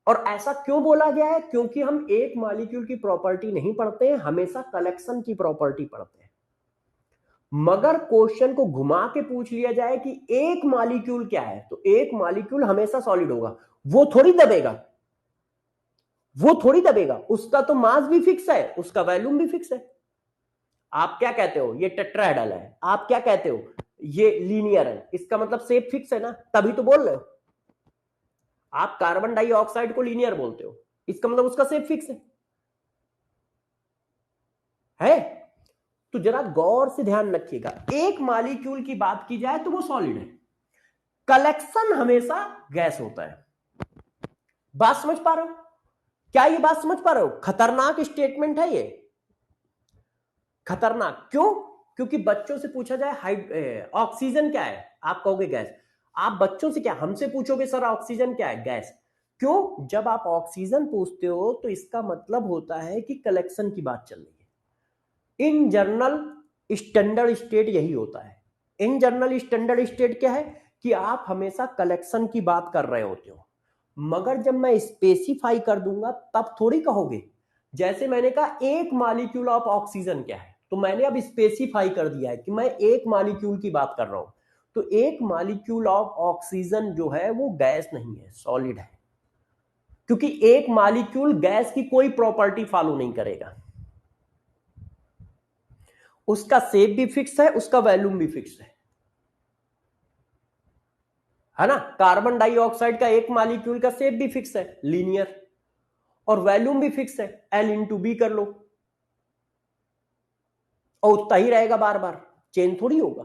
और ऐसा क्यों बोला गया है? क्योंकि हम एक मॉलिक्यूल की प्रॉपर्टी नहीं पढ़ते हैं, हमेशा कलेक्शन की प्रॉपर्टी पढ़ते हैं। मगर क्वेश्चन को घुमा के पूछ लिया जाए कि एक मॉलिक्यूल क्या है, तो एक मॉलिक्यूल हमेशा सॉलिड होगा, वो थोड़ी दबेगा, वो थोड़ी दबेगा। उसका तो मास भी फिक्स है, उसका वॉल्यूम भी फिक्स है। आप क्या कहते हो? ये टेट्राहेड्रल है। आप क्या कहते हो? ये लीनियर है। इसका मतलब शेप फिक्स है ना, तभी तो बोल रहे हो। आप कार्बन डाइऑक्साइड को लीनियर बोलते हो, इसका मतलब उसका शेप फिक्स है? तो जरा गौर से ध्यान रखिएगा, एक मॉलिक्यूल की बात की जाए तो वो सॉलिड है, कलेक्शन हमेशा गैस होता है। बात समझ पा रहे हो? क्या ये बात समझ पा रहे हो? खतरनाक स्टेटमेंट है ये, खतरनाक। क्यों? क्योंकि बच्चों से पूछा जाए ऑक्सीजन क्या है, आप कहोगे गैस। आप बच्चों से क्या, हमसे पूछोगे सर ऑक्सीजन क्या है? गैस। क्यों? जब आप ऑक्सीजन पूछते हो तो इसका मतलब होता है कि कलेक्शन की बात चल रही है। इन जनरल स्टैंडर्ड स्टेट यही होता है। इन जनरल स्टैंडर्ड स्टेट क्या है कि आप हमेशा कलेक्शन की बात कर रहे होते हो, मगर जब मैं स्पेसिफाई कर दूंगा तब थोड़ी कहोगे। जैसे मैंने कहा एक मॉलिक्यूल ऑफ ऑक्सीजन क्या है, तो मैंने अब स्पेसिफाई कर दिया है कि मैं एक मॉलिक्यूल की बात कर रहा हूं। तो एक मॉलिक्यूल ऑफ ऑक्सीजन जो है वो गैस नहीं है, सॉलिड है, क्योंकि एक मॉलिक्यूल गैस की कोई प्रॉपर्टी फॉलो नहीं करेगा। उसका शेप भी फिक्स है, उसका वॉल्यूम भी फिक्स है ना। कार्बन डाइऑक्साइड का एक मॉलिक्यूल का शेप भी फिक्स है, लीनियर, और वॉल्यूम भी फिक्स है, L/B कर लो, और उतना ही रहेगा, बार बार चेंज थोड़ी होगा।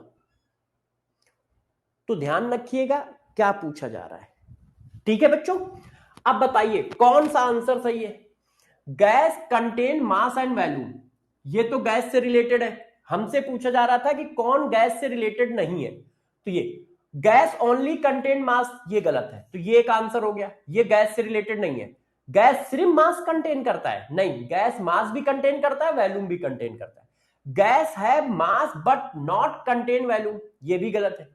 तो ध्यान रखिएगा क्या पूछा जा रहा है। ठीक है बच्चों, अब बताइए कौन सा आंसर सही है। Gas contain mass and volume, ये तो गैस से रिलेटेड है। हमसे पूछा जा रहा था कि कौन गैस से रिलेटेड नहीं है, तो ये गैस ओनली कंटेन मास, ये गलत है, तो ये एक आंसर हो गया, ये गैस से रिलेटेड नहीं है। गैस सिर्फ मास कंटेन करता है, नहीं, गैस मास भी कंटेन करता है, वॉल्यूम भी कंटेन करता है। गैस है mass but not contain volume, ये भी गलत है।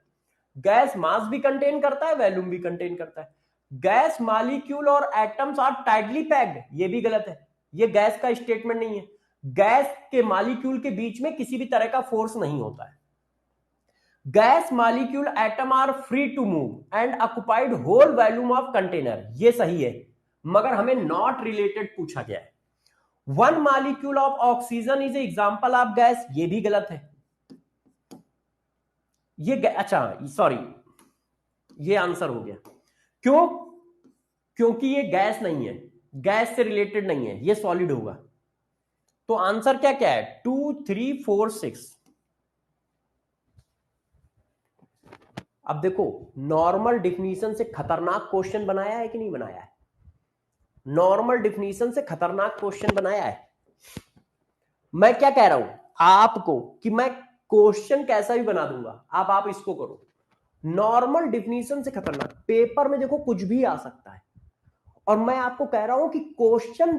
गैस मास भी कंटेन करता है, वॉल्यूम भी कंटेन करता है। गैस मॉलिक्यूल और एटम्स आर टाइटली पैक्ड, ये भी गलत है, ये गैस का स्टेटमेंट नहीं है। गैस के मॉलिक्यूल के बीच में किसी भी तरह का फोर्स नहीं होता है। Gas molecule atom are free to move and occupied whole volume of container, ये सही है, मगर हमें नॉट रिलेटेड पूछा गया है। One molecule of oxygen is example of gas, ये भी गलत है। ये अच्छा सॉरी, ये आंसर हो गया। क्यों? क्योंकि ये गैस नहीं है, गैस से रिलेटेड नहीं है, ये सॉलिड होगा। तो आंसर क्या क्या है? 2, 3, 4, 6। अब देखो, नॉर्मल डिफिनीशन से खतरनाक क्वेश्चन बनाया है कि नहीं बनाया है? नॉर्मल डिफिनीशन से खतरनाक क्वेश्चन बनाया है। मैं क्या कह रहा हूं आपको कि मैं क्वेश्चन कैसा भी बना दूंगा, आप इसको करो। नॉर्मल डिफिनीशन से खतरनाक, पेपर में देखो कुछ भी आ सकता है, और मैं आपको कह रहा हूं कि क्वेश्चन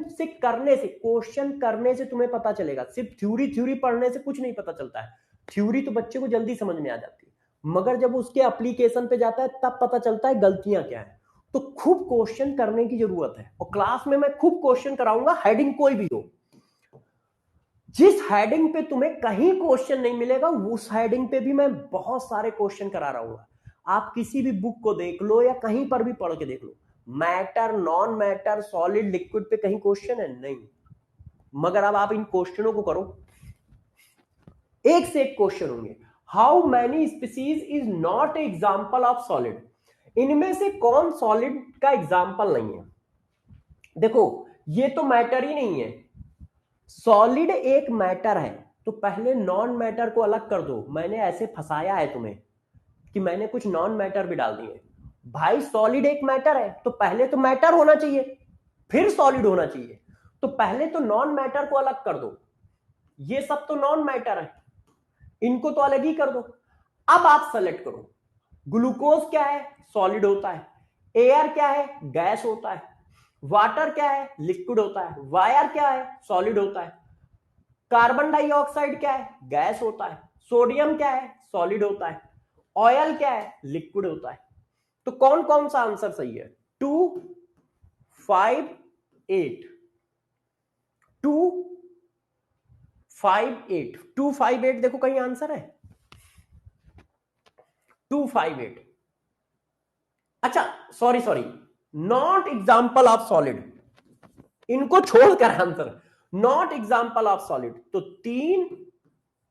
करने से तुम्हें पता चलेगा। सिर्फ थ्योरी पढ़ने से कुछ नहीं पता चलता है। थ्योरी तो बच्चे को जल्दी समझ में आ जाती है, मगर जब उसके एप्लीकेशन पे जाता है तब पता चलता है गलतियां क्या है। तो खूब क्वेश्चन करने की जरूरत है, और क्लास में मैं खूब क्वेश्चन कराऊंगा, हेडिंग कोई भी हो। जिस हेडिंग पे तुम्हें कहीं क्वेश्चन नहीं मिलेगा, उस हेडिंग पे भी मैं बहुत सारे क्वेश्चन करा रहा हूं। आप किसी भी बुक को देख लो या कहीं पर भी पढ़ के देख लो, matter, non matter, solid, liquid पे कहीं क्वेश्चन है नहीं। मगर अब आप इन क्वेश्चनों को करो, एक से एक क्वेश्चन होंगे। How many species is not example of solid, इनमें से कौन सॉलिड का एग्जाम्पल नहीं है? देखो, ये तो मैटर ही नहीं है, सॉलिड एक मैटर है, तो पहले नॉन मैटर को अलग कर दो। मैंने ऐसे फंसाया है तुम्हें कि मैंने कुछ नॉन मैटर भी डाल दिए। भाई सॉलिड एक मैटर है, तो पहले तो मैटर होना चाहिए, फिर सॉलिड होना चाहिए। तो पहले तो नॉन मैटर को अलग कर दो, ये सब तो नॉन मैटर है, इनको तो अलग ही कर दो। अब आप सेलेक्ट करो, ग्लूकोज क्या है? सॉलिड होता है। एयर क्या है? गैस होता है। वाटर क्या है? लिक्विड होता है। वायर क्या है? सॉलिड होता है। कार्बन डाइऑक्साइड क्या है? गैस होता है। सोडियम क्या है? सॉलिड होता है। ऑयल क्या है? लिक्विड होता है। तो कौन कौन सा आंसर सही है? 2, 5, 8। 2, 5, 8। 2, 5, 8 देखो कहीं आंसर है? 2, 5, 8। अच्छा sorry, not example of solid, इनको छोड़कर answer not example of solid. तो 3,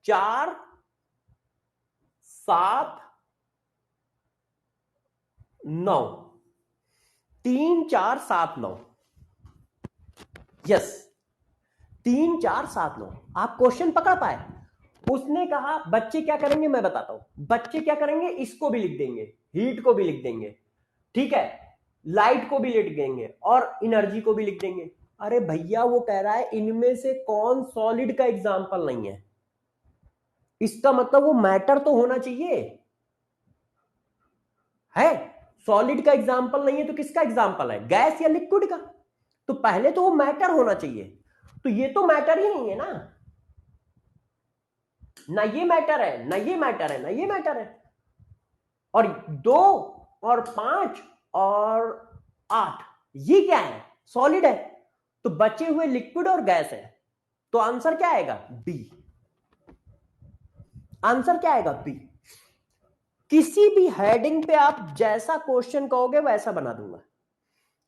4, 7, 9। 3, 4, 7, 9। यस, 3, 4, 7, 9। आप क्वेश्चन पकड़ पाए? उसने कहा बच्चे क्या करेंगे, मैं बताता हूं। बच्चे क्या करेंगे, इसको भी लिख देंगे, हीट को भी लिख देंगे, ठीक है, लाइट को भी लिख देंगे, और एनर्जी को भी लिख देंगे। अरे भैया, वो कह रहा है इनमें से कौन सॉलिड का एग्जाम्पल नहीं है, इसका मतलब वो मैटर तो होना चाहिए है। सॉलिड का एग्जाम्पल नहीं है तो किसका एग्जाम्पल है? गैस या लिक्विड का। तो पहले तो वो मैटर होना चाहिए, तो ये तो मैटर ही नहीं है ना, ना ये मैटर है, ना ये मैटर है, ना ये मैटर है। और 2 और 5 और 8 ये क्या है? सॉलिड है। तो बचे हुए लिक्विड और गैस है, तो आंसर क्या आएगा? बी। आंसर क्या आएगा? बी। किसी भी हेडिंग पे आप जैसा क्वेश्चन कहोगे वैसा बना दूंगा।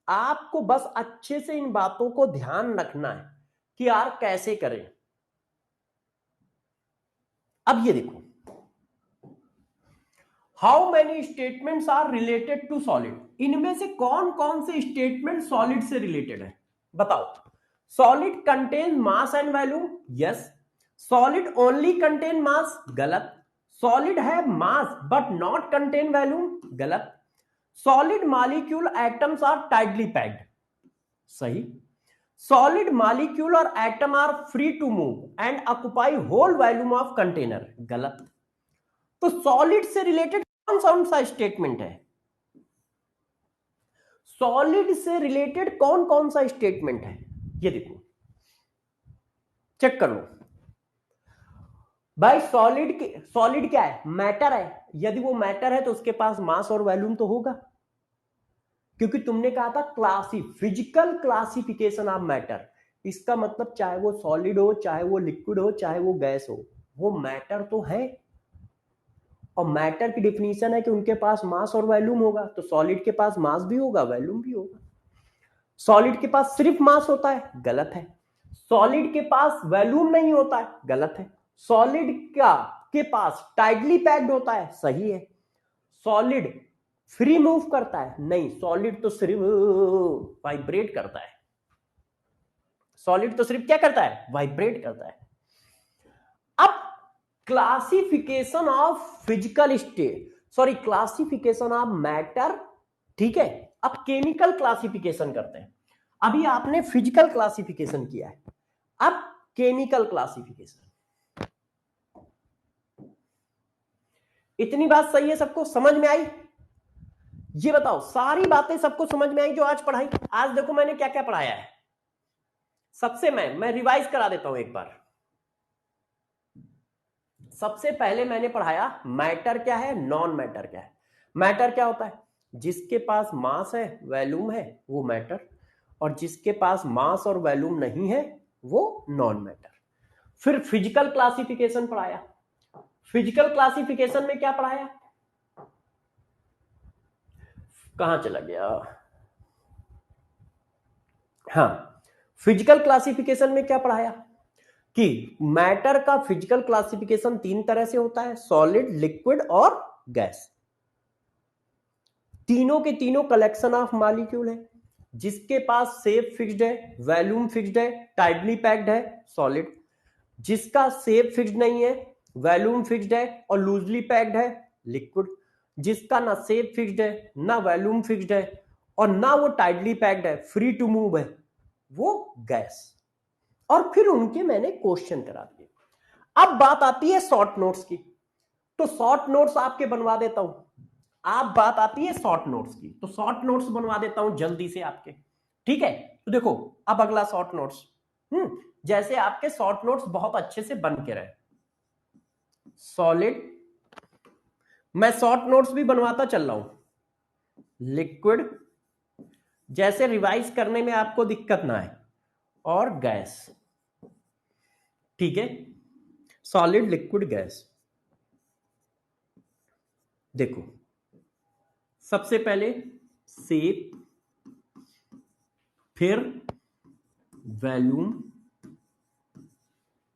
आपको बस अच्छे से इन बातों को ध्यान रखना है कि यार कैसे करें। अब ये देखो, how many statements are related to solid. इनमें से कौन कौन से स्टेटमेंट सॉलिड से रिलेटेड है? बताओ। Solid contain mass and volume, yes. Solid only contain mass, गलत। सॉलिड है mass but not contain volume, गलत। Solid molecule atoms are tightly packed, सही। सॉलिड मॉलिक्यूल और atom are free to move and occupy whole volume of container, गलत। तो सॉलिड से रिलेटेड कौन सा स्टेटमेंट है? सॉलिड से रिलेटेड कौन कौन सा स्टेटमेंट है? ये देखो, चेक कर लो भाई। सॉलिड क्या है? मैटर है। यदि वो मैटर है तो उसके पास मास और वॉल्यूम तो होगा, क्योंकि तुमने कहा था फिजिकल क्लासिफिकेशन ऑफ मैटर। इसका मतलब चाहे वो सॉलिड हो, चाहे वो लिक्विड हो, चाहे वो गैस हो, वो मैटर तो है। और मैटर की डिफिनीशन है कि उनके पास मास और वॉल्यूम होगा, तो सॉलिड के पास मास भी होगा, वॉल्यूम भी होगा। सॉलिड के पास सिर्फ मास होता है, गलत है। सॉलिड के पास वॉल्यूम नहीं होता है, गलत है। सॉलिड का के पास टाइटली पैक्ड होता है, सही है। सॉलिड फ्री मूव करता है, नहीं। सॉलिड तो सिर्फ वाइब्रेट करता है। सॉलिड तो सिर्फ क्या करता है? वाइब्रेट करता है। अब classification of physical state, sorry classification of matter, ठीक है। अब केमिकल क्लासिफिकेशन करते हैं। अभी आपने फिजिकल क्लासिफिकेशन किया है, अब केमिकल क्लासिफिकेशन। इतनी बात सही है? सबको समझ में आई? ये बताओ, सारी बातें सबको समझ में आई जो आज पढ़ाई? आज देखो मैंने क्या क्या पढ़ाया है। सबसे मैं रिवाइज करा देता हूं एक बार। सबसे पहले मैंने पढ़ाया मैटर क्या है, नॉन मैटर क्या है। मैटर क्या होता है? जिसके पास मास है, वॉल्यूम है, वो मैटर। और जिसके पास मास और वॉल्यूम नहीं है, वो नॉन मैटर। फिर फिजिकल क्लासिफिकेशन पढ़ाया। फिजिकल क्लासिफिकेशन में क्या पढ़ाया? कहां चला गया? हाँ, फिजिकल क्लासिफिकेशन में क्या पढ़ाया कि मैटर का फिजिकल क्लासिफिकेशन 3 तरह से होता है, सॉलिड, लिक्विड और गैस। तीनों के तीनों कलेक्शन ऑफ मॉलिक्यूल है। जिसके पास शेप फिक्स्ड है, वॉल्यूम फिक्स्ड है, टाइटली पैक्ड है, सॉलिड। जिसका शेप फिक्स्ड नहीं है, वॉल्यूम फिक्स्ड है और लूजली पैक्ड है, लिक्विड। जिसका ना शेप फिक्स्ड है, ना वॉल्यूम फिक्स्ड है और ना वो टाइटली पैक्ड है, फ्री टू मूव है, वो गैस। और फिर उनके मैंने क्वेश्चन करा दिए। अब बात आती है शॉर्ट नोट्स की, तो शॉर्ट नोट्स आपके बनवा देता हूं। आप बात आती है शॉर्ट नोट्स की, तो शॉर्ट नोट्स बनवा देता हूं जल्दी से आपके, ठीक है। तो देखो, अब अगला शॉर्ट नोट्स, जैसे आपके शॉर्ट नोट्स बहुत अच्छे से बन के रहे। सॉलिड, मैं शॉर्ट नोट्स भी बनवाता चल रहा हूं। लिक्विड, जैसे रिवाइज करने में आपको दिक्कत ना आए, और गैस, ठीक है। Solid, liquid, gas. देखो, सबसे पहले शेप, फिर वॉल्यूम,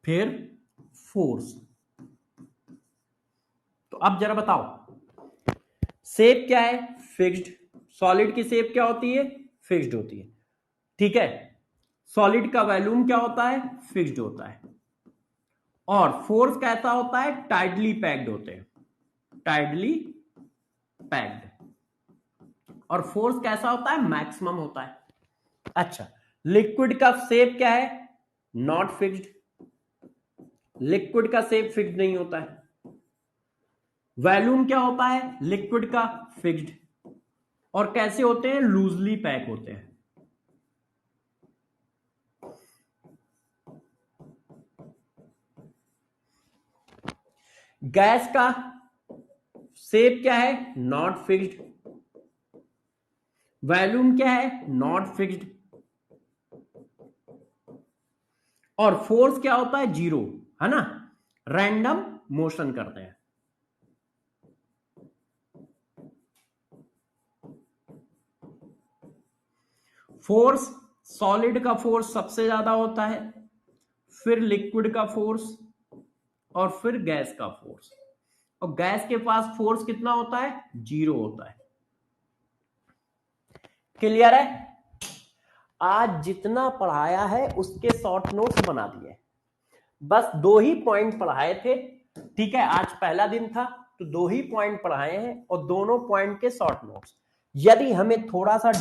फिर फोर्स। तो अब जरा बताओ, शेप क्या है? फिक्स्ड। सॉलिड की शेप क्या होती है? फिक्स्ड होती है, ठीक है। सॉलिड का वॉल्यूम क्या होता है? फिक्स्ड होता है। और फोर्स कैसा होता है? टाइटली पैक्ड होते हैं, टाइटली पैक्ड। और फोर्स कैसा होता है? मैक्सिमम होता है। अच्छा, लिक्विड का शेप क्या है? Not fixed. लिक्विड का शेप फिक्स्ड नहीं होता है। वॉल्यूम क्या होता है लिक्विड का? फिक्स्ड। और कैसे होते हैं, लूजली पैक होते हैं। गैस का शेप क्या है, नॉट फिक्स्ड। वॉल्यूम क्या है, नॉट फिक्स्ड। और फोर्स क्या होता है, जीरो, है ना, रैंडम मोशन करते हैं। फोर्स, सॉलिड का फोर्स सबसे ज्यादा होता है, फिर लिक्विड का फोर्स, और फिर गैस का फोर्स। और गैस के पास फोर्स कितना होता है, जीरो होता है। क्लियर है? आज जितना पढ़ाया है उसके शॉर्ट नोट्स बना दिए, बस 2 ही पॉइंट पढ़ाए थे। ठीक है, आज पहला दिन था तो 2 ही पॉइंट पढ़ाए हैं और दोनों पॉइंट के शॉर्ट नोट्स। यदि हमें थोड़ा सा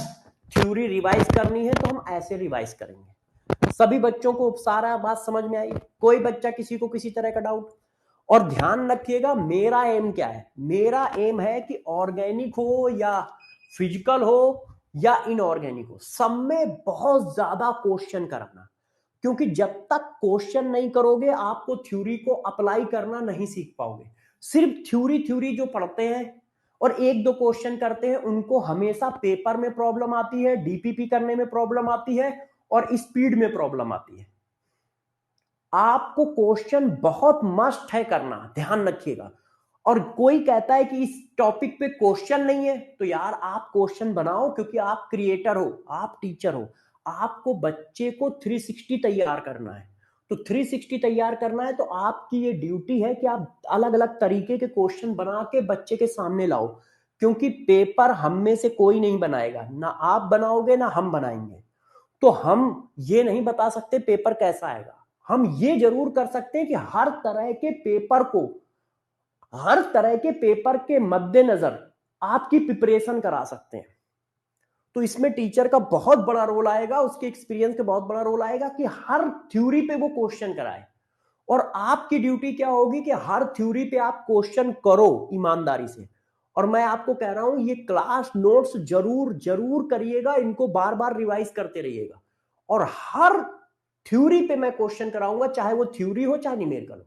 थ्योरी रिवाइज करनी है तो हम ऐसे रिवाइज करेंगे। सभी बच्चों को सारा बात समझ में आई? कोई बच्चा किसी को किसी तरह का डाउट? और ध्यान रखिएगा, मेरा एम क्या है, मेरा एम है कि ऑर्गेनिक हो या फिजिकल हो या इनऑर्गेनिक हो, सब में बहुत ज्यादा क्वेश्चन कराना। क्योंकि जब तक क्वेश्चन नहीं करोगे आपको थ्योरी को अप्लाई करना नहीं सीख पाओगे। सिर्फ थ्योरी जो पढ़ते हैं और 1-2 क्वेश्चन करते हैं, उनको हमेशा पेपर में प्रॉब्लम आती है, डीपीपी करने में प्रॉब्लम आती है और स्पीड में प्रॉब्लम आती है। आपको क्वेश्चन बहुत मस्ट है करना, ध्यान रखिएगा। और कोई कहता है कि इस टॉपिक पे क्वेश्चन नहीं है, तो यार आप क्वेश्चन बनाओ, क्योंकि आप क्रिएटर हो, आप टीचर हो। आपको बच्चे को 360 तैयार करना है। तो 360 तैयार करना है तो आपकी ये ड्यूटी है कि आप अलग अलग तरीके के क्वेश्चन बना के बच्चे के सामने लाओ। क्योंकि पेपर हम में से कोई नहीं बनाएगा, ना आप बनाओगे ना हम बनाएंगे। तो हम ये नहीं बता सकते पेपर कैसा आएगा। हम ये जरूर कर सकते हैं कि हर तरह के पेपर के मद्देनजर आपकी प्रिपरेशन करा सकते हैं। तो इसमें टीचर का बहुत बड़ा रोल आएगा, उसके एक्सपीरियंस का बहुत बड़ा रोल आएगा कि हर थ्योरी पे वो क्वेश्चन कराए। और आपकी ड्यूटी क्या होगी कि हर थ्योरी पे आप क्वेश्चन करो ईमानदारी से। और मैं आपको कह रहा हूं, ये क्लास नोट्स जरूर जरूर करिएगा, इनको बार बार रिवाइज करते रहिएगा। और हर थ्योरी पे मैं क्वेश्चन कराऊंगा, चाहे वो थ्योरी हो चाहे न्यूमेरिकल हो।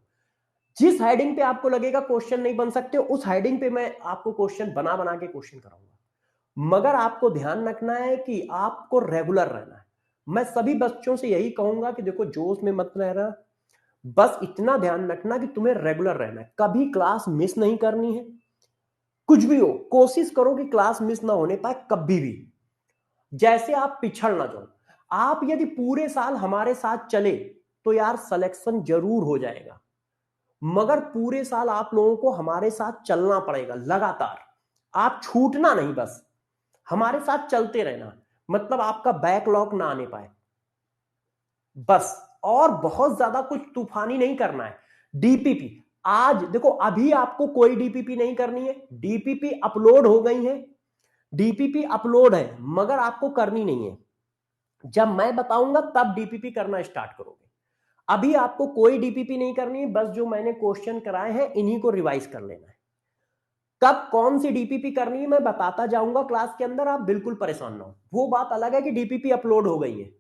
जिस हेडिंग पे आपको लगेगा क्वेश्चन नहीं बन सकते, उस हेडिंग पे मैं आपको क्वेश्चन बना बना के क्वेश्चन कराऊंगा। मगर आपको ध्यान रखना है कि आपको रेगुलर रहना है। मैं सभी बच्चों से यही कहूंगा कि देखो, जोश में मत रहना, बस इतना ध्यान रखना कि तुम्हें रेगुलर रहना है, कभी क्लास मिस नहीं करनी है। कुछ भी हो, कोशिश करो कि क्लास मिस ना होने पाए कभी भी। जैसे आप पिछड़ ना जाओ। आप यदि पूरे साल हमारे साथ चले तो यार सिलेक्शन जरूर हो जाएगा। मगर पूरे साल आप लोगों को हमारे साथ चलना पड़ेगा लगातार। आप छूटना नहीं, बस हमारे साथ चलते रहना। मतलब आपका बैकलॉग ना आने पाए, बस। और बहुत ज्यादा कुछ तूफानी नहीं करना है। डीपीपी आज देखो, अभी आपको कोई डीपीपी नहीं करनी है। डीपीपी अपलोड हो गई है, डीपीपी अपलोड है, मगर आपको करनी नहीं है। जब मैं बताऊंगा तब डीपीपी करना स्टार्ट करोगे। अभी आपको कोई डीपीपी नहीं करनी है, बस जो मैंने क्वेश्चन कराए हैं इन्हीं को रिवाइज कर लेना है। कब कौन सी डीपीपी करनी है मैं बताता जाऊंगा क्लास के अंदर, आप बिल्कुल परेशान ना हो। वो बात अलग है कि डीपीपी अपलोड हो गई है,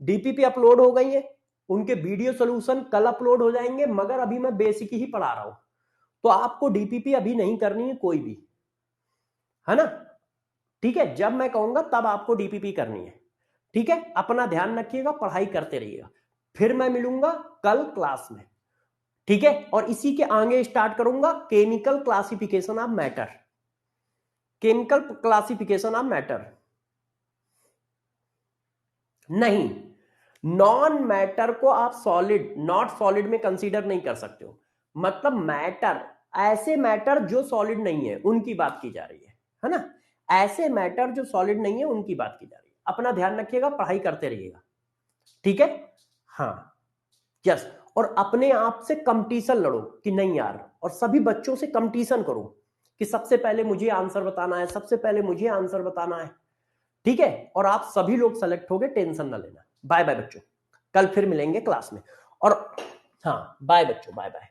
डीपीपी अपलोड हो गई है, उनके वीडियो सॉल्यूशन कल अपलोड हो जाएंगे। मगर अभी मैं बेसिक ही पढ़ा रहा हूं, तो आपको डीपीपी अभी नहीं करनी है कोई भी, है ना? ठीक है, जब मैं कहूंगा तब आपको डीपीपी करनी है। ठीक है, अपना ध्यान रखिएगा, पढ़ाई करते रहिएगा। फिर मैं मिलूंगा कल क्लास में। ठीक है, और इसी के आगे स्टार्ट करूंगा chemical classification of matter. Chemical classification of matter नहीं, नॉन मैटर को आप सॉलिड, नॉट सॉलिड में कंसीडर नहीं कर सकते हो। मतलब मैटर, ऐसे मैटर जो सॉलिड नहीं है उनकी बात की जा रही है ना? ऐसे मैटर जो सॉलिड नहीं है उनकी बात की जा रही है। अपना ध्यान रखिएगा, पढ़ाई करते रहिएगा। ठीक है, हाँ, यस। और अपने आप से कंपटीशन लड़ो कि नहीं यार, और सभी बच्चों से कंपटीशन करो कि सबसे पहले मुझे आंसर बताना है, सबसे पहले मुझे आंसर बताना है। ठीक है, और आप सभी लोग सेलेक्ट होगे, टेंशन ना लेना। बाय बाय बच्चों, कल फिर मिलेंगे क्लास में। और हाँ, बाय बच्चों, बाय बाय।